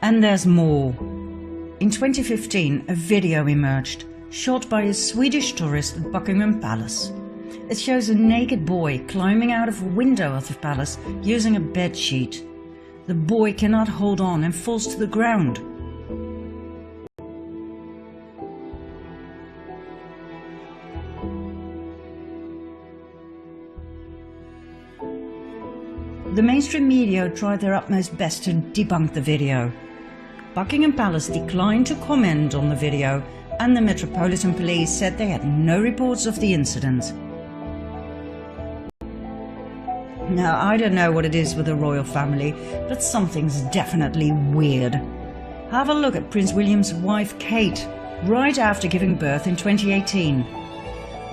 A: And there's more. In 2015, a video emerged, shot by a Swedish tourist at Buckingham Palace. It shows a naked boy climbing out of a window of the palace using a bedsheet. The boy cannot hold on and falls to the ground. The mainstream media tried their utmost best to debunk the video. Buckingham Palace declined to comment on the video, and the Metropolitan Police said they had no reports of the incident. Now, I don't know what it is with the royal family, but something's definitely weird. Have a look at Prince William's wife Kate, right after giving birth in 2018.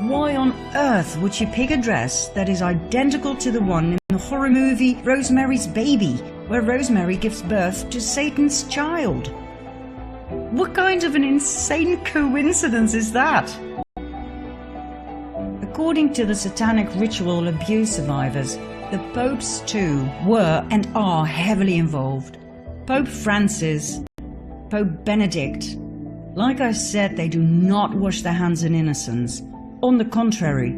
A: Why on earth would she pick a dress that is identical to the one in the horror movie Rosemary's Baby, where Rosemary gives birth to Satan's child? What kind of an insane coincidence is that? According to the satanic ritual abuse survivors, the popes too were and are heavily involved. Pope Francis, Pope Benedict. Like I said, they do not wash their hands in innocence. On the contrary.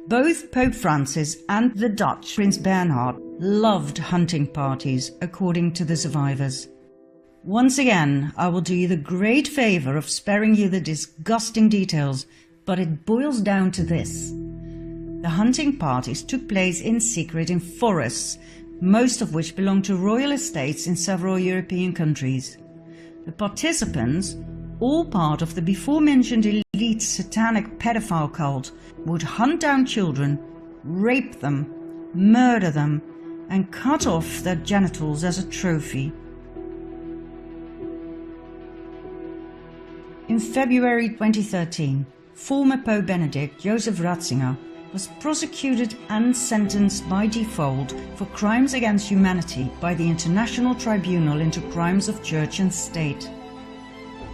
A: Both Pope Francis and the Dutch Prince Bernhard loved hunting parties, according to the survivors. Once again, I will do you the great favor of sparing you the disgusting details, but it boils down to this. The hunting parties took place in secret in forests, most of which belonged to royal estates in several European countries. The participants, all part of the before-mentioned elite satanic pedophile cult, would hunt down children, rape them, murder them, and cut off their genitals as a trophy. In February 2013, former Pope Benedict Joseph Ratzinger was prosecuted and sentenced by default for crimes against humanity by the International Tribunal into Crimes of Church and State.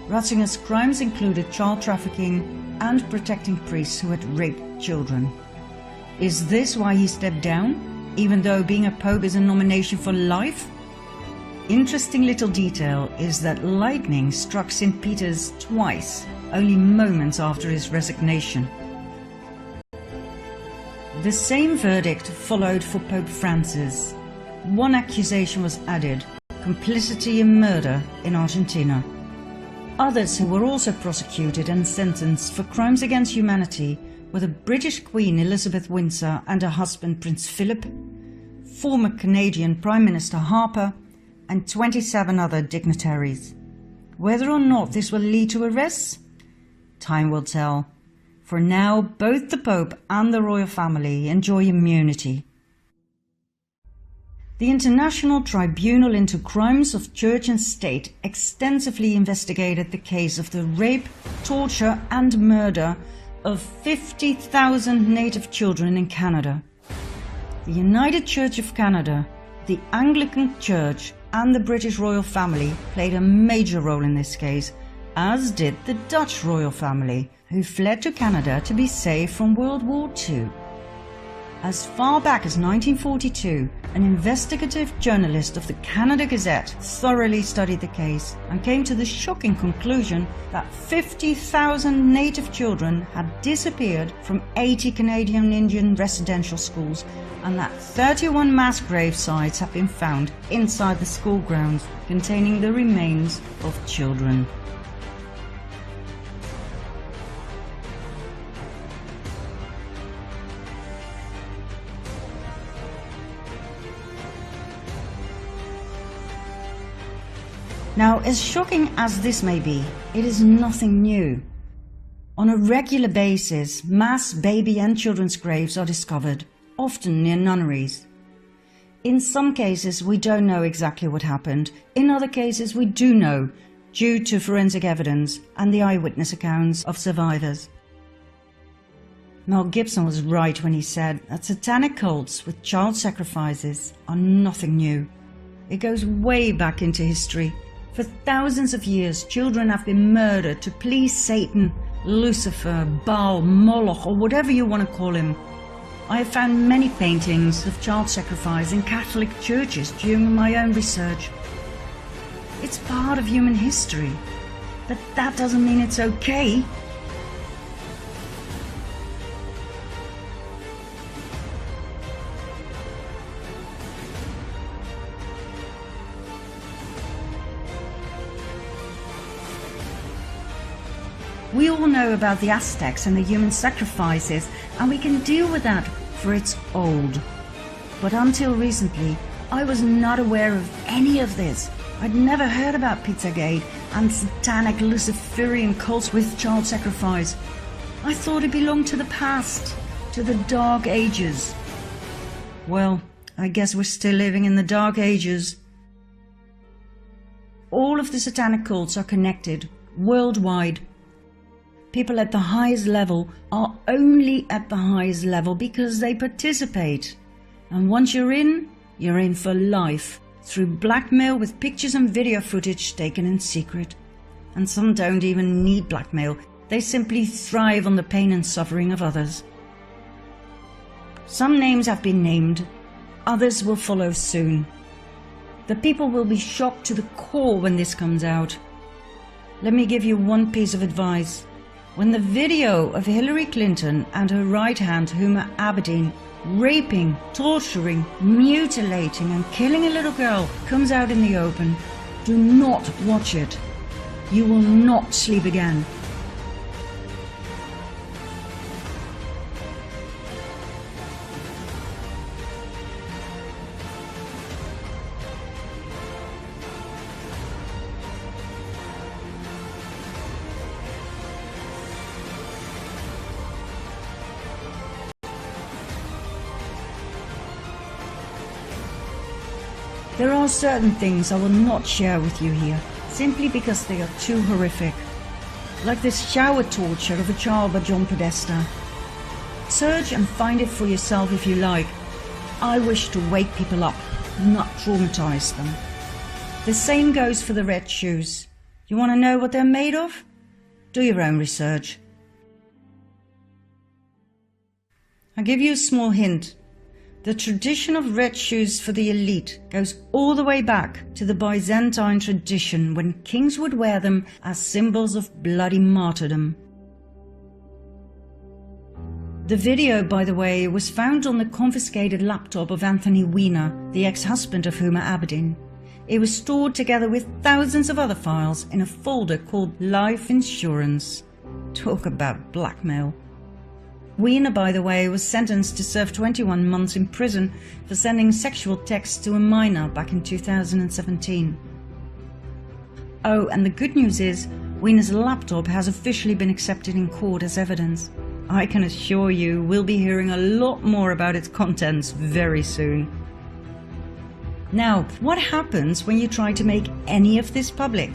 A: Ratzinger's crimes included child trafficking and protecting priests who had raped children. Is this why he stepped down, even though being a pope is a nomination for life? Interesting little detail is that lightning struck St. Peter's twice, only moments after his resignation. The same verdict followed for Pope Francis. One accusation was added: complicity in murder in Argentina. Others who were also prosecuted and sentenced for crimes against humanity were the British Queen Elizabeth Windsor and her husband Prince Philip, former Canadian Prime Minister Harper, and 27 other dignitaries. Whether or not this will lead to arrests? Time will tell. For now, both the Pope and the royal family enjoy immunity. The International Tribunal into Crimes of Church and State extensively investigated the case of the rape, torture and murder of 50,000 native children in Canada. The United Church of Canada, the Anglican Church and the British royal family played a major role in this case, as did the Dutch royal family, who fled to Canada to be safe from World War II. As far back as 1942, an investigative journalist of the Canada Gazette thoroughly studied the case and came to the shocking conclusion that 50,000 native children had disappeared from 80 Canadian Indian residential schools, and that 31 mass grave sites have been found inside the school grounds containing the remains of children. Now, as shocking as this may be, it is nothing new. On a regular basis, mass baby and children's graves are discovered, often near nunneries. In some cases, we don't know exactly what happened. In other cases, we do know, due to forensic evidence and the eyewitness accounts of survivors. Mel Gibson was right when he said that satanic cults with child sacrifices are nothing new. It goes way back into history. For thousands of years, children have been murdered to please Satan, Lucifer, Baal, Moloch, or whatever you want to call him. I have found many paintings of child sacrifice in Catholic churches during my own research. It's part of human history, but that doesn't mean it's okay. We all know about the Aztecs and the human sacrifices, and we can deal with that, for it's old. But until recently, I was not aware of any of this. I'd never heard about Pizzagate and satanic Luciferian cults with child sacrifice. I thought it belonged to the past, to the Dark Ages. Well, I guess we're still living in the Dark Ages. All of the satanic cults are connected, worldwide. People at the highest level are only at the highest level because they participate. And once you're in for life, through blackmail with pictures and video footage taken in secret. And some don't even need blackmail, they simply thrive on the pain and suffering of others. Some names have been named, others will follow soon. The people will be shocked to the core when this comes out. Let me give you one piece of advice. When the video of Hillary Clinton and her right hand Huma Abedin raping, torturing, mutilating and killing a little girl comes out in the open, do not watch it. You will not sleep again. There are certain things I will not share with you here, simply because they are too horrific. Like this shower torture of a child by John Podesta. Search and find it for yourself if you like. I wish to wake people up, not traumatize them. The same goes for the red shoes. You want to know what they're made of? Do your own research. I'll give you a small hint. The tradition of red shoes for the elite goes all the way back to the Byzantine tradition, when kings would wear them as symbols of bloody martyrdom. The video, by the way, was found on the confiscated laptop of Anthony Weiner, the ex-husband of Huma Abedin. It was stored together with thousands of other files in a folder called Life Insurance. Talk about blackmail. Weiner, by the way, was sentenced to serve 21 months in prison for sending sexual texts to a minor back in 2017. Oh, and the good news is, Weiner's laptop has officially been accepted in court as evidence. I can assure you we'll be hearing a lot more about its contents very soon. Now, what happens when you try to make any of this public?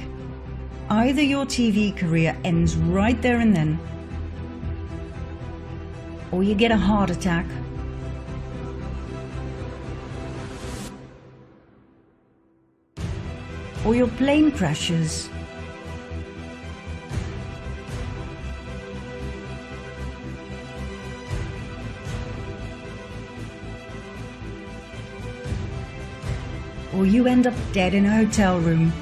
A: Either your TV career ends right there and then, or you get a heart attack, or your plane crashes, or you end up dead in a hotel room.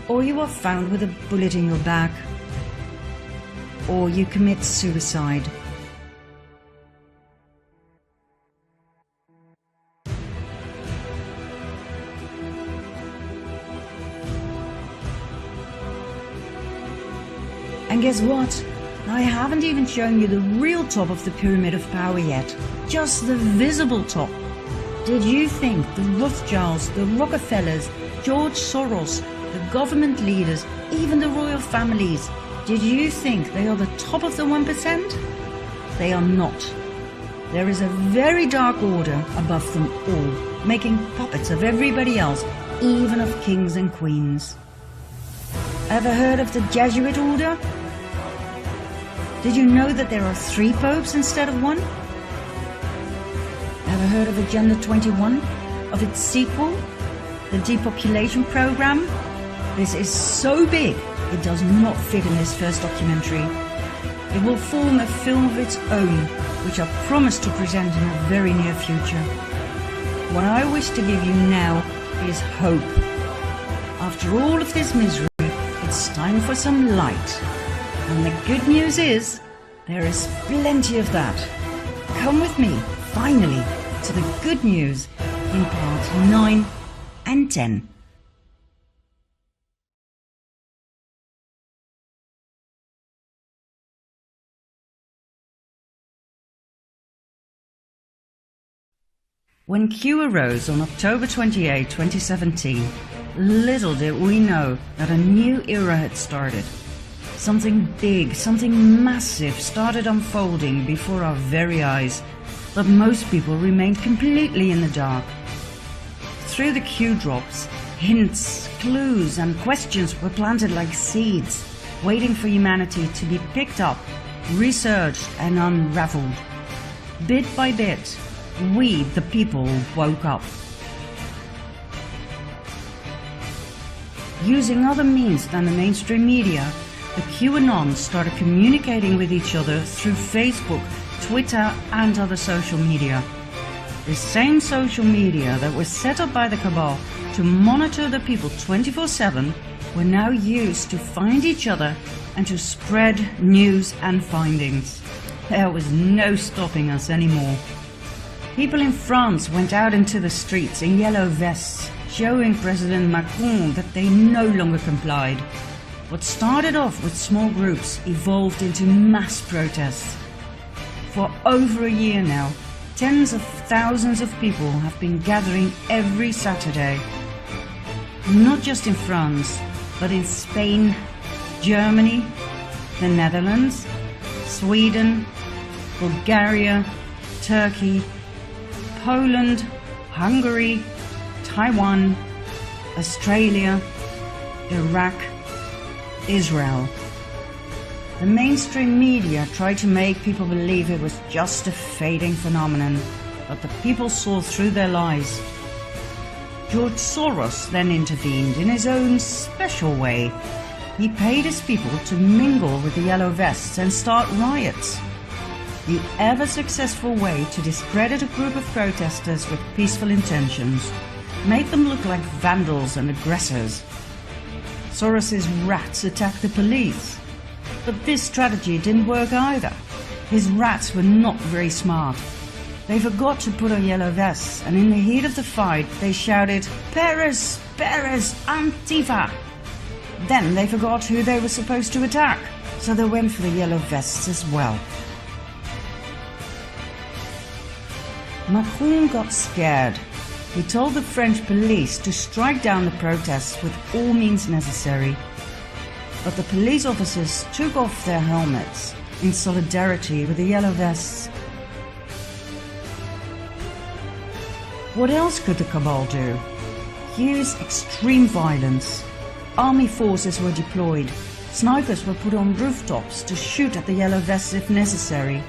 A: Or you are found with a bullet in your back, or you commit suicide. And guess what? I haven't even shown you the real top of the pyramid of power yet, just the visible top. Did you think the Rothschilds, the Rockefellers, George Soros, the government leaders, even the royal families, did you think they are the top of the 1%? They are not. There is a very dark order above them all, making puppets of everybody else, even of kings and queens. Ever heard of the Jesuit order? Did you know that there are 3 popes instead of 1? Ever heard of Agenda 21? Of its sequel, the depopulation program? This is so big, it does not fit in this first documentary. It will form a film of its own, which I promise to present in a very near future. What I wish to give you now is hope. After all of this misery, it's time for some light. And the good news is, there is plenty of that. Come with me, finally, to the good news in part 9 and 10. When Q arose on October 28, 2017, little did we know that a new era had started. Something big, something massive started unfolding before our very eyes, but most people remained completely in the dark. Through the Q drops, hints, clues and questions were planted like seeds, waiting for humanity to be picked up, researched and unraveled. Bit by bit, we, the people, woke up. Using other means than the mainstream media, the QAnons started communicating with each other through Facebook, Twitter and other social media. The same social media that was set up by the cabal to monitor the people 24/7 were now used to find each other and to spread news and findings. There was no stopping us anymore. People in France went out into the streets in yellow vests, showing President Macron that they no longer complied. What started off with small groups evolved into mass protests. For over a year now, tens of thousands of people have been gathering every Saturday. Not just in France, but in Spain, Germany, the Netherlands, Sweden, Bulgaria, Turkey, Poland, Hungary, Taiwan, Australia, Iraq, Israel. The mainstream media tried to make people believe it was just a fading phenomenon, but the people saw through their lies. George Soros then intervened in his own special way. He paid his people to mingle with the Yellow Vests and start riots. The ever-successful way to discredit a group of protesters with peaceful intentions, make them look like vandals and aggressors. Soros's rats attacked the police. But this strategy didn't work either. His rats were not very smart. They forgot to put on yellow vests, and in the heat of the fight they shouted, "Paris! Paris! Antifa!" Then they forgot who they were supposed to attack, so they went for the yellow vests as well. Macron got scared. He told the French police to strike down the protests with all means necessary. But the police officers took off their helmets in solidarity with the yellow vests. What else could the cabal do? Use extreme violence. Army forces were deployed. Snipers were put on rooftops to shoot at the yellow vests if necessary.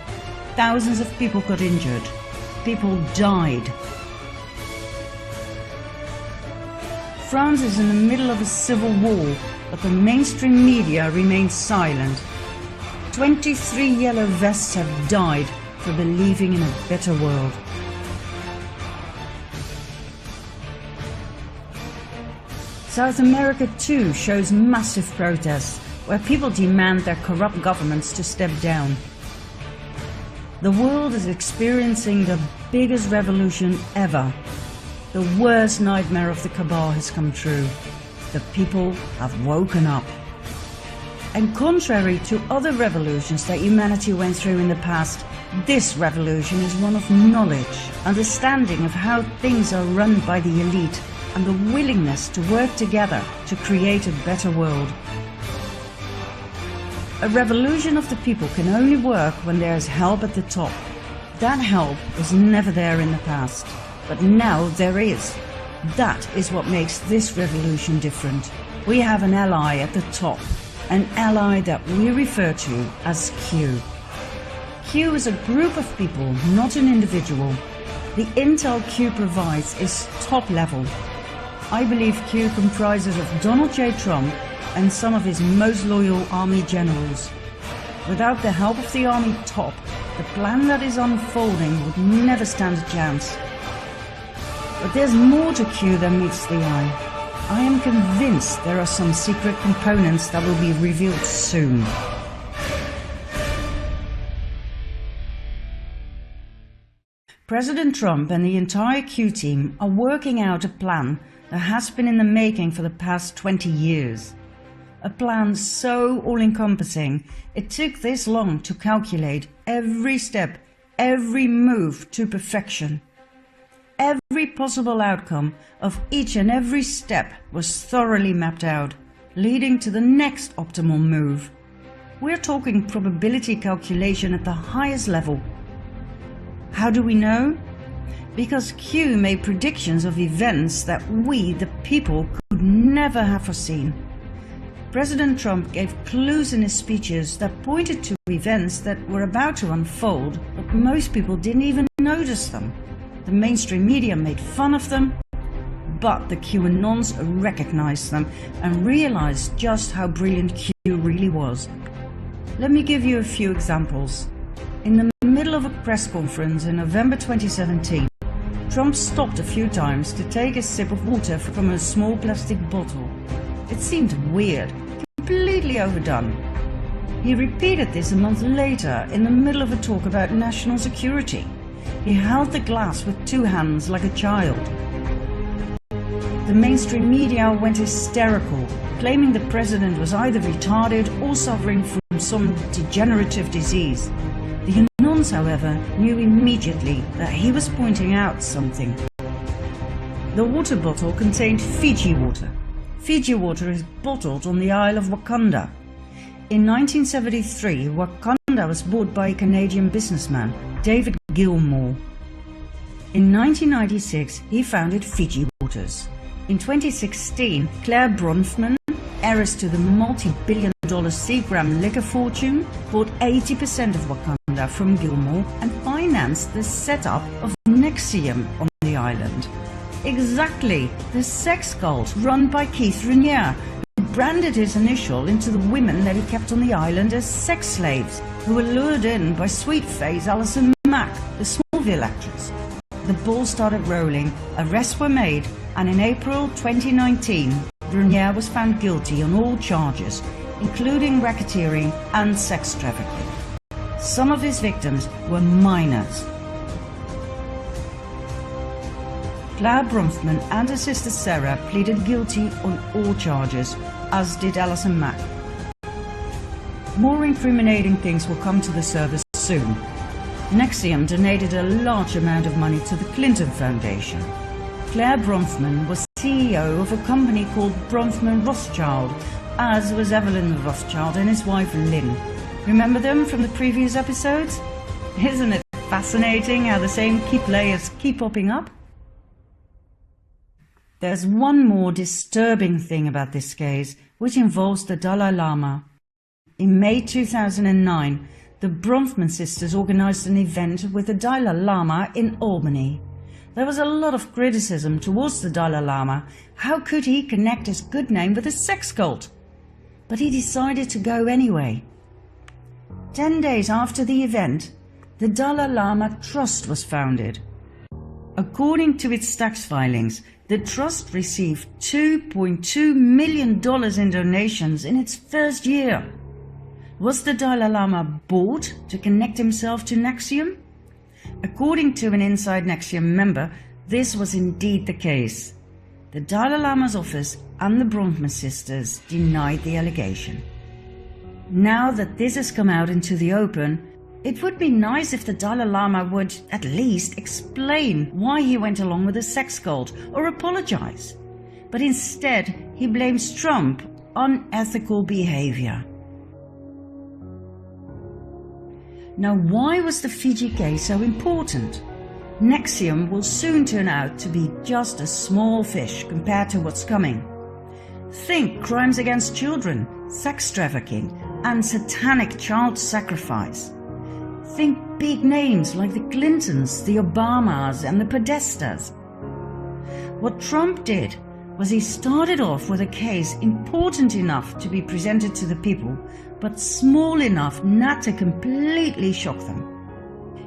A: Thousands of people got injured. People died. France is in the middle of a civil war, but the mainstream media remains silent. 23 yellow vests have died for believing in a better world. South America too shows massive protests, where people demand their corrupt governments to step down. The world is experiencing the biggest revolution ever. The worst nightmare of the cabal has come true. The people have woken up. And contrary to other revolutions that humanity went through in the past, this revolution is one of knowledge, understanding of how things are run by the elite, and the willingness to work together to create a better world. A revolution of the people can only work when there is help at the top. That help was never there in the past, but now there is. That is what makes this revolution different. We have an ally at the top, an ally that we refer to as Q. Q is a group of people, not an individual. The intel Q provides is top level. I believe Q comprises of Donald J. Trump and some of his most loyal army generals. Without the help of the army top, the plan that is unfolding would never stand a chance. But there's more to Q than meets the eye. I am convinced there are some secret components that will be revealed soon. President Trump and the entire Q team are working out a plan that has been in the making for the past 20 years. A plan so all-encompassing, it took this long to calculate every step, every move to perfection. Every possible outcome of each and every step was thoroughly mapped out, leading to the next optimal move. We're talking probability calculation at the highest level. How do we know? Because Q made predictions of events that we, the people, could never have foreseen. President Trump gave clues in his speeches that pointed to events that were about to unfold, but most people didn't even notice them. The mainstream media made fun of them, but the QAnons recognized them and realized just how brilliant Q really was. Let me give you a few examples. In the middle of a press conference in November 2017, Trump stopped a few times to take a sip of water from a small plastic bottle. It seemed weird, completely overdone. He repeated this a month later in the middle of a talk about national security. He held the glass with two hands like a child. The mainstream media went hysterical, claiming the president was either retarded or suffering from some degenerative disease. The Anons, however, knew immediately that he was pointing out something. The water bottle contained Fiji water. Fiji water is bottled on the Isle of Wakanda. In 1973, Wakanda was bought by a Canadian businessman, David Gilmour. In 1996, he founded Fiji Waters. In 2016, Claire Bronfman, heiress to the multi-billion-dollar Seagram liquor fortune, bought 80% of Wakanda from Gilmour and financed the setup of NXIVM on the island. Exactly, the sex cult run by Keith Raniere, who branded his initial into the women that he kept on the island as sex slaves, who were lured in by sweet-faced Alison Mack, the Smallville actress. The ball started rolling, arrests were made, and in April 2019, Raniere was found guilty on all charges, including racketeering and sex trafficking. Some of his victims were minors. Claire Bronfman and her sister Sarah pleaded guilty on all charges, as did Alison Mack. More incriminating things will come to the surface soon. NXIVM donated a large amount of money to the Clinton Foundation. Claire Bronfman was CEO of a company called Bronfman Rothschild, as was Evelyn Rothschild and his wife Lynn. Remember them from the previous episodes? Isn't it fascinating how the same key players keep popping up? There's one more disturbing thing about this case, which involves the Dalai Lama. In May 2009, the Bronfman sisters organized an event with the Dalai Lama in Albany. There was a lot of criticism towards the Dalai Lama. How could he connect his good name with a sex cult? But he decided to go anyway. 10 days after the event, the Dalai Lama Trust was founded. According to its tax filings, the trust received $2.2 million in donations in its first year. Was the Dalai Lama bought to connect himself to NXIVM? According to an inside NXIVM member, this was indeed the case. The Dalai Lama's office and the Bronfman sisters denied the allegation. Now that this has come out into the open, it would be nice if the Dalai Lama would at least explain why he went along with the sex cult or apologize. But instead, he blames Trump on unethical behavior. Now, why was the Fiji case so important? NXIVM will soon turn out to be just a small fish compared to what's coming. Think crimes against children, sex trafficking, and satanic child sacrifice. Think big names like the Clintons, the Obamas, and the Podestas. What Trump did was he started off with a case important enough to be presented to the people, but small enough not to completely shock them.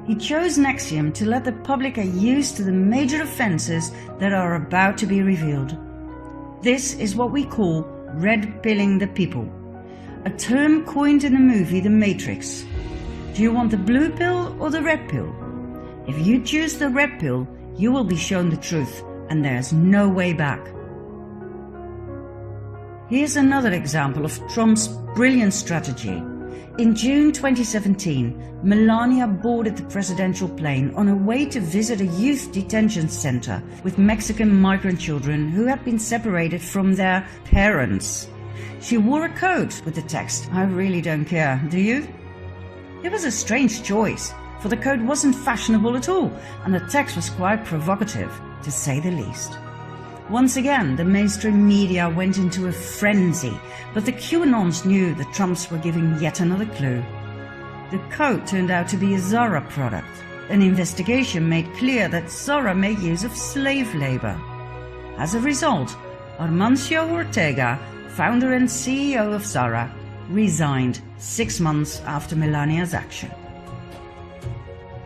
A: He chose NXIVM to let the public get used to the major offences that are about to be revealed. This is what we call red-pilling the people, a term coined in the movie The Matrix. Do you want the blue pill or the red pill? If you choose the red pill, you will be shown the truth, and there's no way back. Here's another example of Trump's brilliant strategy. In June 2017, Melania boarded the presidential plane on her way to visit a youth detention center with Mexican migrant children who had been separated from their parents. She wore a coat with the text, "I really don't care, do you?" It was a strange choice, for the coat wasn't fashionable at all, and the text was quite provocative, to say the least. Once again, the mainstream media went into a frenzy, but the QAnons knew the Trumps were giving yet another clue. The coat turned out to be a Zara product. An investigation made clear that Zara made use of slave labor. As a result, Armancio Ortega, founder and CEO of Zara, resigned 6 months after Melania's action.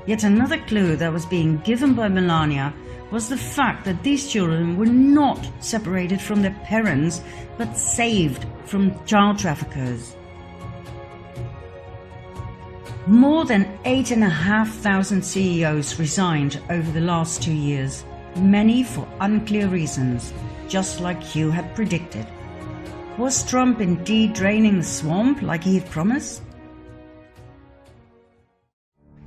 A: Yet another clue that was being given by Melania was the fact that these children were not separated from their parents, but saved from child traffickers. More than 8,500 CEOs resigned over the last 2 years, many for unclear reasons, just like Hugh had predicted. Was Trump indeed draining the swamp like he had promised?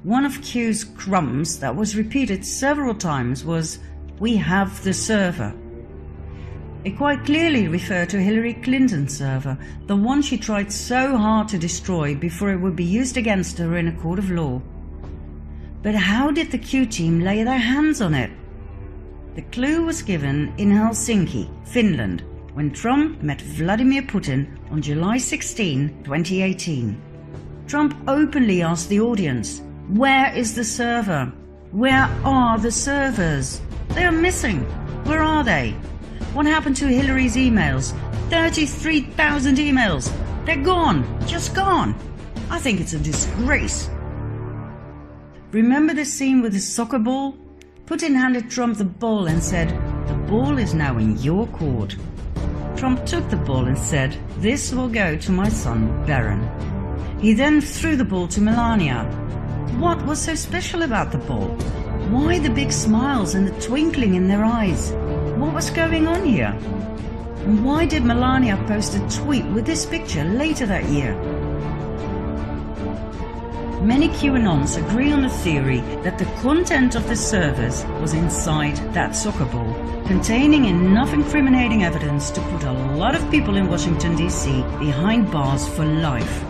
A: One of Q's crumbs that was repeated several times was, "We have the server." It quite clearly referred to Hillary Clinton's server, the one she tried so hard to destroy before it would be used against her in a court of law. But how did the Q team lay their hands on it? The clue was given in Helsinki, Finland, when Trump met Vladimir Putin on July 16, 2018. Trump openly asked the audience, "Where is the server? Where are the servers? They are missing. Where are they? What happened to Hillary's emails? 33,000 emails. They're gone. Just gone. I think it's a disgrace." Remember the scene with the soccer ball? Putin handed Trump the ball and said, "The ball is now in your court." Trump took the ball and said, "This will go to my son, Barron." He then threw the ball to Melania. What was so special about the ball? Why the big smiles and the twinkling in their eyes? What was going on here? And why did Melania post a tweet with this picture later that year? Many QAnons agree on the theory that the content of the servers was inside that soccer ball, containing enough incriminating evidence to put a lot of people in Washington, D.C. behind bars for life.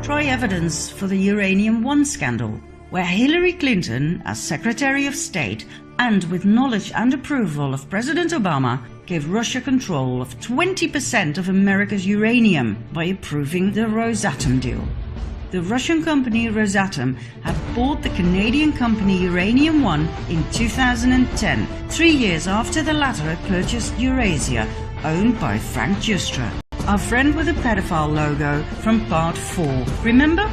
A: Try evidence for the Uranium One scandal, where Hillary Clinton, as Secretary of State, and with knowledge and approval of President Obama, gave Russia control of 20% of America's uranium by approving the Rosatom deal. The Russian company Rosatom had bought the Canadian company Uranium One in 2010, 3 years after the latter had purchased Eurasia, owned by Frank Giustra, our friend with the pedophile logo from part 4. Remember?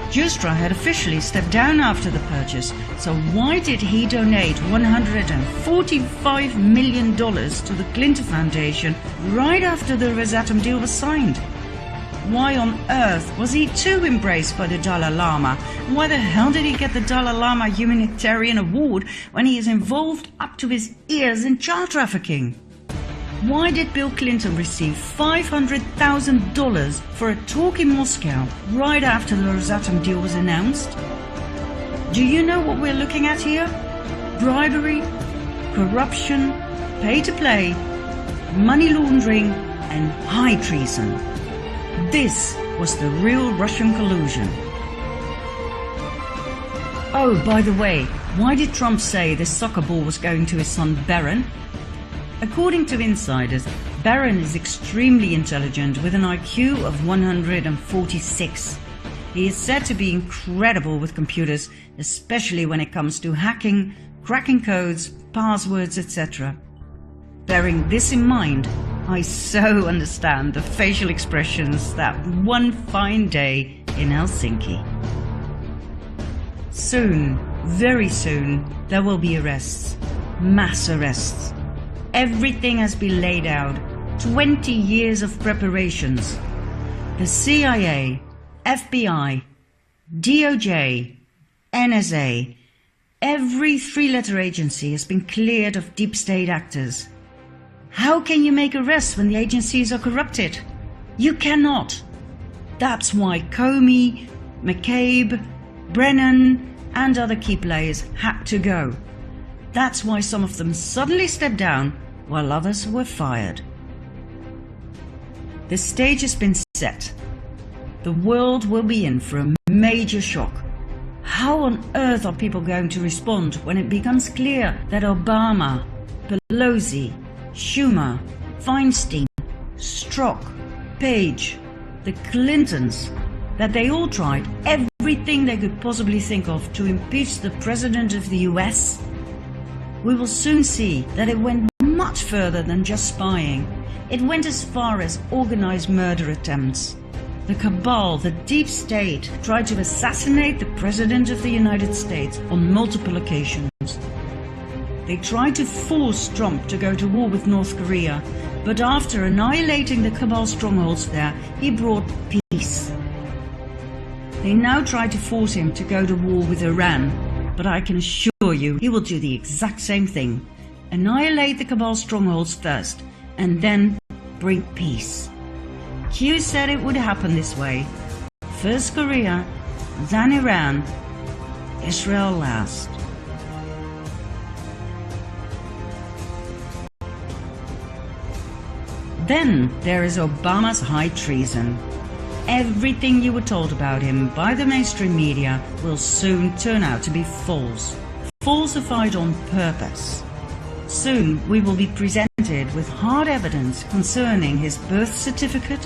A: Giustra had officially stepped down after the purchase, so why did he donate $145 million to the Clinton Foundation right after the Rosatom deal was signed? Why on earth was he too embraced by the Dalai Lama? Why the hell did he get the Dalai Lama Humanitarian Award when he is involved up to his ears in child trafficking? Why did Bill Clinton receive $500,000 for a talk in Moscow right after the Rosatom deal was announced? Do you know what we're looking at here? Bribery, corruption, pay-to-play, money laundering, and high treason. This was the real Russian collusion. Oh, by the way, why did Trump say this soccer ball was going to his son Barron? According to insiders, Barron is extremely intelligent with an IQ of 146. He is said to be incredible with computers, especially when it comes to hacking, cracking codes, passwords, etc. Bearing this in mind, I so understand the facial expressions that one fine day in Helsinki. Soon, very soon, there will be arrests. Mass arrests. Everything has been laid out. 20 years of preparations. The CIA, FBI, DOJ, NSA, every three-letter agency has been cleared of deep state actors. How can you make arrests when the agencies are corrupted? You cannot. That's why Comey, McCabe, Brennan, and other key players had to go. That's why some of them suddenly stepped down while others were fired. The stage has been set. The world will be in for a major shock. How on earth are people going to respond when it becomes clear that Obama, Pelosi, Schumer, Feinstein, Strzok, Page, the Clintons, that they all tried everything they could possibly think of to impeach the President of the US? We will soon see that it went much further than just spying. It went as far as organized murder attempts. The cabal, the deep state, tried to assassinate the President of the United States on multiple occasions. They tried to force Trump to go to war with North Korea, but after annihilating the cabal strongholds there, he brought peace. They now try to force him to go to war with Iran, but I can assure you he will do the exact same thing. Annihilate the cabal strongholds first, and then bring peace. Q said it would happen this way. First Korea, then Iran, Israel last. Then there is Obama's high treason. Everything you were told about him by the mainstream media will soon turn out to be false, falsified on purpose. Soon we will be presented with hard evidence concerning his birth certificate,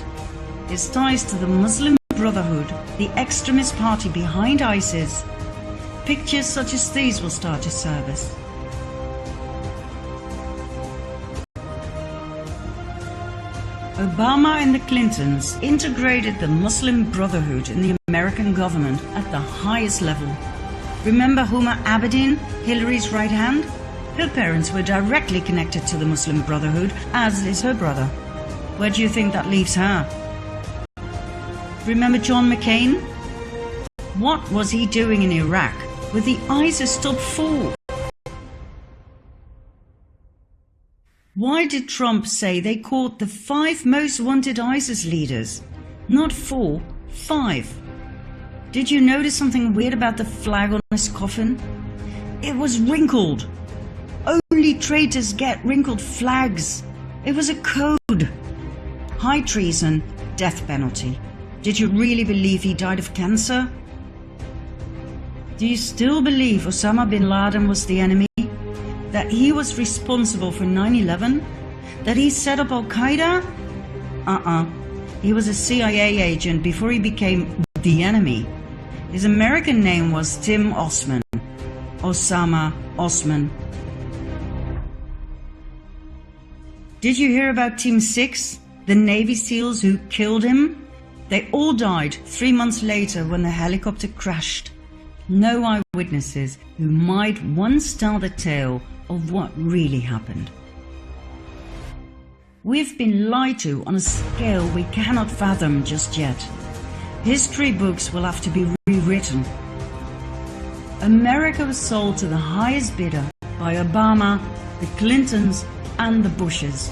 A: his ties to the Muslim Brotherhood, the extremist party behind ISIS. Pictures such as these will start to surface. Obama and the Clintons integrated the Muslim Brotherhood in the American government at the highest level. Remember Huma Abedin, Hillary's right hand? Her parents were directly connected to the Muslim Brotherhood, as is her brother. Where do you think that leaves her? Remember John McCain? What was he doing in Iraq with the ISIS top 4? Why did Trump say they caught the 5 most wanted ISIS leaders? Not 4, 5. Did you notice something weird about the flag on his coffin? It was wrinkled. Only traitors get wrinkled flags. It was a code. High treason, death penalty. Did you really believe he died of cancer? Do you still believe Osama bin Laden was the enemy? That he was responsible for 9/11? That he set up Al-Qaeda? He was a CIA agent before he became the enemy. His American name was Tim Osman. Osama Osman. Did you hear about Team 6, the Navy SEALs who killed him? They all died 3 months later when the helicopter crashed. No eyewitnesses who might once tell the tale of what really happened. We've been lied to on a scale we cannot fathom just yet. History books will have to be rewritten. America was sold to the highest bidder by Obama, the Clintons, and the Bushes.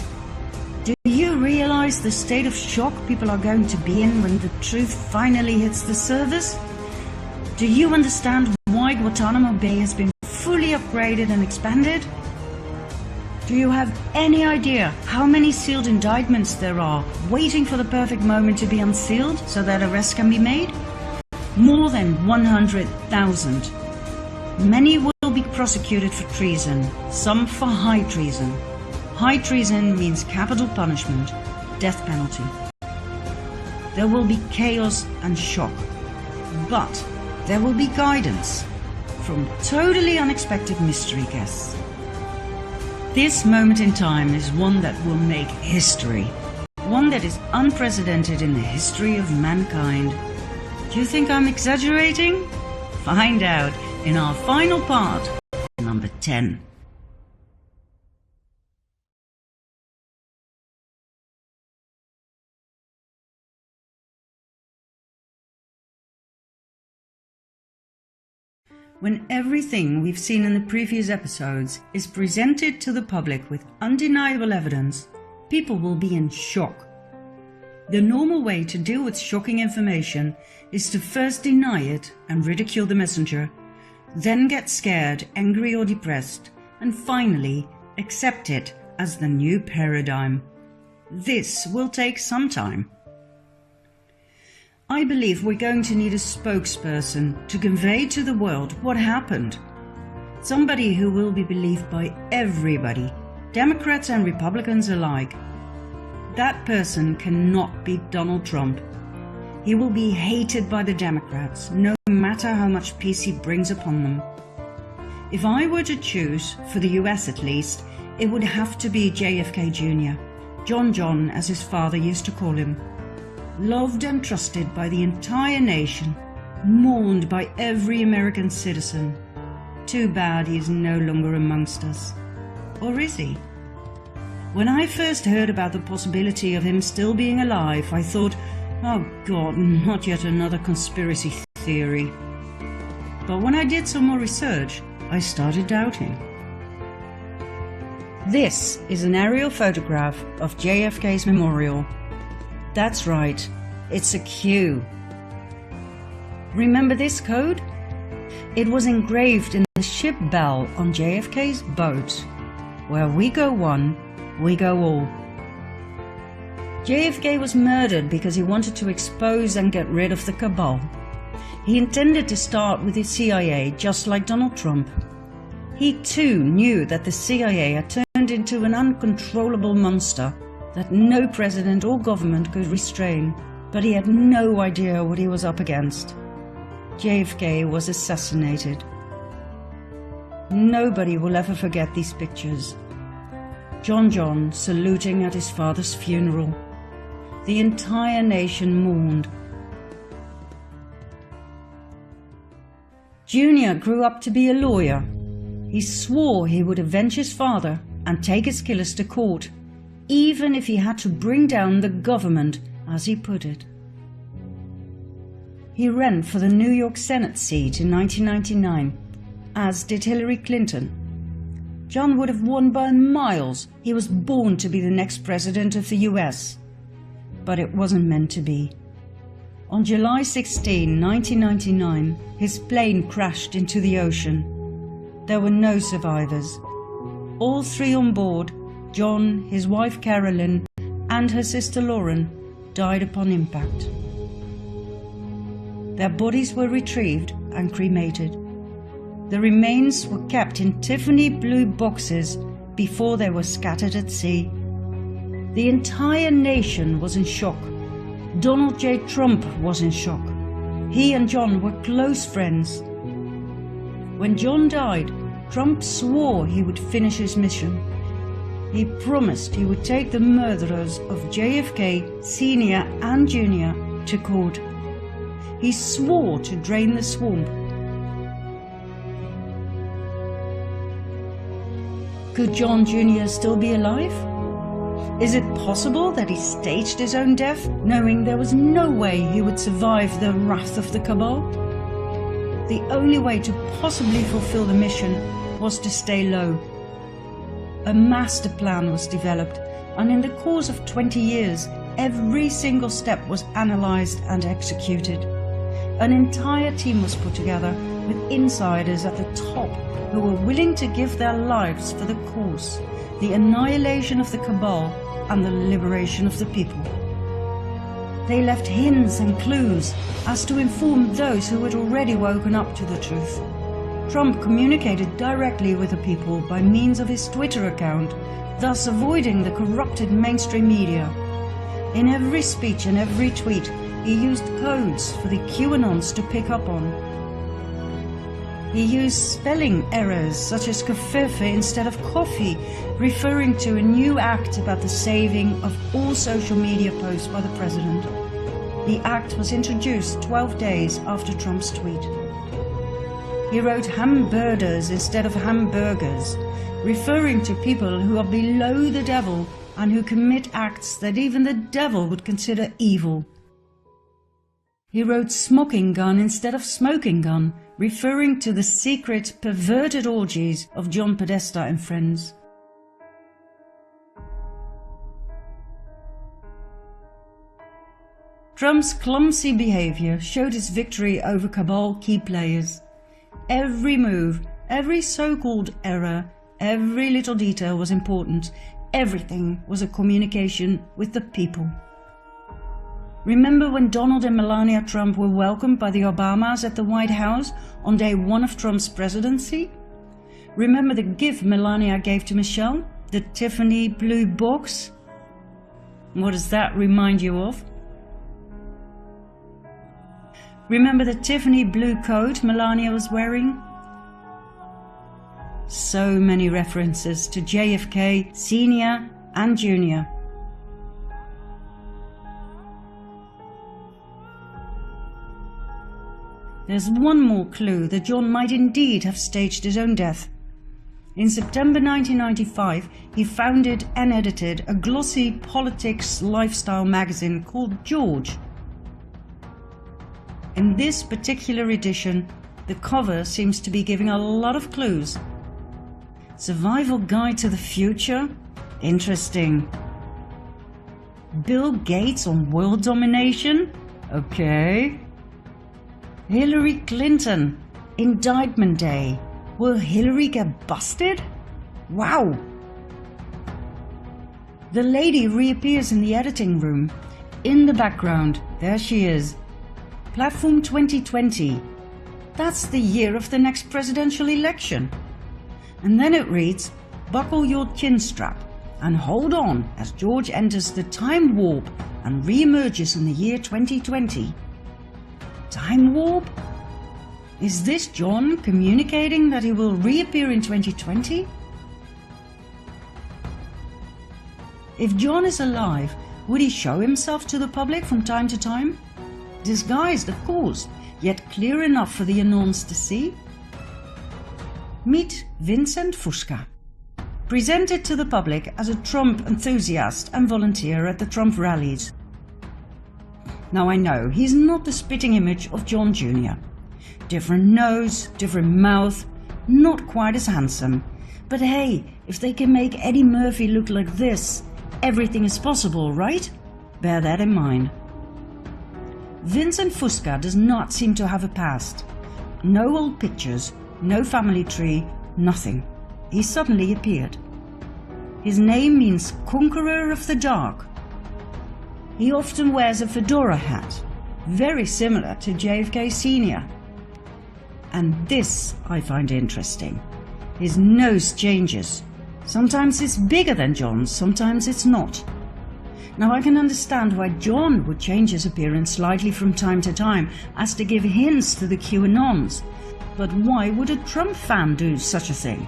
A: Do you realize the state of shock people are going to be in when the truth finally hits the surface? Do you understand why Guantanamo Bay has been fully upgraded and expanded? Do you have any idea how many sealed indictments there are waiting for the perfect moment to be unsealed so that arrests can be made? More than 100,000. Many will be prosecuted for treason, some for high treason. High treason means capital punishment, death penalty. There will be chaos and shock, but there will be guidance from totally unexpected mystery guests. This moment in time is one that will make history, one that is unprecedented in the history of mankind. Do you think I'm exaggerating? Find out in our final part, number 10. When everything we've seen in the previous episodes is presented to the public with undeniable evidence, people will be in shock. The normal way to deal with shocking information is to first deny it and ridicule the messenger, then get scared, angry or depressed, and finally accept it as the new paradigm. This will take some time. I believe we're going to need a spokesperson to convey to the world what happened. Somebody who will be believed by everybody, Democrats and Republicans alike. That person cannot be Donald Trump. He will be hated by the Democrats, no matter how much peace he brings upon them. If I were to choose, for the US at least, it would have to be JFK Jr., John as his father used to call him. Loved and trusted by the entire nation, mourned by every American citizen. Too bad he is no longer amongst us. Or is he? When I first heard about the possibility of him still being alive, I thought, oh God, not yet another conspiracy theory. But when I did some more research, I started doubting. This is an aerial photograph of JFK's memorial. That's right, it's a Q. Remember this code? It was engraved in the ship bell on JFK's boat. Where we go one, we go all. JFK was murdered because he wanted to expose and get rid of the cabal. He intended to start with the CIA, just like Donald Trump. He too knew that the CIA had turned into an uncontrollable monster that no president or government could restrain, but he had no idea what he was up against. JFK was assassinated. Nobody will ever forget these pictures. John saluting at his father's funeral. The entire nation mourned. Junior grew up to be a lawyer. He swore he would avenge his father and take his killers to court, even if he had to bring down the government, as he put it. He ran for the New York Senate seat in 1999, as did Hillary Clinton. John would have won by miles. He was born to be the next president of the US. But it wasn't meant to be. On July 16, 1999, his plane crashed into the ocean. There were no survivors. All three on board, John, his wife Carolyn, and her sister Lauren, died upon impact. Their bodies were retrieved and cremated. The remains were kept in Tiffany blue boxes before they were scattered at sea. The entire nation was in shock. Donald J. Trump was in shock. He and John were close friends. When John died, Trump swore he would finish his mission. He promised he would take the murderers of JFK, Sr. and Jr. to court. He swore to drain the swamp. Could John Jr. still be alive? Is it possible that he staged his own death, knowing there was no way he would survive the wrath of the cabal? The only way to possibly fulfill the mission was to stay low. A master plan was developed, and in the course of 20 years, every single step was analyzed and executed. An entire team was put together with insiders at the top who were willing to give their lives for the cause, the annihilation of the cabal and the liberation of the people. They left hints and clues as to inform those who had already woken up to the truth. Trump communicated directly with the people by means of his Twitter account, thus avoiding the corrupted mainstream media. In every speech and every tweet, he used codes for the QAnons to pick up on. He used spelling errors such as kafefe instead of coffee, referring to a new act about the saving of all social media posts by the president. The act was introduced 12 days after Trump's tweet. He wrote hamburgers instead of hamburgers, referring to people who are below the devil and who commit acts that even the devil would consider evil. He wrote smoking gun instead of smoking gun, referring to the secret, perverted orgies of John Podesta and friends. Trump's clumsy behavior showed his victory over cabal key players. Every move, every so-called error, every little detail was important. Everything was a communication with the people. Remember when Donald and Melania Trump were welcomed by the Obamas at the White House on day one of Trump's presidency? Remember the gift Melania gave to Michelle? The Tiffany blue box? What does that remind you of? Remember the Tiffany blue coat Melania was wearing? So many references to JFK, Sr. and Jr. There's one more clue that John might indeed have staged his own death. In September 1995, he founded and edited a glossy politics lifestyle magazine called George. In this particular edition, the cover seems to be giving a lot of clues. Survival Guide to the Future? Interesting. Bill Gates on world domination? Okay. Hillary Clinton, Indictment Day. Will Hillary get busted? Wow. The lady reappears in the editing room. In the background, there she is. Platform 2020. That's the year of the next presidential election. And then it reads, buckle your chin strap and hold on as George enters the time warp and re-emerges in the year 2020. Time warp? Is this John communicating that he will reappear in 2020? If John is alive, would he show himself to the public from time to time? Disguised, of course, yet clear enough for the Anons to see? Meet Vincent Fusca, presented to the public as a Trump enthusiast and volunteer at the Trump rallies. Now I know he's not the spitting image of John Jr. Different nose, different mouth, not quite as handsome. But hey, if they can make Eddie Murphy look like this, everything is possible, right? Bear that in mind. Vincent Fusca does not seem to have a past. No old pictures, no family tree, nothing. He suddenly appeared. His name means Conqueror of the Dark. He often wears a fedora hat, very similar to JFK Sr. And this I find interesting. His nose changes. Sometimes it's bigger than John's, sometimes it's not. Now I can understand why John would change his appearance slightly from time to time as to give hints to the QAnons. But why would a Trump fan do such a thing?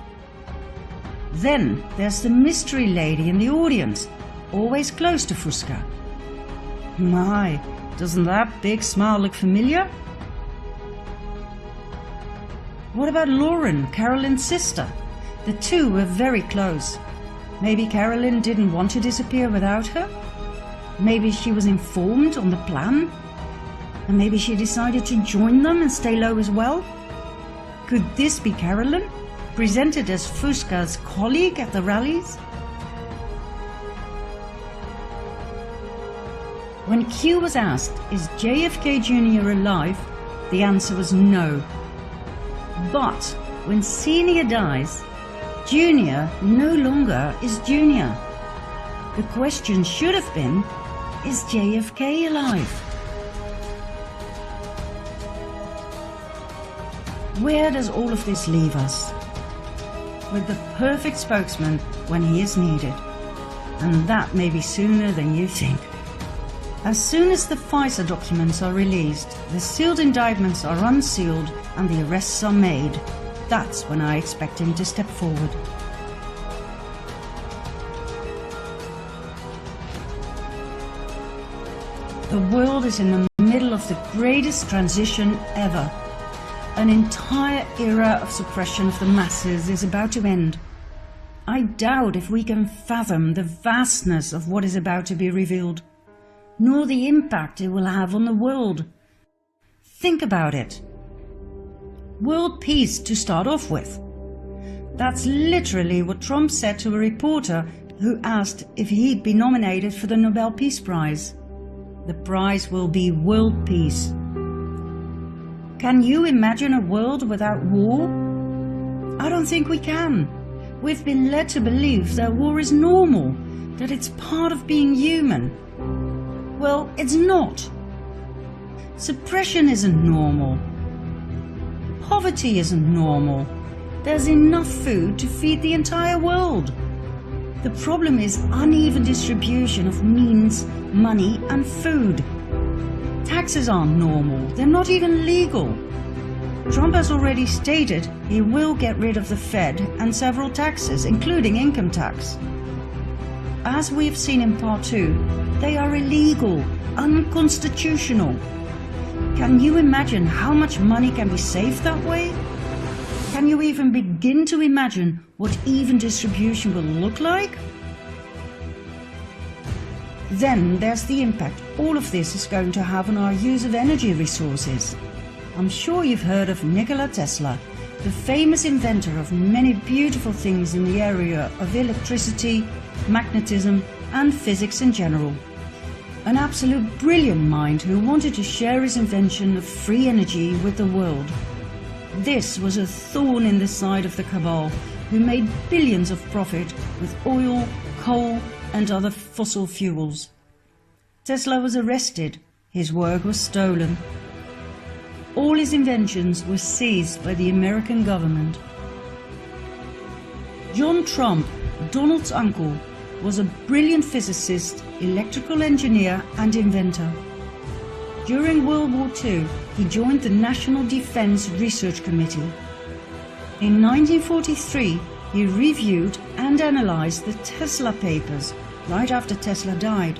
A: Then there's the mystery lady in the audience, always close to Fusca. My, doesn't that big smile look familiar? What about Lauren, Carolyn's sister? The two were very close. Maybe Carolyn didn't want to disappear without her? Maybe she was informed on the plan? And maybe she decided to join them and stay low as well? Could this be Carolyn, presented as Fusca's colleague at the rallies? When Q was asked, is JFK Jr. alive? The answer was no. But when Senior dies, Junior no longer is Junior. The question should have been, is JFK alive? Where does all of this leave us? With the perfect spokesman when he is needed. And that may be sooner than you think. As soon as the FISA documents are released, the sealed indictments are unsealed and the arrests are made, that's when I expect him to step forward. The world is in the middle of the greatest transition ever. An entire era of suppression of the masses is about to end. I doubt if we can fathom the vastness of what is about to be revealed, nor the impact it will have on the world. Think about it. World peace to start off with. That's literally what Trump said to a reporter who asked if he'd be nominated for the Nobel Peace Prize. The prize will be world peace. Can you imagine a world without war? I don't think we can. We've been led to believe that war is normal, that it's part of being human. Well, it's not. Suppression isn't normal. Poverty isn't normal. There's enough food to feed the entire world. The problem is uneven distribution of means, money and food. Taxes aren't normal, they're not even legal. Trump has already stated he will get rid of the Fed and several taxes, including income tax. As we've seen in part 2, they are illegal, unconstitutional. Can you imagine how much money can be saved that way? Can you even begin to imagine what even distribution will look like? Then there's the impact all of this is going to have on our use of energy resources. I'm sure you've heard of Nikola Tesla, the famous inventor of many beautiful things in the area of electricity, magnetism and physics in general. An absolute brilliant mind who wanted to share his invention of free energy with the world. This was a thorn in the side of the cabal, who made billions of profit with oil, coal, and other fossil fuels. Tesla was arrested, his work was stolen. All his inventions were seized by the American government. John Trump, Donald's uncle, was a brilliant physicist, electrical engineer and inventor. During World War II, he joined the National Defense Research Committee. In 1943, he reviewed and analyzed the Tesla papers right after Tesla died.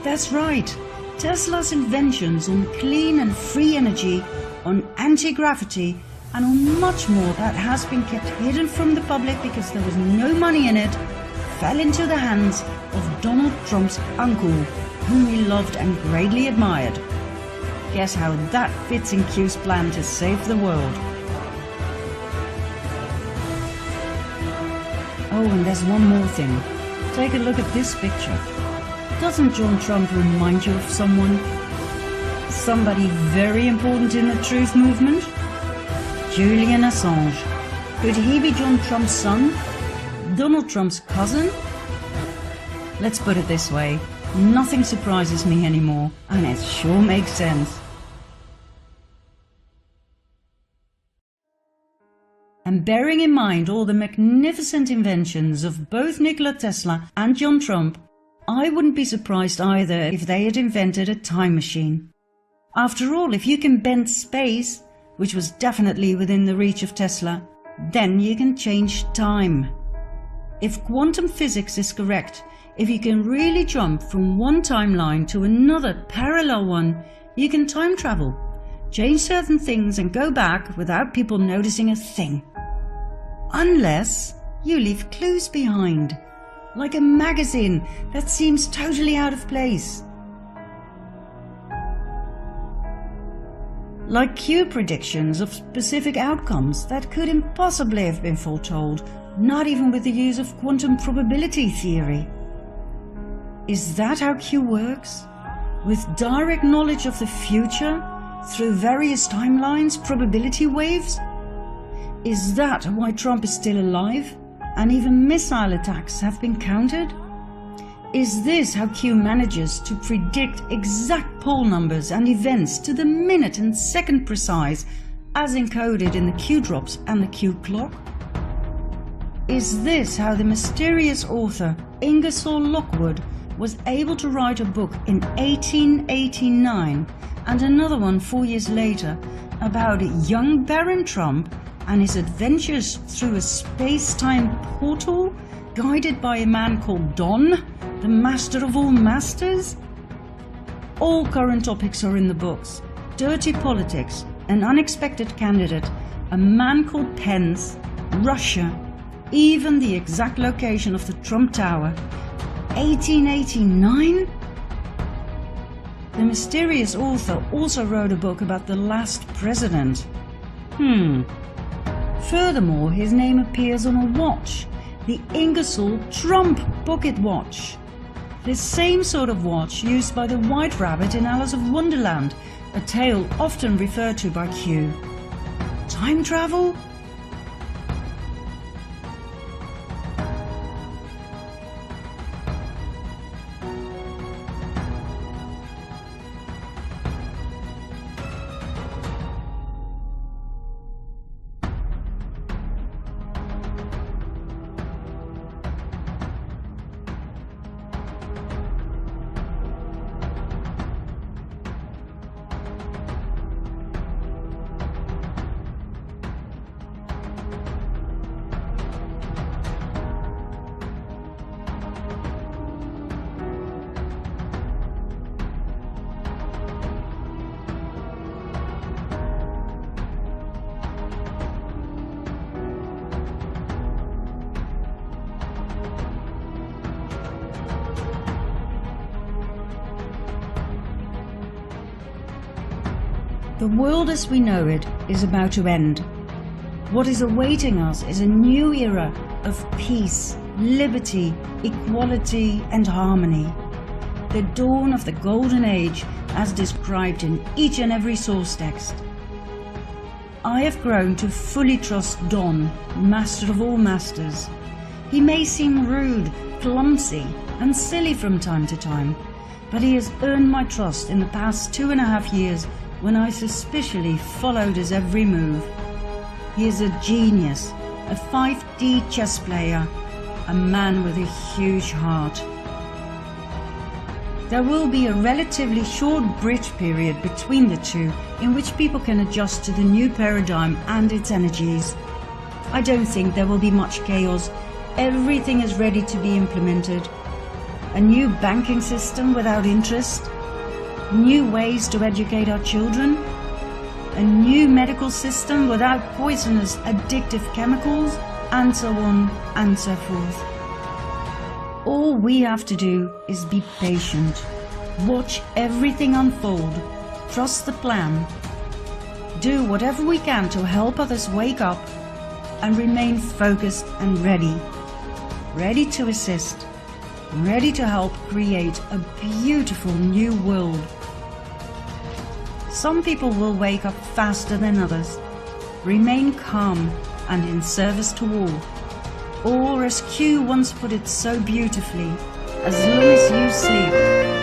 A: That's right, Tesla's inventions on clean and free energy, on anti-gravity, and on much more that has been kept hidden from the public because there was no money in it, fell into the hands of Donald Trump's uncle, whom he loved and greatly admired. Guess how that fits in Q's plan to save the world. Oh, and there's one more thing. Take a look at this picture. Doesn't John Trump remind you of someone? Somebody very important in the truth movement? Julian Assange. Could he be John Trump's son? Donald Trump's cousin? Let's put it this way. Nothing surprises me anymore, and it sure makes sense. And bearing in mind all the magnificent inventions of both Nikola Tesla and John Trump, I wouldn't be surprised either if they had invented a time machine. After all, if you can bend space, which was definitely within the reach of Tesla, then you can change time. If quantum physics is correct, if you can really jump from one timeline to another parallel one, you can time travel, change certain things and go back without people noticing a thing. Unless you leave clues behind, like a magazine that seems totally out of place. Like Q predictions of specific outcomes that could impossibly have been foretold, not even with the use of quantum probability theory. Is that how Q works? With direct knowledge of the future through various timelines, probability waves? Is that why Trump is still alive and even missile attacks have been countered? Is this how Q manages to predict exact poll numbers and events to the minute and second precise as encoded in the Q drops and the Q clock? Is this how the mysterious author Ingersoll Lockwood was able to write a book in 1889 and another one 4 years later about young Baron Trump and his adventures through a space-time portal guided by a man called Don, the master of all masters? All current topics are in the books. Dirty politics, an unexpected candidate, a man called Pence, Russia, even the exact location of the Trump Tower. 1889? The mysterious author also wrote a book about the last president. Furthermore, his name appears on a watch, the Ingersoll Trump Pocket Watch. The same sort of watch used by the White Rabbit in Alice of Wonderland, a tale often referred to by Q. Time travel? The world as we know it is about to end. What is awaiting us is a new era of peace, liberty, equality and harmony. The dawn of the golden age as described in each and every source text. I have grown to fully trust Don, master of all masters. He may seem rude, clumsy and silly from time to time, but he has earned my trust in the past 2.5 years when I suspiciously followed his every move. He is a genius, a 5D chess player, a man with a huge heart. There will be a relatively short bridge period between the two in which people can adjust to the new paradigm and its energies. I don't think there will be much chaos. Everything is ready to be implemented. A new banking system without interest, new ways to educate our children, a new medical system without poisonous addictive chemicals, and so on and so forth. All we have to do is be patient, watch everything unfold, trust the plan, do whatever we can to help others wake up, and remain focused and ready to assist, ready to help create a beautiful new world. Some people will wake up faster than others, remain calm and in service to all. Or, as Q once put it so beautifully, as long as you sleep,